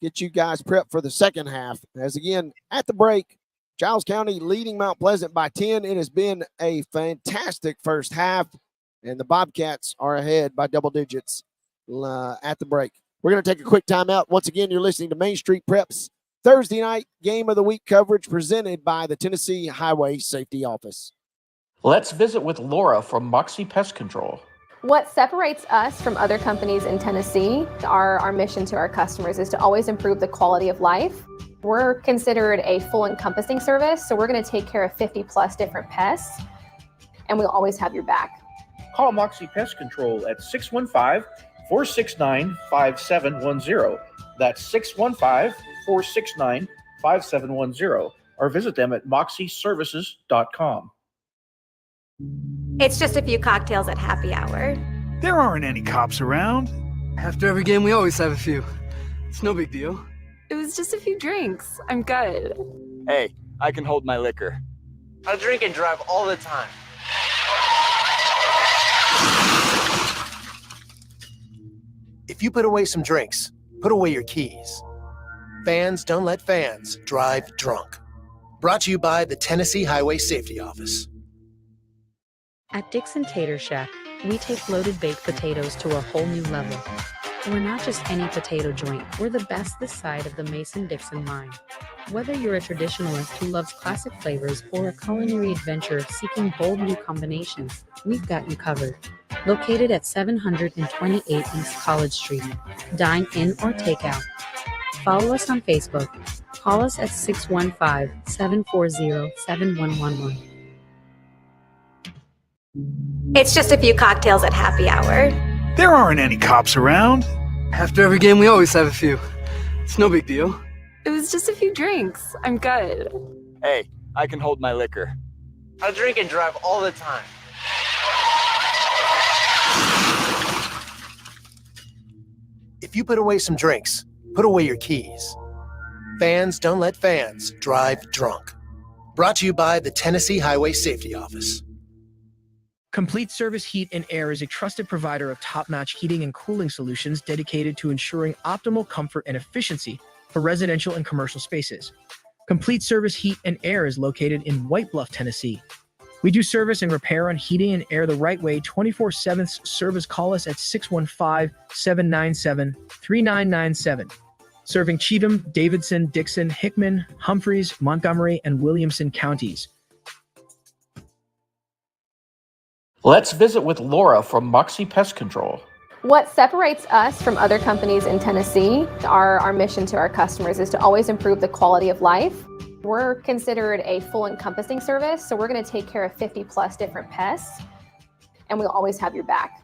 get you guys prepped for the second half. As again, at the break, Giles County leading Mount Pleasant by 10. It has been a fantastic first half, and the Bobcats are ahead by double digits at the break. We're going to take a quick timeout. Once again, you're listening to Main Street Preps Thursday night Game of the Week coverage presented by the Tennessee Highway Safety Office. Let's visit with Laura from Moxie Pest Control. What separates us from other companies in Tennessee, our mission to our customers is to always improve the quality of life. We're considered a full encompassing service, so we're going to take care of 50 plus different pests, and we'll always have your back. Call Moxie Pest Control at 615-469-5710. That's 615-469-5710. Or visit them at moxieservices.com. It's just a few cocktails at happy hour. There aren't any cops around. After every game, we always have a few. It's no big deal. It was just a few drinks. I'm good. Hey, I can hold my liquor. I drink and drive all the time. If you put away some drinks, put away your keys. Fans don't let fans drive drunk. Brought to you by the Tennessee Highway Safety Office. At Dixon Tater Shack, we take loaded baked potatoes to a whole new level. We're not just any potato joint, we're the best this side of the Mason-Dixon line. Whether you're a traditionalist who loves classic flavors or a culinary adventurer seeking bold new combinations, we've got you covered. Located at 728 East College Street. Dine in or take out. Follow us on Facebook. Call us at 615-740-7111. It's just a few cocktails at happy hour. There aren't any cops around. After every game, we always have a few. It's no big deal. It was just a few drinks. I'm good. Hey, I can hold my liquor. I drink and drive all the time. If you put away some drinks, put away your keys. Fans don't let fans drive drunk. Brought to you by the Tennessee Highway Safety Office. Complete Service Heat and Air is a trusted provider of top-notch heating and cooling solutions dedicated to ensuring optimal comfort and efficiency for residential and commercial spaces. Complete Service Heat and Air is located in White Bluff, Tennessee. We do service and repair on heating and air the right way 24/7. Service, call us at 615-797-3997. Serving Cheatham, Davidson, Dixon, Hickman, Humphreys, Montgomery, and Williamson counties. Let's visit with Laura from Moxie Pest Control. What separates us from other companies in Tennessee, our mission to our customers is to always improve the quality of life. We're considered a full encompassing service, so we're going to take care of 50 plus different pests, and we'll always have your back.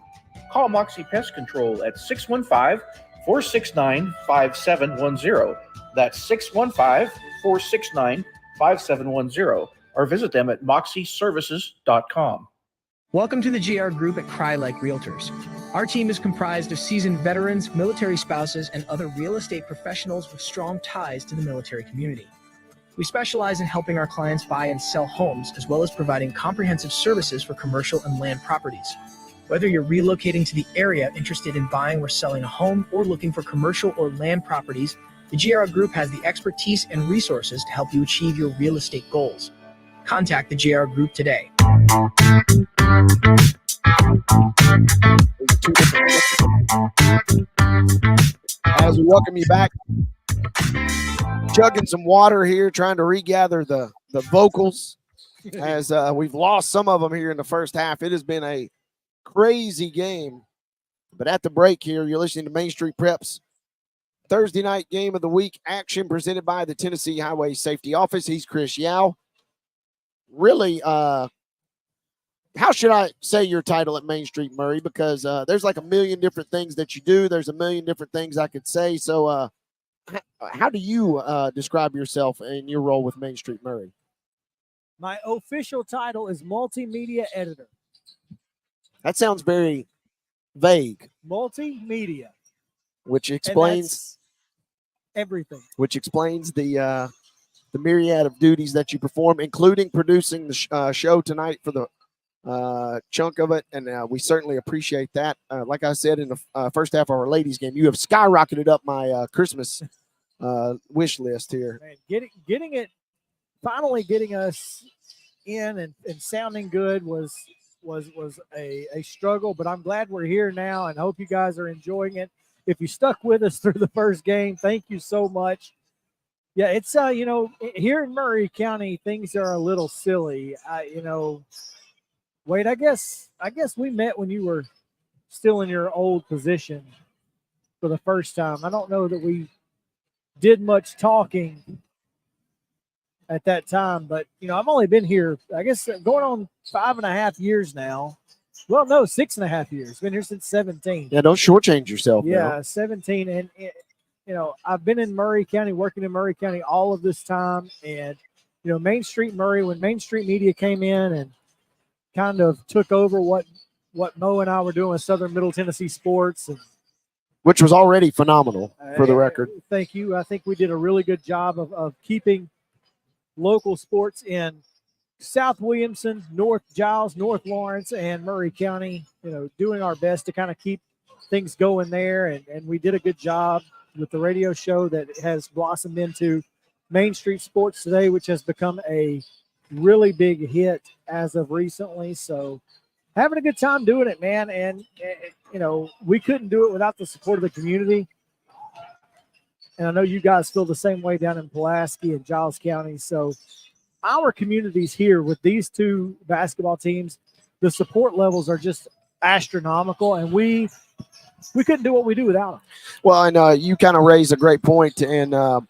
Call Moxie Pest Control at 615-469-5710. That's 615-469-5710. Or visit them at moxieservices.com. Welcome to the GR Group at Cry Like Realtors. Our team is comprised of seasoned veterans, military spouses, and other real estate professionals with strong ties to the military community. We specialize in helping our clients buy and sell homes, as well as providing comprehensive services for commercial and land properties. Whether you're relocating to the area, interested in buying or selling a home, or looking for commercial or land properties, the GR Group has the expertise and resources to help you achieve your real estate goals. Contact the GR Group today. As we welcome you back, chugging some water here, trying to regather the vocals as we've lost some of them here in the first half. It has been a crazy game. But at the break here, you're listening to Main Street Prep's Thursday night game of the week action presented by the Tennessee Highway Safety Office. He's Chris Yao. Really, how should I say your title at Main Street, Murray? Because there's like a million different things that you do. There's a million different things I could say. So how do you describe yourself and your role with Main Street, Murray? My official title is multimedia editor. That sounds very vague. Multimedia. Which explains everything. Which explains the myriad of duties that you perform, including producing the show tonight for the chunk of it, and we certainly appreciate that. Like I said in the first half of our ladies game, you have skyrocketed up my Christmas wish list here. Man, getting it, finally getting us in and sounding good was a struggle, but I'm glad we're here now and hope you guys are enjoying it. If you stuck with us through the first game, thank you so much. Yeah, it's here in Murray County, things are a little silly. Wait, I guess we met when you were still in your old position for the first time. I don't know that we did much talking at that time, but I've only been here, I guess, going on 5.5 years now. Well, no, 6.5 years. Been here since 17. Yeah, don't shortchange yourself. Yeah, now. 17, and I've been in Murray County, working in Murray County all of this time, and Main Street Murray, when Main Street Media came in and kind of took over what Mo and I were doing with Southern Middle Tennessee sports, and which was already phenomenal for the record. Thank you. I think we did a really good job of keeping local sports in South Williamson, North Giles, North Lawrence, and Murray County, doing our best to kind of keep things going there. And we did a good job with the radio show that has blossomed into Main Street Sports Today, which has become a really big hit as of recently. So having a good time doing it, man. And, we couldn't do it without the support of the community. And I know you guys feel the same way down in Pulaski and Giles County. So our communities here with these two basketball teams, the support levels are just astronomical, and we couldn't do what we do without them. Well, and you kind of raised a great point, and a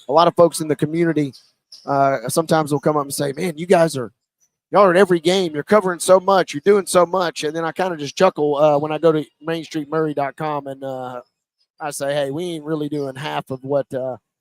lot of folks in the community sometimes will come up and say, man, y'all are at every game. You're covering so much. You're doing so much. And then I kind of just chuckle when I go to mainstreetmurray.com and I say, hey, we ain't really doing half of what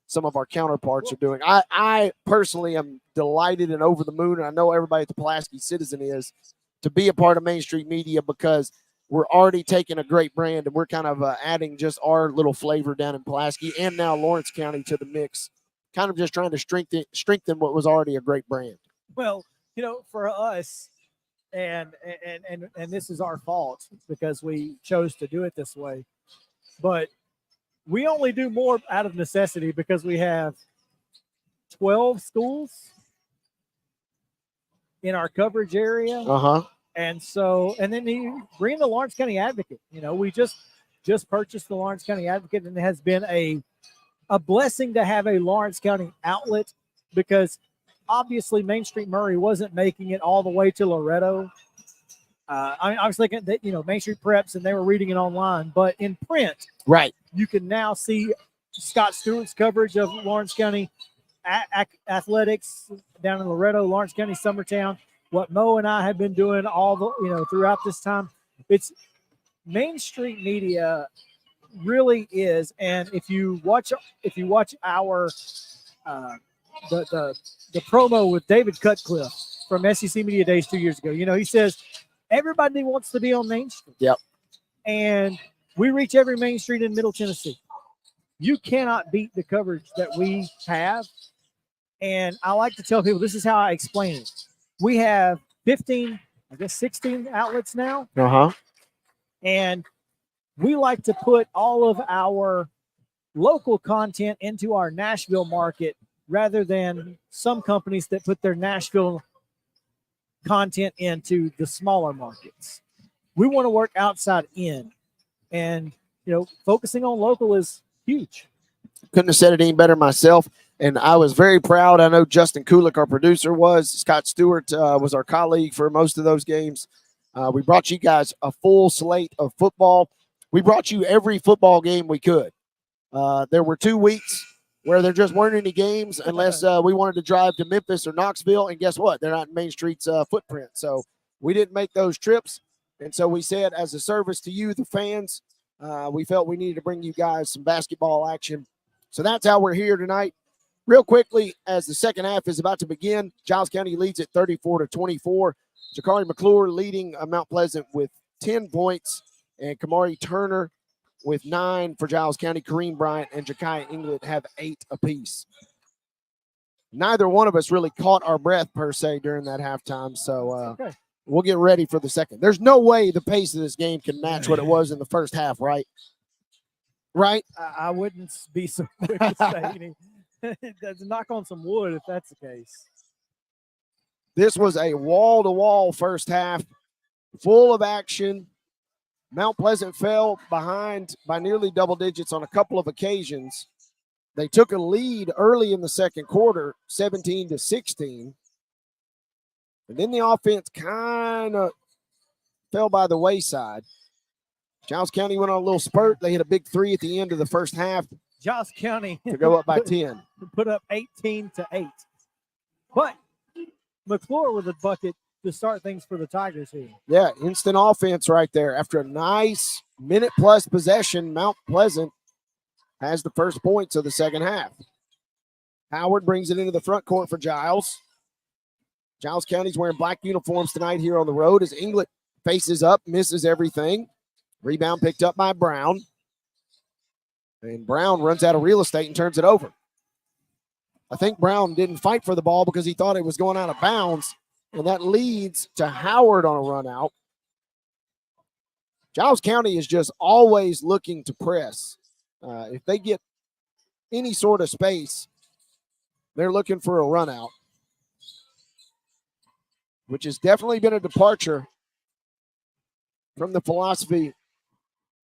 some of our counterparts are doing. I personally am delighted and over the moon, and I know everybody at the Pulaski Citizen is, to be a part of Main Street Media, because we're already taking a great brand and we're kind of adding just our little flavor down in Pulaski and now Lawrence County to the mix, kind of just trying to strengthen what was already a great brand. Well, for us, and this is our fault because we chose to do it this way, but we only do more out of necessity because we have 12 schools in our coverage area. Uh-huh. And so, and then you bring the Lawrence County Advocate. We just purchased the Lawrence County Advocate, and it has been a blessing to have a Lawrence County outlet because obviously Main Street Murray wasn't making it all the way to Loretto. I was thinking that, Main Street Preps, and they were reading it online, but in print, right, you can now see Scott Stewart's coverage of Lawrence County athletics down in Loretto, Lawrence County, Summertown. What Mo and I have been doing throughout this time. It's Main Street Media really is, and if you watch our the promo with David Cutcliffe from SEC Media Days 2 years ago, he says everybody wants to be on Main Street. Yep. And we reach every Main Street in Middle Tennessee. You cannot beat the coverage that we have. And I like to tell people, this is how I explain it. We have 16 outlets now. Uh-huh. And we like to put all of our local content into our Nashville market rather than some companies that put their Nashville content into the smaller markets. We want to work outside in. And, focusing on local is huge. Couldn't have said it any better myself. And I was very proud. I know Justin Kulik, our producer, was. Scott Stewart was our colleague for most of those games. We brought you guys a full slate of football. We brought you every football game we could. There were 2 weeks where there just weren't any games unless we wanted to drive to Memphis or Knoxville. And guess what? They're not in Main Street's footprint. So we didn't make those trips. And so we said, as a service to you, the fans, we felt we needed to bring you guys some basketball action. So that's how we're here tonight. Real quickly, as the second half is about to begin, Giles County leads at 34-24. Jakari McClure leading Mount Pleasant with 10 points, and Kamari Turner with 9 for Giles County. Kareem Bryant and Ja'Kai England have 8 apiece. Neither one of us really caught our breath, per se, during that halftime, so we'll get ready for the second. There's no way the pace of this game can match what it was in the first half, right? Right? I wouldn't be so quick to say anything. Knock on some wood if that's the case. This was a wall-to-wall first half, full of action. Mount Pleasant fell behind by nearly double digits on a couple of occasions. They took a lead early in the second quarter, 17-16. And then the offense kind of fell by the wayside. Giles County went on a little spurt. They hit a big 3 at the end of the first half. Giles County to go up by 10. Put up 18-8. But McClure with a bucket to start things for the Tigers here. Yeah, instant offense right there. After a nice minute-plus possession, Mount Pleasant has the first points of the second half. Howard brings it into the front court for Giles. Giles County's wearing black uniforms tonight here on the road as England faces up, misses everything. Rebound picked up by Brown. And Brown runs out of real estate and turns it over. I think Brown didn't fight for the ball because he thought it was going out of bounds, and that leads to Howard on a run out. Giles County is just always looking to press. If they get any sort of space, they're looking for a run out, which has definitely been a departure from the philosophy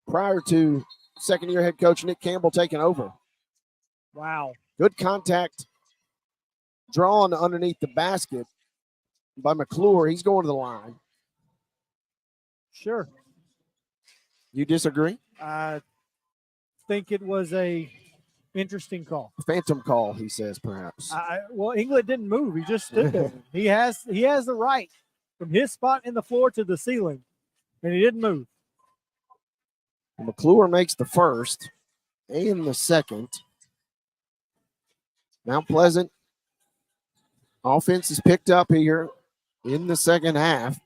prior to second-year head coach Nick Campbell taking over. Wow. Good contact drawn underneath the basket by McClure. He's going to the line. Sure. You disagree? I think it was a interesting call. Phantom call, he says, perhaps. Well, England didn't move. He just stood there. He has the right from his spot in the floor to the ceiling, and he didn't move. McClure makes the first and the second. Mount Pleasant offense is picked up here in the second half.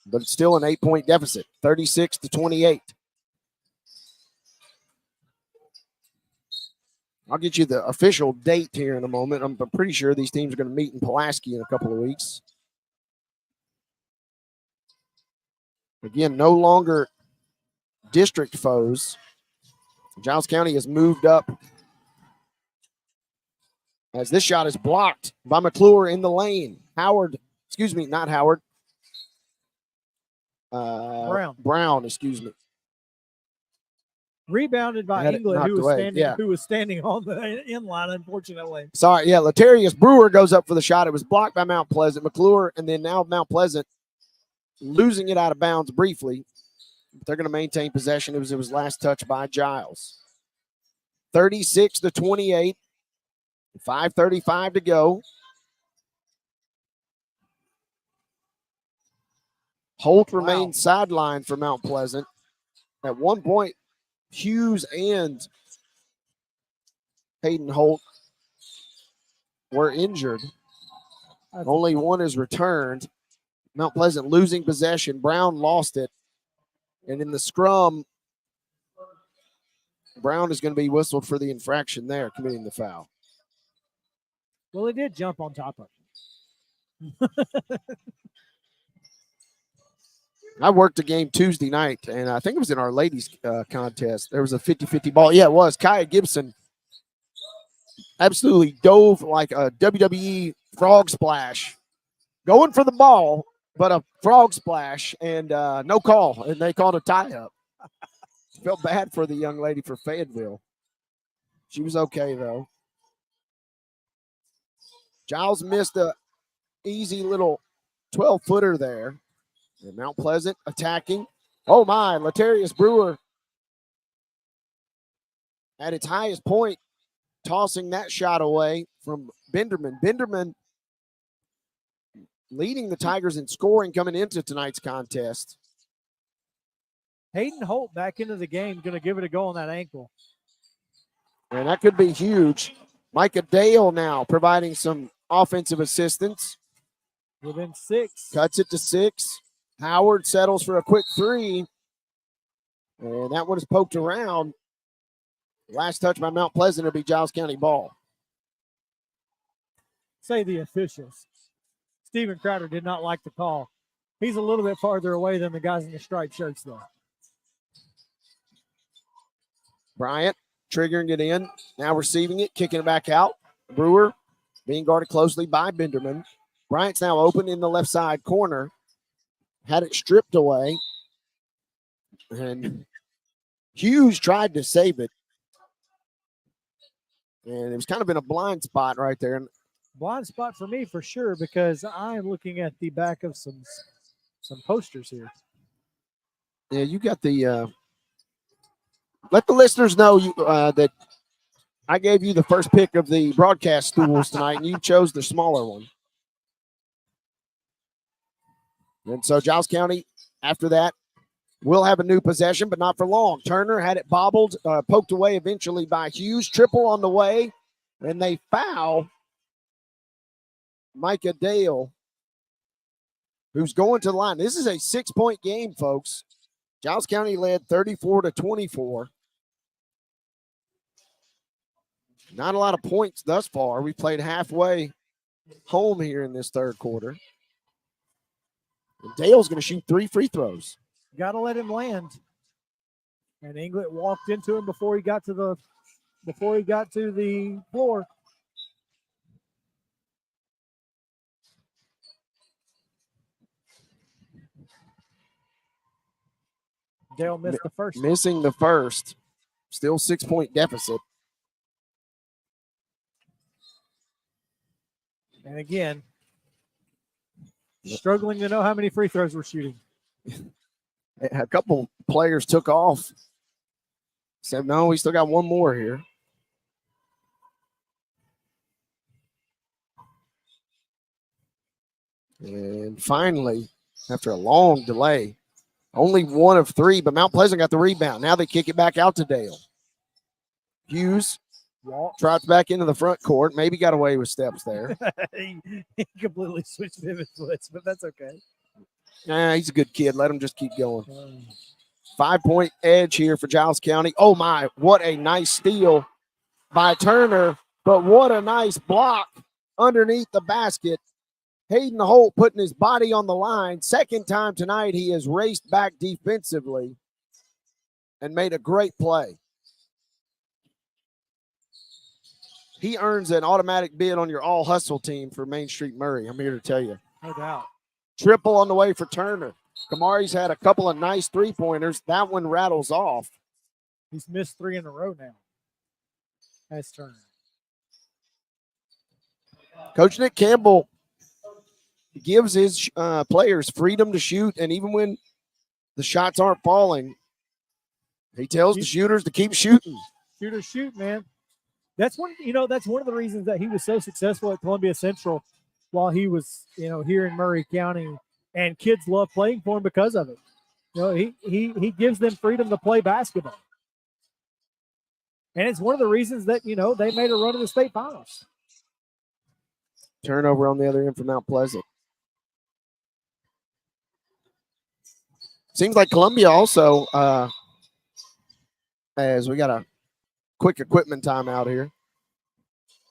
but it's still an 8-point deficit, 36-28. I'll get you the official date here in a moment. I'm pretty sure these teams are going to meet in Pulaski in a couple of weeks. Again, no longer district foes. Giles County has moved up as this shot is blocked by McClure in the lane. Not Howard. Brown, excuse me. Rebounded by England, who was standing on the end line, unfortunately. Sorry, yeah, Latarius Brewer goes up for the shot. It was blocked by Mount Pleasant. McClure, and then now Mount Pleasant losing it out of bounds briefly. But they're going to maintain possession. It was last touched by Giles. 36-28. 5:35 to go. Holt remains sidelined for Mount Pleasant. At one point, Hughes and Hayden Holt were injured. Only one is returned. Mount Pleasant losing possession. Brown lost it. And in the scrum, Brown is going to be whistled for the infraction there, committing the foul. Well, he did jump on top of him. I worked a game Tuesday night, and I think it was in our ladies contest. There was a 50-50 ball. Yeah, it was. Kaya Gibson absolutely dove like a WWE frog splash, going for the ball, but a frog splash, and no call, and they called a tie-up. Felt bad for the young lady for Fayetteville. She was okay, though. Giles missed a easy little 12-footer there. And Mount Pleasant attacking. Oh, my. Latarius Brewer at its highest point, tossing that shot away from Benderman. Benderman leading the Tigers in scoring coming into tonight's contest. Hayden Holt back into the game, going to give it a go on that ankle. And that could be huge. Micah Dale now providing some offensive assistance. Within 6. Cuts it to 6. Howard settles for a quick 3. And that one is poked around. Last touch by Mount Pleasant will be Giles County ball. Say the officials. Stephen Crowder did not like the call. He's a little bit farther away than the guys in the striped shirts, though. Bryant triggering it in. Now receiving it, kicking it back out. Brewer being guarded closely by Benderman. Bryant's now open in the left side corner. Had it stripped away. And Hughes tried to save it. And it was kind of in a blind spot right there. Blind spot for me for sure, because I am looking at the back of some posters here. Yeah, you got the let the listeners know that I gave you the first pick of the broadcast stools tonight, and you chose the smaller one. And so Giles County, after that, will have a new possession, but not for long. Turner had it bobbled, poked away eventually by Hughes. Triple on the way, and they foul Micah Dale, who's going to the line. This is a 6-point game, folks. Giles County led 34-24. Not a lot of points thus far. We played halfway home here in this third quarter. And Dale's going to shoot 3 free throws. Got to let him land. And England walked into him before he got to the floor. Dale missed the first. Missing the first. Still 6-point deficit. And again, struggling to know how many free throws we're shooting. A couple players took off. Said, no, we still got one more here. And finally, after a long delay, only 1 of 3, but Mount Pleasant got the rebound. Now they kick it back out to Dale. Hughes drops back into the front court. Maybe got away with steps there. He completely switched pivot foots, but that's okay. Nah, he's a good kid. Let him just keep going. 5-point edge here for Giles County. Oh, my. What a nice steal by Turner, but what a nice block underneath the basket. Hayden Holt putting his body on the line. Second time tonight he has raced back defensively and made a great play. He earns an automatic bid on your all-hustle team for Main Street Murray. I'm here to tell you. No doubt. Triple on the way for Turner. Kamari's had a couple of nice three-pointers. That one rattles off. He's missed 3 in a row now. That's Turner. Coach Nick Campbell gives his players freedom to shoot, and even when the shots aren't falling, he tells the shooters to keep shooting. Shooters shoot, man. That's one of the reasons that he was so successful at Columbia Central while he was, here in Murray County, and kids love playing for him because of it. He gives them freedom to play basketball. And it's one of the reasons that, they made a run to the state finals. Turnover on the other end for Mount Pleasant. Seems like Columbia also, as we got a quick equipment timeout here.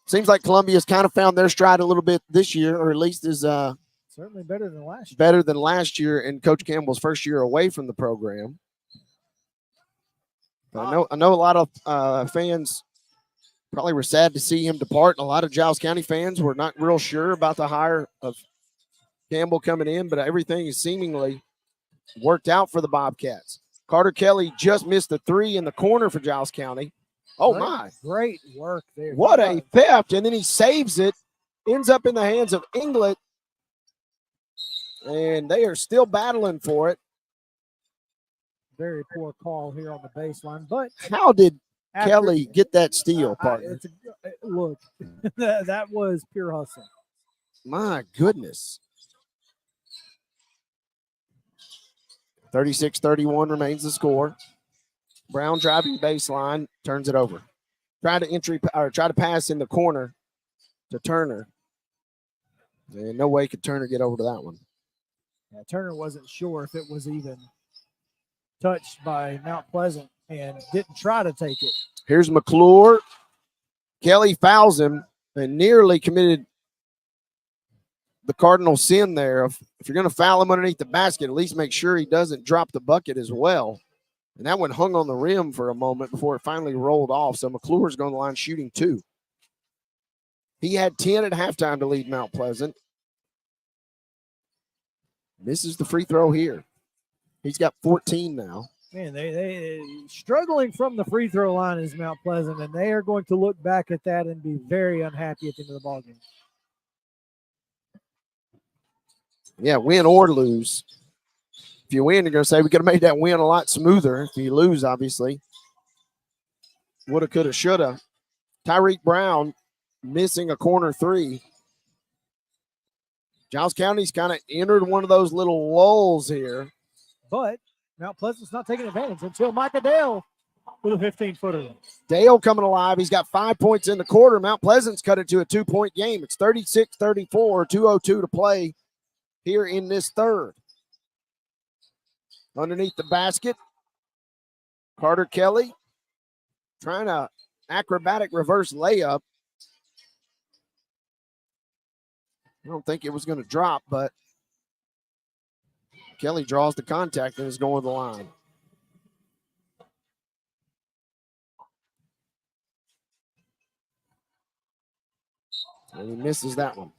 Seems like Columbia's kind of found their stride a little bit this year, or at least is certainly better than last year. Better than last year in Coach Campbell's first year away from the program. But I know a lot of fans probably were sad to see him depart. And a lot of Giles County fans were not real sure about the hire of Campbell coming in, but everything is seemingly worked out for the Bobcats. Carter Kelly just missed a 3 in the corner for Giles County. Oh, my. Great work there. What a theft. And then he saves it, ends up in the hands of Inglet, and they are still battling for it. Very poor call here on the baseline. But how did Kelly get that steal, partner? Look, that was pure hustle. My goodness. 36-31 remains the score. Brown driving baseline, turns it over. Try to pass in the corner to Turner. And no way could Turner get over to that one. Yeah, Turner wasn't sure if it was even touched by Mount Pleasant and didn't try to take it. Here's McClure. Kelly fouls him and nearly committed the cardinal sin there. If you're going to foul him underneath the basket, at least make sure he doesn't drop the bucket as well. And that one hung on the rim for a moment before it finally rolled off. So McClure's going to the line shooting 2. He had 10 at halftime to lead Mount Pleasant. Misses the free throw here. He's got 14 now. Man, they struggling from the free throw line is Mount Pleasant, and they are going to look back at that and be very unhappy at the end of the ballgame. Yeah, win or lose. If you win, you're going to say we could have made that win a lot smoother. If you lose, obviously. Woulda, coulda, shoulda. Tyreek Brown missing a corner 3. Giles County's kind of entered one of those little lulls here. But Mount Pleasant's not taking advantage until Micah Dale with a 15-footer. Dale coming alive. He's got 5 points in the quarter. Mount Pleasant's cut it to a 2-point game. It's 36-34, 2:02 to play here in this third. Underneath the basket, Carter Kelly trying to acrobatic reverse layup. I don't think it was going to drop, but Kelly draws the contact and is going to the line. And he misses that one.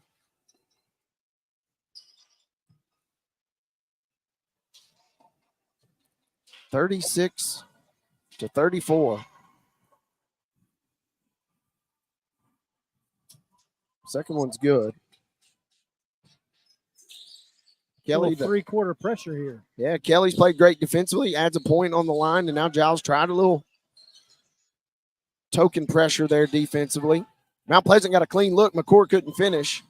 (36-34). Second one's good. Kelly, three-quarter pressure here. Yeah, Kelly's played great defensively, adds a point on the line, and now Giles tried a little token pressure there defensively. Mount Pleasant got a clean look. McCourt couldn't finish.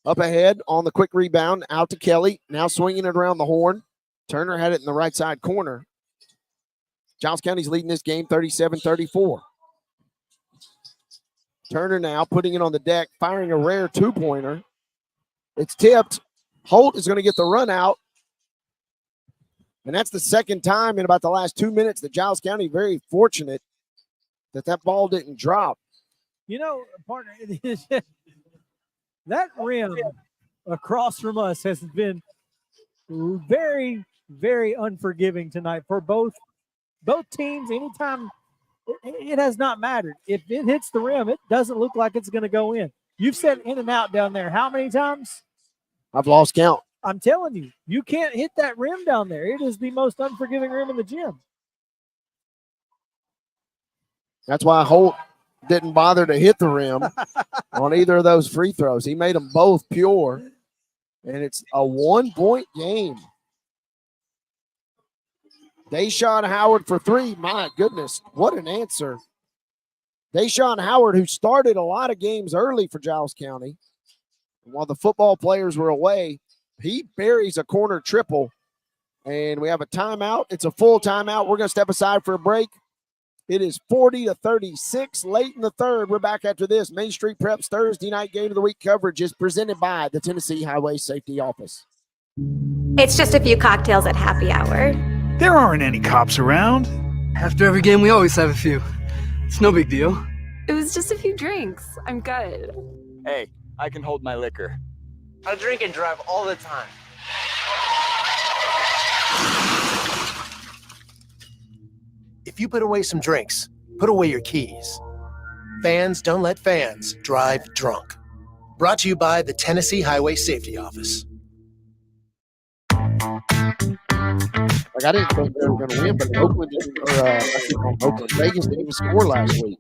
Up ahead on the quick rebound, out to Kelly. Now swinging it around the horn. Turner had it in the right side corner. Giles County's leading this game 37-34. Turner now putting it on the deck, firing a rare two-pointer. It's tipped. Holt is going to get the run out. And that's the second time in about the last 2 minutes that Giles County very fortunate that ball didn't drop. You know, partner, that rim across from us has been very, very unforgiving tonight for both teams. Anytime, it has not mattered. If it hits the rim, it doesn't look like it's going to go in. You've said in and out down there how many times? I've lost count. I'm telling you, you can't hit that rim down there. It is the most unforgiving rim in the gym. That's why Holt didn't bother to hit the rim on either of those free throws. He made them both pure, and it's a 1-point game. Deshaun Howard for three. My goodness, what an answer. Deshaun Howard, who started a lot of games early for Giles County, while the football players were away, he buries a corner triple, and we have a timeout. It's a full timeout. We're going to step aside for a break. It is 40-36 late in the third. We're back after this. Main Street Prep's Thursday night game of the week coverage is presented by the Tennessee Highway Safety Office. It's just a few cocktails at happy hour. There aren't any cops around. After every game, we always have a few. It's no big deal. It was just a few drinks. I'm good. Hey, I can hold my liquor. I drink and drive all the time. If you put away some drinks, put away your keys. Fans don't let fans drive drunk. Brought to you by the Tennessee Highway Safety Office. Like, I didn't think they were going to win, but Oakland didn't, Vegas didn't even score last week.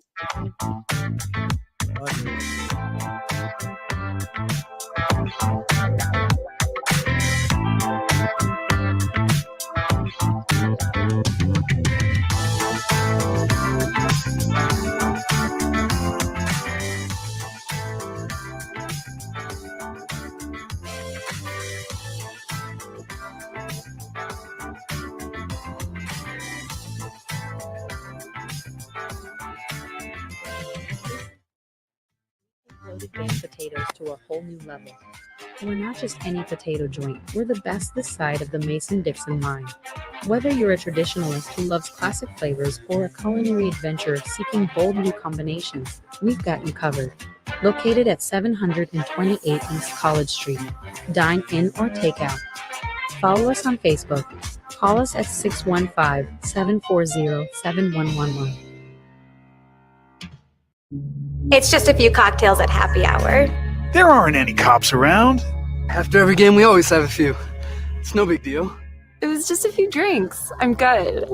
Loaded baked potatoes to a whole new level. We're not just any potato joint, we're the best this side of the Mason-Dixon line. Whether you're a traditionalist who loves classic flavors or a culinary adventurer seeking bold new combinations, we've got you covered. Located at 728 East College Street. Dine in or take out. Follow us on Facebook. Call us at 615-740-7111. It's just a few cocktails at happy hour. There aren't any cops around. After every game, we always have a few. It's no big deal. It was just a few drinks. I'm good.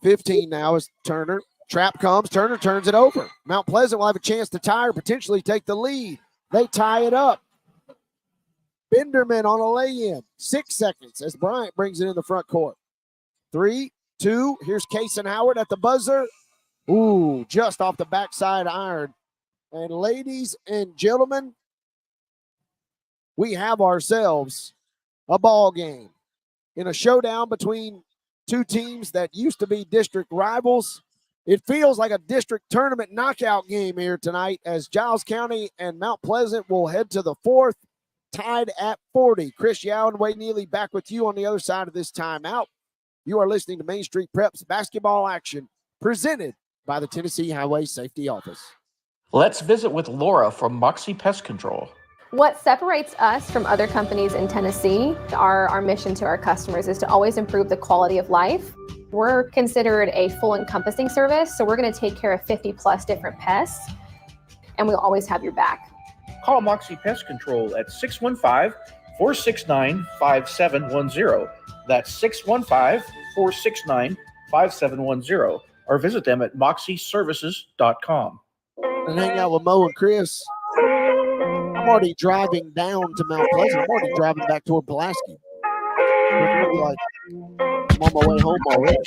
15 now is Turner. Trap comes. Turner turns it over. Mount Pleasant will have a chance to tie or potentially take the lead. They tie it up. Benderman on a lay-in. 6 seconds as Bryant brings it in the front court. 3, 2. Here's Kason Howard at the buzzer. Ooh, just off the backside iron. And ladies and gentlemen, we have ourselves a ball game in a showdown between two teams that used to be district rivals. It feels like a district tournament knockout game here tonight as Giles County and Mount Pleasant will head to the fourth, tied at 40. Chris Yao and Wade Neely back with you on the other side of this timeout. You are listening to Main Street Prep's basketball action presented by the Tennessee Highway Safety Office. Let's visit with Laura from Moxie Pest Control. What separates us from other companies in Tennessee, our mission to our customers is to always improve the quality of life. We're considered a full encompassing service, so we're going to take care of 50 plus different pests, and we'll always have your back. Call Moxie Pest Control at 615-469-5710. That's 615-469-5710. Or visit them at moxieservices.com. And hang out with Mo and Chris. I'm already driving down to Mount Pleasant. I'm already driving back toward Pulaski. It's really like I'm on my way home already.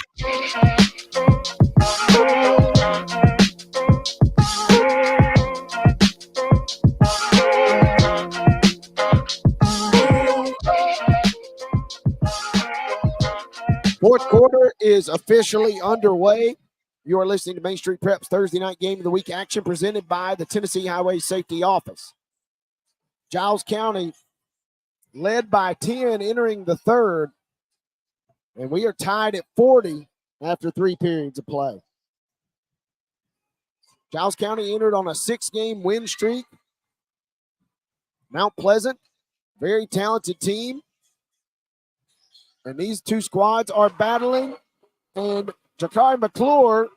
Fourth quarter is officially underway. You are listening to Main Street Prep's Thursday night game of the week action presented by the Tennessee Highway Safety Office. Giles County led by 10 entering the third. And we are tied at 40 after 3 periods of play. Giles County entered on a 6-game win streak. Mount Pleasant, very talented team. And these two squads are battling. And Jakari McClure.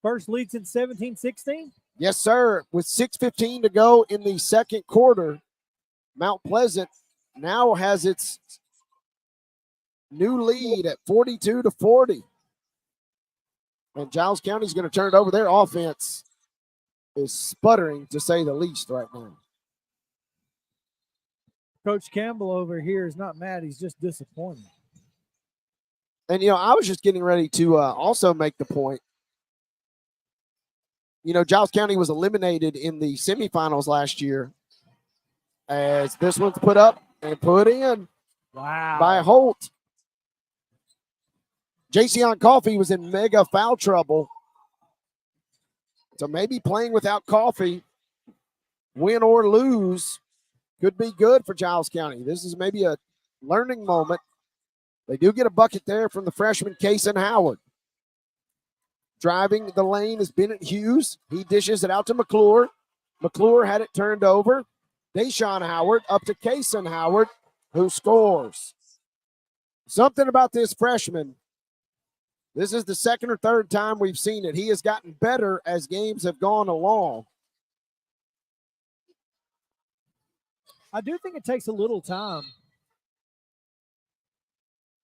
First leads in 17-16? Yes, sir. With 6:15 to go in the second quarter, Mount Pleasant now has its new lead at 42-40. And Giles County's going to turn it over. Their offense is sputtering, to say the least, right now. Coach Campbell over here is not mad. He's just disappointed. And, I was just getting ready to also make the point. Giles County was eliminated in the semifinals last year as this one's put up and put in by Holt. Jason Coffey was in mega foul trouble. So maybe playing without Coffey, win or lose, could be good for Giles County. This is maybe a learning moment. They do get a bucket there from the freshman Kason Howard. Driving the lane is Bennett Hughes. He dishes it out to McClure. McClure had it turned over. Deshaun Howard up to Kason Howard, who scores. Something about this freshman. This is the second or third time we've seen it. He has gotten better as games have gone along. I do think it takes a little time.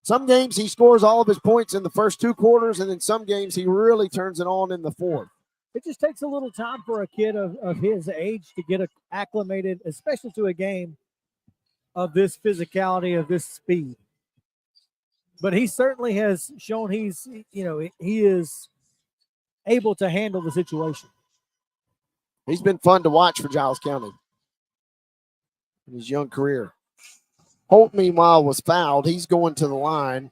Some games he scores all of his points in the first 2 quarters, and then some games he really turns it on in the fourth. It just takes a little time for a kid of his age to get acclimated, especially to a game of this physicality, of this speed. But he certainly has shown he is able to handle the situation. He's been fun to watch for Giles County in his young career. Holt, meanwhile, was fouled. He's going to the line.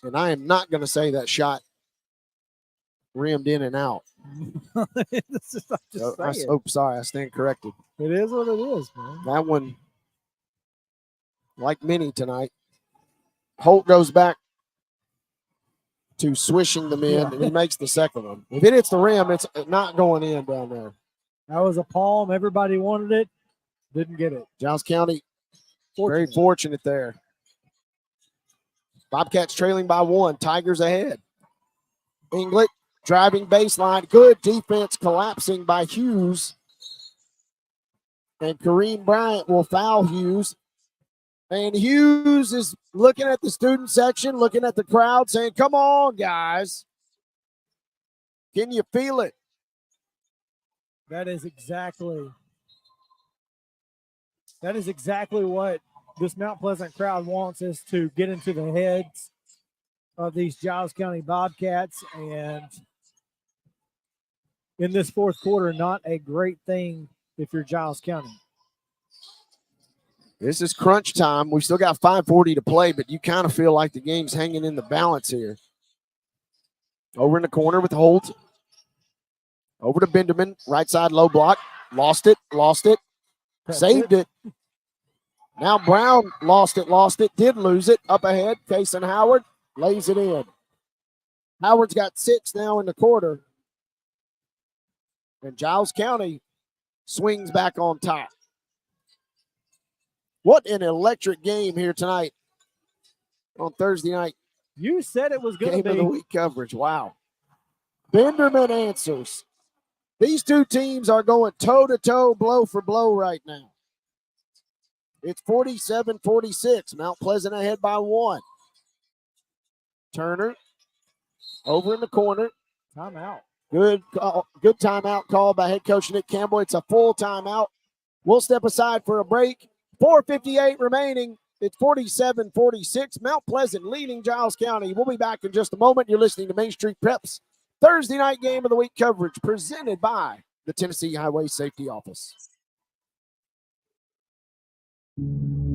And I am not going to say that shot rimmed in and out. Sorry, I stand corrected. It is what it is, man. That one, like many tonight, Holt goes back to swishing them in, and he makes the second one. If it hits the rim, it's not going in down there. That was a palm. Everybody wanted it. Didn't get it. Giles County, very fortunate there. Bobcats trailing by 1. Tigers ahead. Inglet driving baseline. Good defense collapsing by Hughes. And Kareem Bryant will foul Hughes. And Hughes is looking at the student section, looking at the crowd, saying, come on, guys. Can you feel it? That is exactly what this Mount Pleasant crowd wants, is to get into the heads of these Giles County Bobcats. And in this fourth quarter, not a great thing if you're Giles County. This is crunch time. We still got 5:40 to play, but you kind of feel like the game's hanging in the balance here. Over in the corner with Holt. Over to Benderman. Right side low block. Lost it. Saved it. Now Brown lost it. Did lose it. Up ahead. Kason Howard lays it in. Howard's got 6 now in the quarter. And Giles County swings back on top. What an electric game here tonight on Thursday night. You said it was going to be. Game of the week coverage. Wow. Benderman answers. These two teams are going toe-to-toe, blow for blow right now. It's 47-46. Mount Pleasant ahead by 1. Turner over in the corner. Timeout. Good timeout call by head coach Nick Campbell. It's a full timeout. We'll step aside for a break. 4:58 remaining. It's 47-46. Mount Pleasant leading Giles County. We'll be back in just a moment. You're listening to Main Street Preps Thursday night game of the week coverage presented by the Tennessee Highway Safety Office.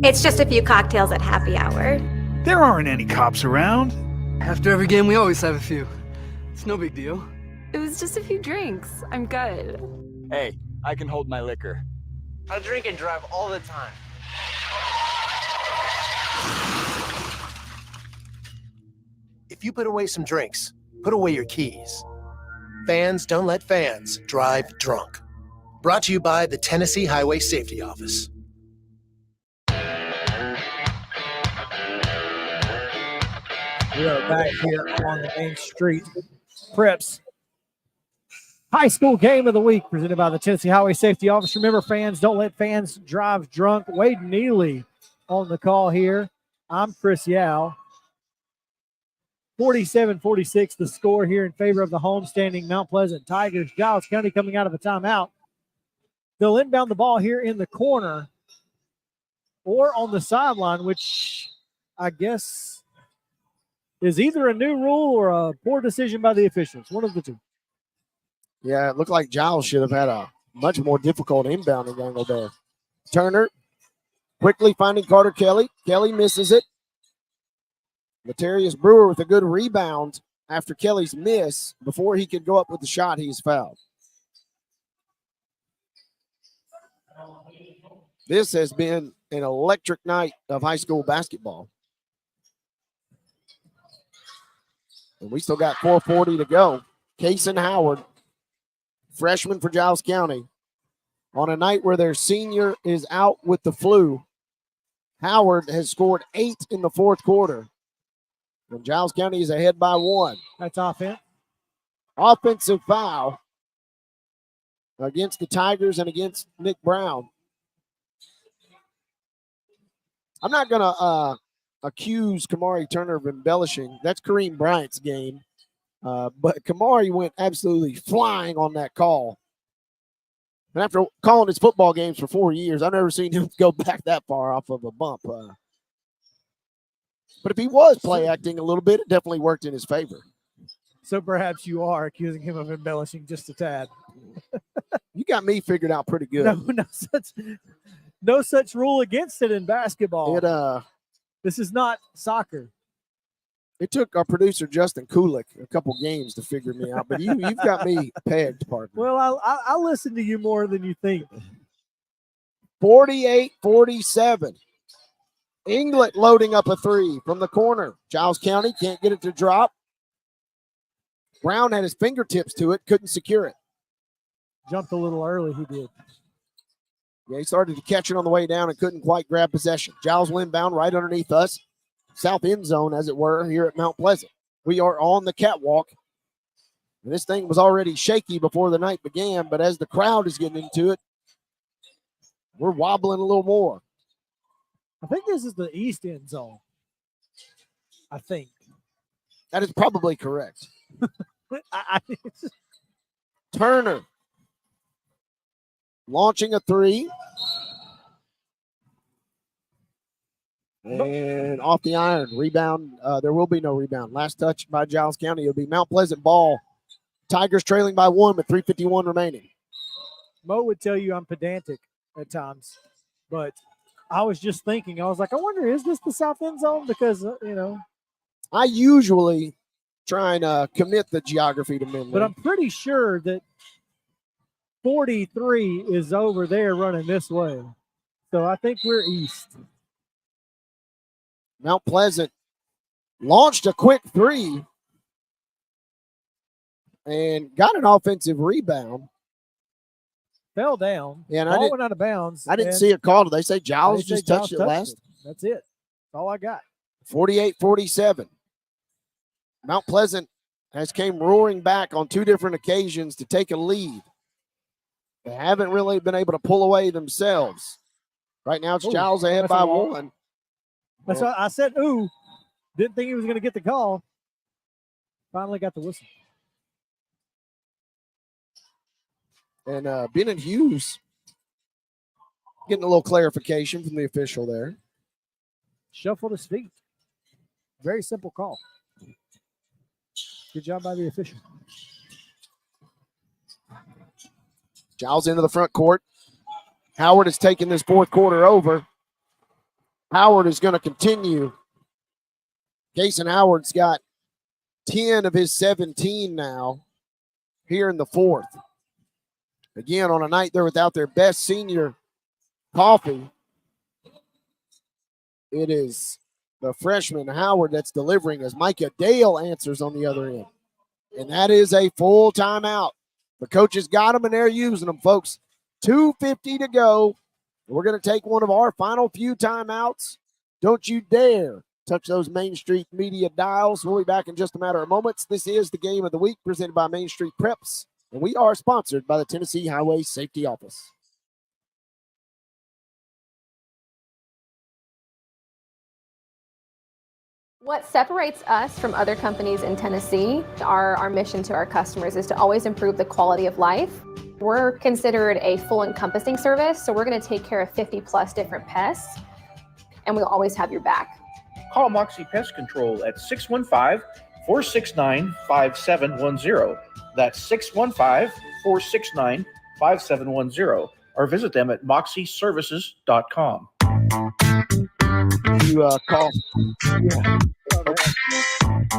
It's just a few cocktails at happy hour. There aren't any cops around. After every game, we always have a few. It's no big deal. It was just a few drinks. I'm good. Hey, I can hold my liquor. I drink and drive all the time. If you put away some drinks, put away your keys. Fans don't let fans drive drunk. Brought to you by the Tennessee Highway Safety Office. We are back here on the main street. Preps high school game of the week presented by the Tennessee Highway Safety Office. Remember, fans, don't let fans drive drunk. Wade Neely on the call here. I'm Chris Yao. 47-46 the score here in favor of the homestanding Mount Pleasant Tigers. Giles County coming out of a timeout. They'll inbound the ball here in the corner or on the sideline, which I guess is either a new rule or a poor decision by the officials. One of the two. Yeah, it looked like Giles should have had a much more difficult inbounding angle there. Turner quickly finding Carter Kelly. Kelly misses it. Materius Brewer with a good rebound after Kelly's miss. Before he could go up with the shot, he's fouled. This has been an electric night of high school basketball. And we still got 4:40 to go. Kason Howard, freshman for Giles County, on a night where their senior is out with the flu. Howard has scored 8 in the fourth quarter. And Giles County is ahead by 1. That's offense. Offensive foul against the Tigers and against Nick Brown. I'm not going to accuse Kamari Turner of embellishing. That's Kareem Bryant's game. But Kamari went absolutely flying on that call. And after calling his football games for 4 years, I've never seen him go back that far off of a bump. But if he was play acting a little bit, it definitely worked in his favor. So perhaps you are accusing him of embellishing just a tad. You got me figured out pretty good. No such rule against it in basketball. This is not soccer. It took our producer Justin Kulik a couple games to figure me out, but you've got me pegged, partner. Well, I'll listen to you more than you think. 48-47. England loading up a three from the corner. Giles County can't get it to drop. Brown had his fingertips to it, couldn't secure it. Jumped a little early, he did. Yeah, he started to catch it on the way down and couldn't quite grab possession. Giles will inbound right underneath us. South end zone, as it were, here at Mount Pleasant. We are on the catwalk. And this thing was already shaky before the night began, but as the crowd is getting into it, we're wobbling a little more. I think this is the east end zone. I think. That is probably correct. Turner launching a three. And off the iron. Rebound. There will be no rebound. Last touch by Giles County. It'll be Mount Pleasant ball. Tigers trailing by 1 with 3:51 remaining. Mo would tell you I'm pedantic at times, but I was just thinking, I was like, I wonder, is this the south end zone? Because, I usually try and commit the geography to memory. But I'm pretty sure that 43 is over there running this way. So I think we're east. Mount Pleasant launched a quick three and got an offensive rebound. Fell down. Yeah, and ball went out of bounds. I didn't see it called. They say Giles just touched it last. That's it. That's all I got. 48-47. Mount Pleasant has came roaring back on 2 different occasions to take a lead. They haven't really been able to pull away themselves. Right now it's Giles ahead by 1. That's why I said, ooh. Didn't think he was going to get the call. Finally got the whistle. And Bennett Hughes getting a little clarification from the official there. Shuffled his feet. Very simple call. Good job by the official. Giles into the front court. Howard has taken this fourth quarter over. Howard is going to continue. Kason Howard's got 10 of his 17 now here in the fourth. Again, on a night they're without their best senior, Coffee. It is the freshman Howard that's delivering as Micah Dale answers on the other end. And that is a full timeout. The coaches got them, and they're using them, folks. 2:50 to go. We're going to take one of our final few timeouts. Don't you dare touch those Main Street Media dials. We'll be back in just a matter of moments. This is the Game of the Week presented by Main Street Preps, and we are sponsored by the Tennessee Highway Safety Office. What separates us from other companies in Tennessee, our mission to our customers is to always improve the quality of life. We're considered a full encompassing service, so we're going to take care of 50 plus different pests, and we'll always have your back. Call Moxie Pest Control at 615-469-5710. That's 615-469-5710. Or visit them at moxieservices.com. You call. Yeah.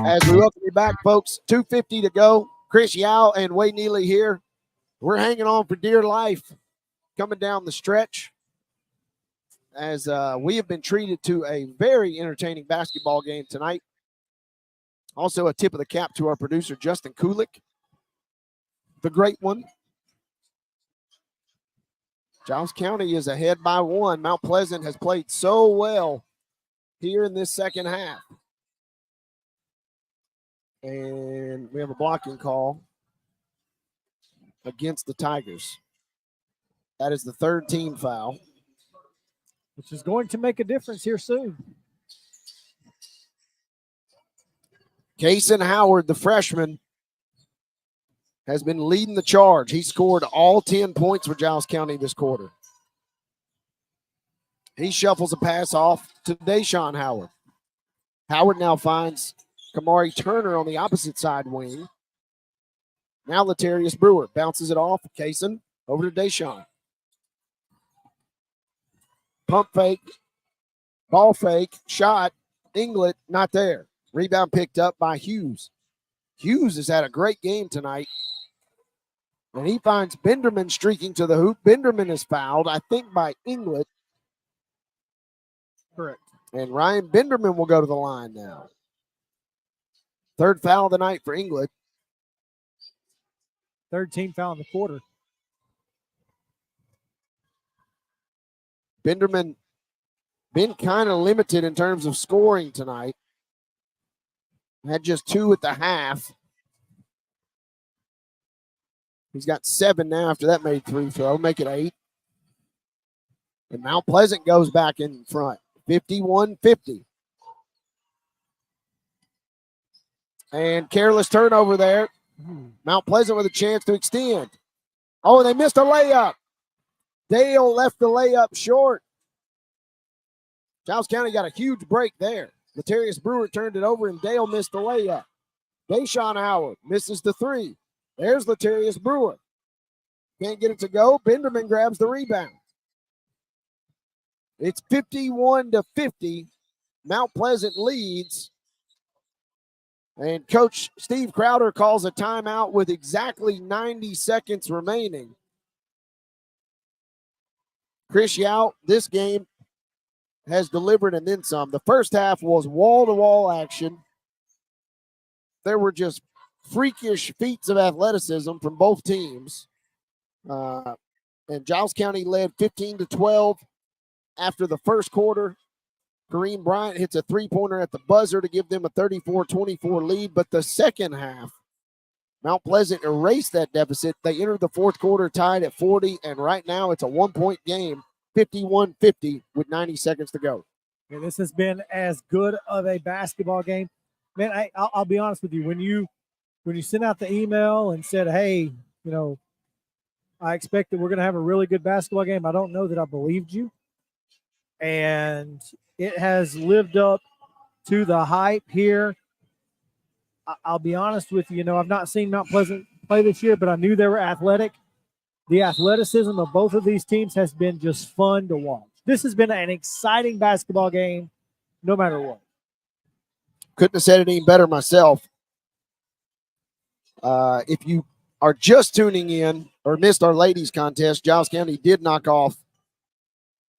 As we welcome you back, folks, 2:50 to go. Chris Yao and Wade Neely here. We're hanging on for dear life coming down the stretch as we have been treated to a very entertaining basketball game tonight. Also, a tip of the cap to our producer, Justin Kulik, the great one. Giles County is ahead by 1. Mount Pleasant has played so well here in this second half. And we have a blocking call against the Tigers. That is the third team foul, which is going to make a difference here soon. Kason Howard, the freshman, has been leading the charge. He scored all 10 points for Giles County this quarter. He shuffles a pass off to Deshaun Howard. Howard now finds Kamari Turner on the opposite side wing. Now Latarius Brewer bounces it off. Kason over to Deshaun. Pump fake, ball fake, shot. Inglet not there. Rebound picked up by Hughes. Hughes has had a great game tonight. And he finds Benderman streaking to the hoop. Benderman is fouled, I think, by Inglet. Correct. And Ryan Benderman will go to the line now. Third foul of the night for Inglet. Third team foul in the quarter. Benderman been kind of limited in terms of scoring tonight. Had just 2 at the half. He's got 7 now after that made 3 throw. Make it 8. And Mount Pleasant goes back in front. 51-50. And careless turnover there. Mount Pleasant with a chance to extend. Oh, they missed a layup. Dale left the layup short. Giles County got a huge break there. Latarius Brewer turned it over, and Dale missed the layup. Deshaun Howard misses the 3. There's Latarius Brewer. Can't get it to go. Benderman grabs the rebound. It's 51-50. Mount Pleasant leads. And Coach Steve Crowder calls a timeout with exactly 90 seconds remaining. Chris Yao, this game has delivered and then some. The first half was wall-to-wall action. There were just freakish feats of athleticism from both teams. And Giles County led 15-12 after the first quarter. Kareem Bryant hits a three-pointer at the buzzer to give them a 34-24 lead. But the second half, Mount Pleasant erased that deficit. They entered the fourth quarter tied at 40, and right now it's a one-point game, 51-50 with 90 seconds to go. And this has been as good of a basketball game. Man, I'll be honest with you. When you sent out the email and said, hey, I expect that we're going to have a really good basketball game, I don't know that I believed you. And it has lived up to the hype here. I'll be honest with you. I've not seen Mount Pleasant play this year, but I knew they were athletic. The athleticism of both of these teams has been just fun to watch. This has been an exciting basketball game, no matter what. Couldn't have said it any better myself. If you are just tuning in or missed our ladies contest, Giles County did knock off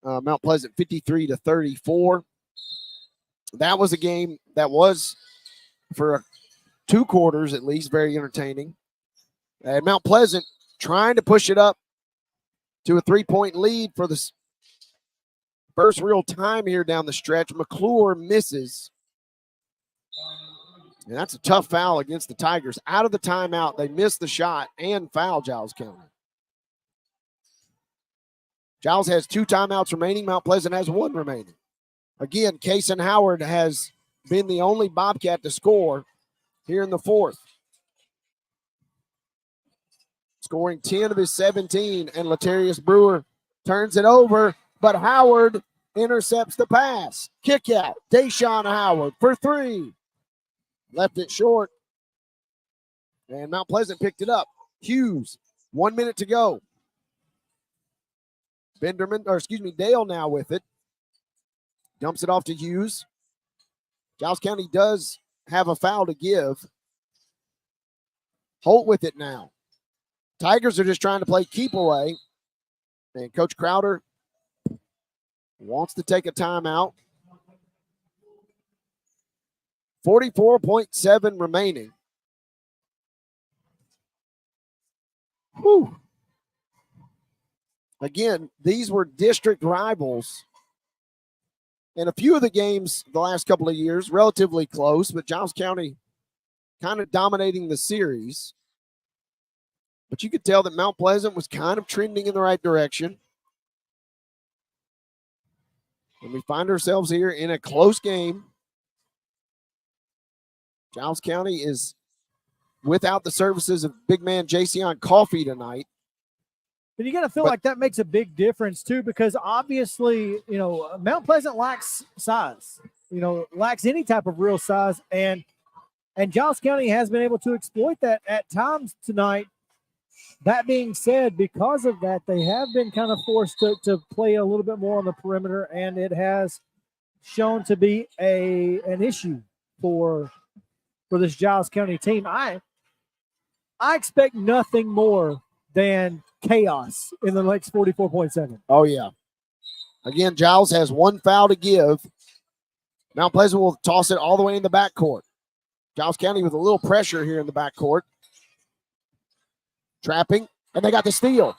Mount Pleasant 53-34. that was a game that was, for 2 quarters at least, very entertaining. And Mount Pleasant trying to push it up to a 3-point lead for the first real time here down the stretch. McClure misses. And that's a tough foul against the Tigers. Out of the timeout, they missed the shot and foul Giles County. Giles has 2 timeouts remaining. Mount Pleasant has 1 remaining. Again, Kason Howard has been the only Bobcat to score here in the 4th. Scoring 10 of his 17, and Latarius Brewer turns it over, but Howard intercepts the pass. Kick out, Deshaun Howard for 3. Left it short, and Mount Pleasant picked it up. Hughes, 1 minute to go. Dale now with it. Dumps it off to Hughes. Giles County does have a foul to give. Holt with it now. Tigers are just trying to play keep away. And Coach Crowder wants to take a timeout. 44.7 remaining. Whew. Again, these were district rivals. And a few of the games the last couple of years, relatively close, but Giles County kind of dominating the series. But you could tell that Mount Pleasant was kind of trending in the right direction. And we find ourselves here in a close game. Giles County is without the services of big man Jason Coffey tonight. But you got to feel like that makes a big difference, too, because obviously, Mount Pleasant lacks size, lacks any type of real size. And Giles County has been able to exploit that at times tonight. That being said, because of that, they have been kind of forced to play a little bit more on the perimeter, and it has shown to be an issue for this Giles County team. I expect nothing more than chaos in the next 44.7. Oh, yeah. Again, Giles has 1 foul to give. Mount Pleasant will toss it all the way in the backcourt. Giles County with a little pressure here in the backcourt. Trapping, and they got the steal.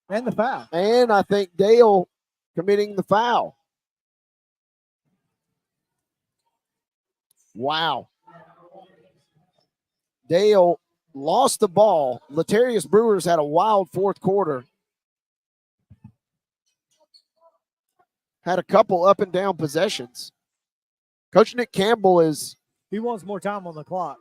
And the foul. And I think Dale committing the foul. Wow. Dale lost the ball. Latarius Brewers had a wild 4th quarter. Had a couple up and down possessions. Coach Nick Campbell he wants more time on the clock.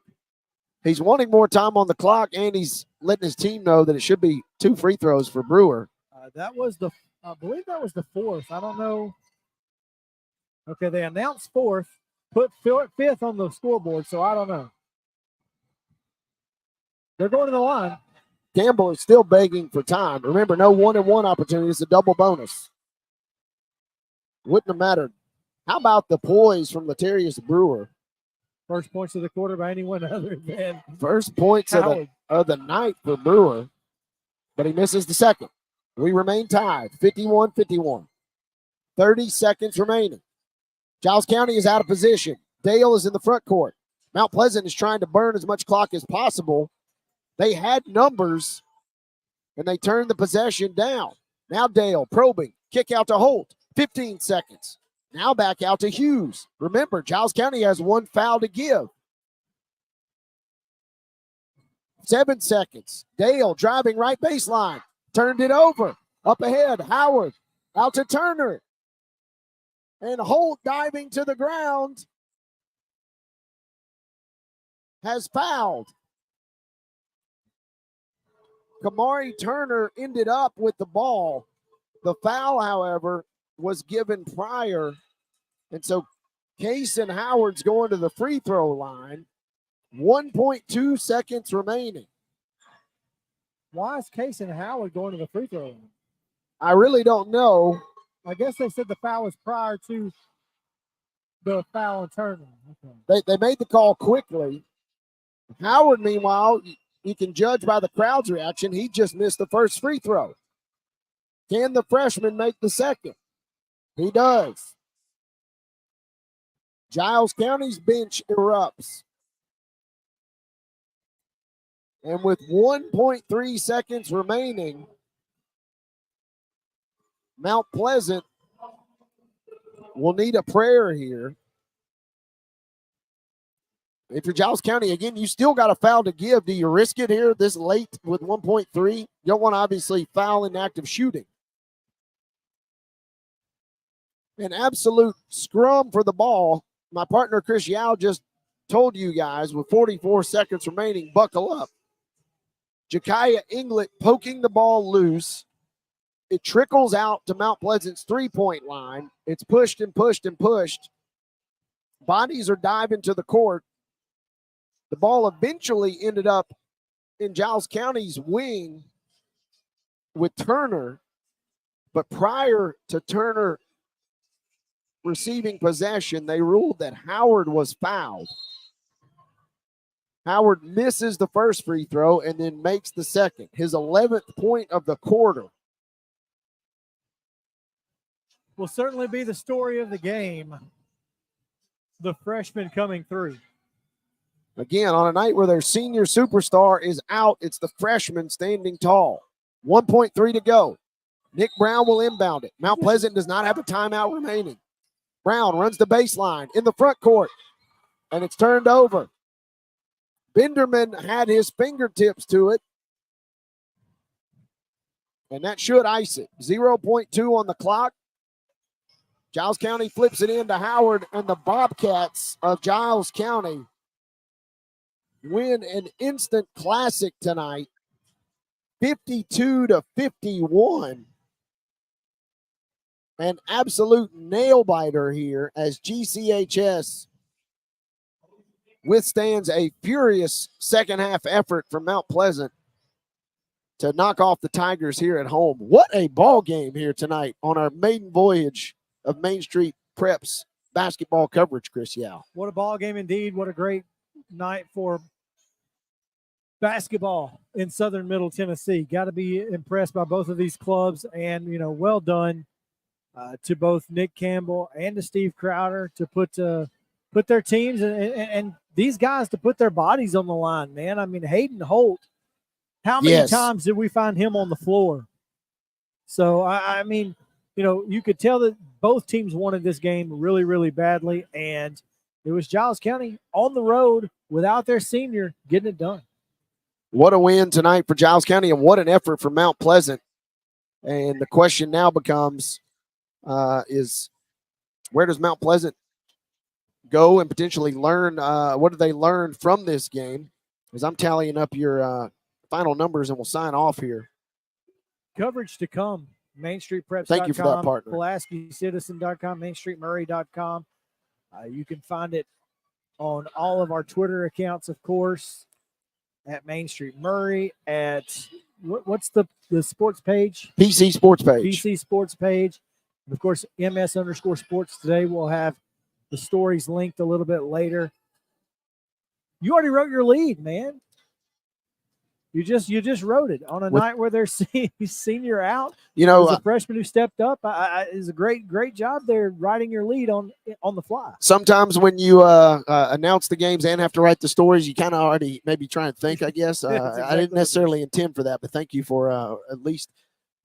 He's wanting more time on the clock, and he's letting his team know that it should be 2 free throws for Brewer. I believe that was the 4th. I don't know. Okay, they announced 4th, put 5th on the scoreboard, so I don't know. They're going to the line. Campbell is still begging for time. Remember, no 1-and-1 opportunity. It's a double bonus. Wouldn't have mattered. How about the poise from Latarius Brewer? First points of the quarter by anyone other than first points of the night for Brewer, but he misses the second. We remain tied, 51-51. 30 seconds remaining. Giles County is out of position. Dale is in the front court. Mount Pleasant is trying to burn as much clock as possible. They had numbers, and they turned the possession down. Now Dale probing. Kick out to Holt. 15 seconds. Now back out to Hughes. Remember, Giles County has 1 foul to give. 7 seconds. Dale driving right baseline. Turned it over. Up ahead, Howard. Out to Turner. And Holt diving to the ground. Has fouled. Kamari Turner ended up with the ball. The foul, however, was given prior. And so Kason Howard's going to the free throw line. 1.2 seconds remaining. Why is Kason Howard going to the free throw line? I really don't know. I guess they said the foul was prior to the foul on Turner. Okay. They made the call quickly. Howard, meanwhile, you can judge by the crowd's reaction, he just missed the first free throw. Can the freshman make the second? He does. Giles County's bench erupts. And with 1.3 seconds remaining, Mount Pleasant will need a prayer here. If you're Giles County, again, you still got a foul to give. Do you risk it here this late with 1.3? You don't want to obviously foul in active shooting. An absolute scrum for the ball. My partner, Chris Yao, just told you guys with 44 seconds remaining, buckle up. Jakaya Inglet poking the ball loose. It trickles out to Mount Pleasant's three-point line. It's pushed and pushed and pushed. Bodies are diving to the court. The ball eventually ended up in Giles County's wing with Turner. But prior to Turner receiving possession, they ruled that Howard was fouled. Howard misses the first free throw and then makes the second, his 11th point of the quarter. Will certainly be the story of the game. The freshman coming through. Again, on a night where their senior superstar is out, it's the freshman standing tall. 1.3 to go. Nick Brown will inbound it. Mount Pleasant does not have a timeout remaining. Brown runs the baseline in the front court, and it's turned over. Binderman had his fingertips to it, and that should ice it. 0.2 on the clock. Giles County flips it into Howard, and the Bobcats of Giles County win an instant classic tonight, 52-51. An absolute nail-biter here as GCHS withstands a furious second-half effort from Mount Pleasant to knock off the Tigers here at home. What a ball game here tonight on our maiden voyage of Main Street Preps basketball coverage, Chris Yao. What a ball game indeed. What a great night for basketball in Southern Middle Tennessee. Got to be impressed by both of these clubs, and, well done to both Nick Campbell and to Steve Crowder to put their teams and these guys to put their bodies on the line, man. I mean, Hayden Holt, how many times did we find him on the floor? So, I mean, you could tell that both teams wanted this game really, really badly, and it was Giles County on the road without their senior getting it done. What a win tonight for Giles County, and what an effort for Mount Pleasant. And the question now becomes, is where does Mount Pleasant go and potentially learn? What do they learn from this game? As I'm tallying up your final numbers, and we'll sign off here. Coverage to come. MainStreetPreps.com. Thank you for that, partner. PulaskiCitizen.com, MainStreetMurray.com. You can find it on all of our Twitter accounts, of course, at Main Street Murray, at what's the sports page? PC Sports page. PC Sports page. And of course, MS_sports today. We'll have the stories linked a little bit later. You already wrote your lead, man. You just wrote it on a night where their senior out. A freshman who stepped up. Is a great job there writing your lead on the fly. Sometimes when you announce the games and have to write the stories, you kind of already maybe try and think, I guess. Exactly. I didn't necessarily intend for that, but thank you for at least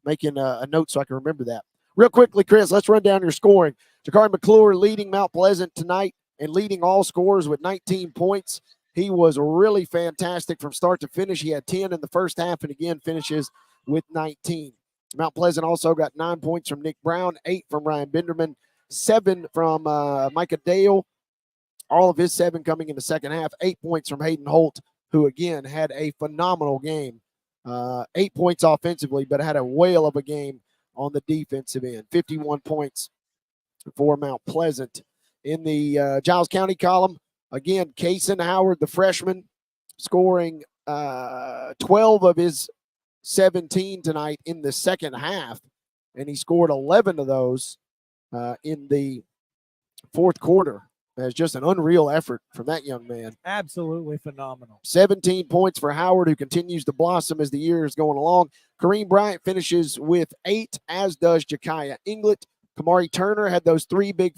making a note so I can remember that. Real quickly, Chris, let's run down your scoring. Jakari McClure leading Mount Pleasant tonight and leading all scorers with 19 points. He was really fantastic from start to finish. He had 10 in the first half and again finishes with 19. Mount Pleasant also got 9 points from Nick Brown, 8 from Ryan Binderman, 7 from Micah Dale. All of his 7 coming in the second half. 8 points from Hayden Holt, who again had a phenomenal game. 8 points offensively, but had a whale of a game on the defensive end. 51 points for Mount Pleasant. In the Giles County column, again, Kaysen Howard, the freshman, scoring 12 of his 17 tonight in the second half, and he scored 11 of those in the fourth quarter. That's just an unreal effort from that young man. Absolutely phenomenal. 17 points for Howard, who continues to blossom as the year is going along. Kareem Bryant finishes with 8, as does Jakaya Inglet. Kamari Turner had those three big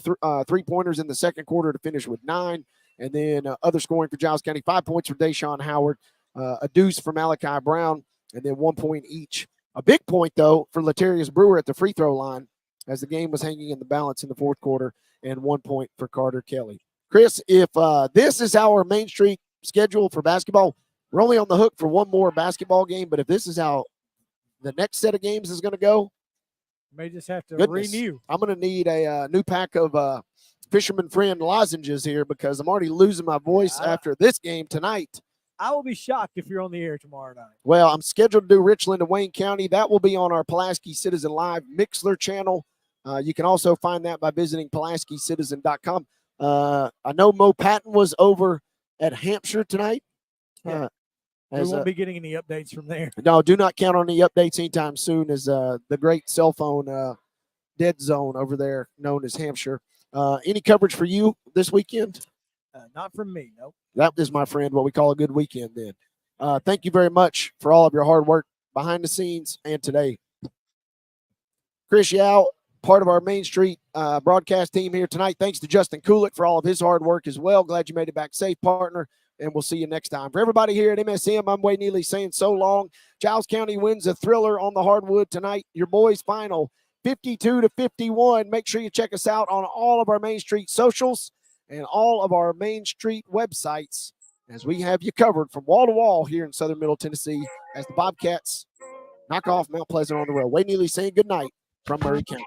three-pointers in the second quarter to finish with 9. And then other scoring for Giles County, 5 points for Deshaun Howard, a deuce for Malachi Brown, and then 1 point each. A big point, though, for Latarius Brewer at the free throw line as the game was hanging in the balance in the fourth quarter, and 1 point for Carter Kelly. Chris, if this is our Main Street schedule for basketball, we're only on the hook for one more basketball game, but if this is how the next set of games is going to go, may just have to goodness, renew. I'm going to need a new pack of Fisherman Friend lozenges here because I'm already losing my voice after this game tonight. I will be shocked if you're on the air tomorrow night. Well, I'm scheduled to do Richland and Wayne County. That will be on our Pulaski Citizen Live Mixler channel. You can also find that by visiting PulaskiCitizen.com. I know Mo Patton was over at Hampshire tonight. Yeah. We won't be getting any updates from there. No, do not count on any updates anytime soon as the great cell phone dead zone over there known as Hampshire. Any coverage for you this weekend? Not from me, nope. That is, my friend, what we call a good weekend then. Thank you very much for all of your hard work behind the scenes and today. Chris Yao, part of our Main Street broadcast team here tonight. Thanks to Justin Kulik for all of his hard work as well. Glad you made it back safe, partner, and we'll see you next time. For everybody here at MSM, I'm Wade Neely saying so long. Giles County wins a thriller on the hardwood tonight. Your boys' final 52-51. Make sure you check us out on all of our Main Street socials and all of our Main Street websites as we have you covered from wall to wall here in Southern Middle Tennessee as the Bobcats knock off Mount Pleasant on the road. Wade Neely saying good night from Murray County.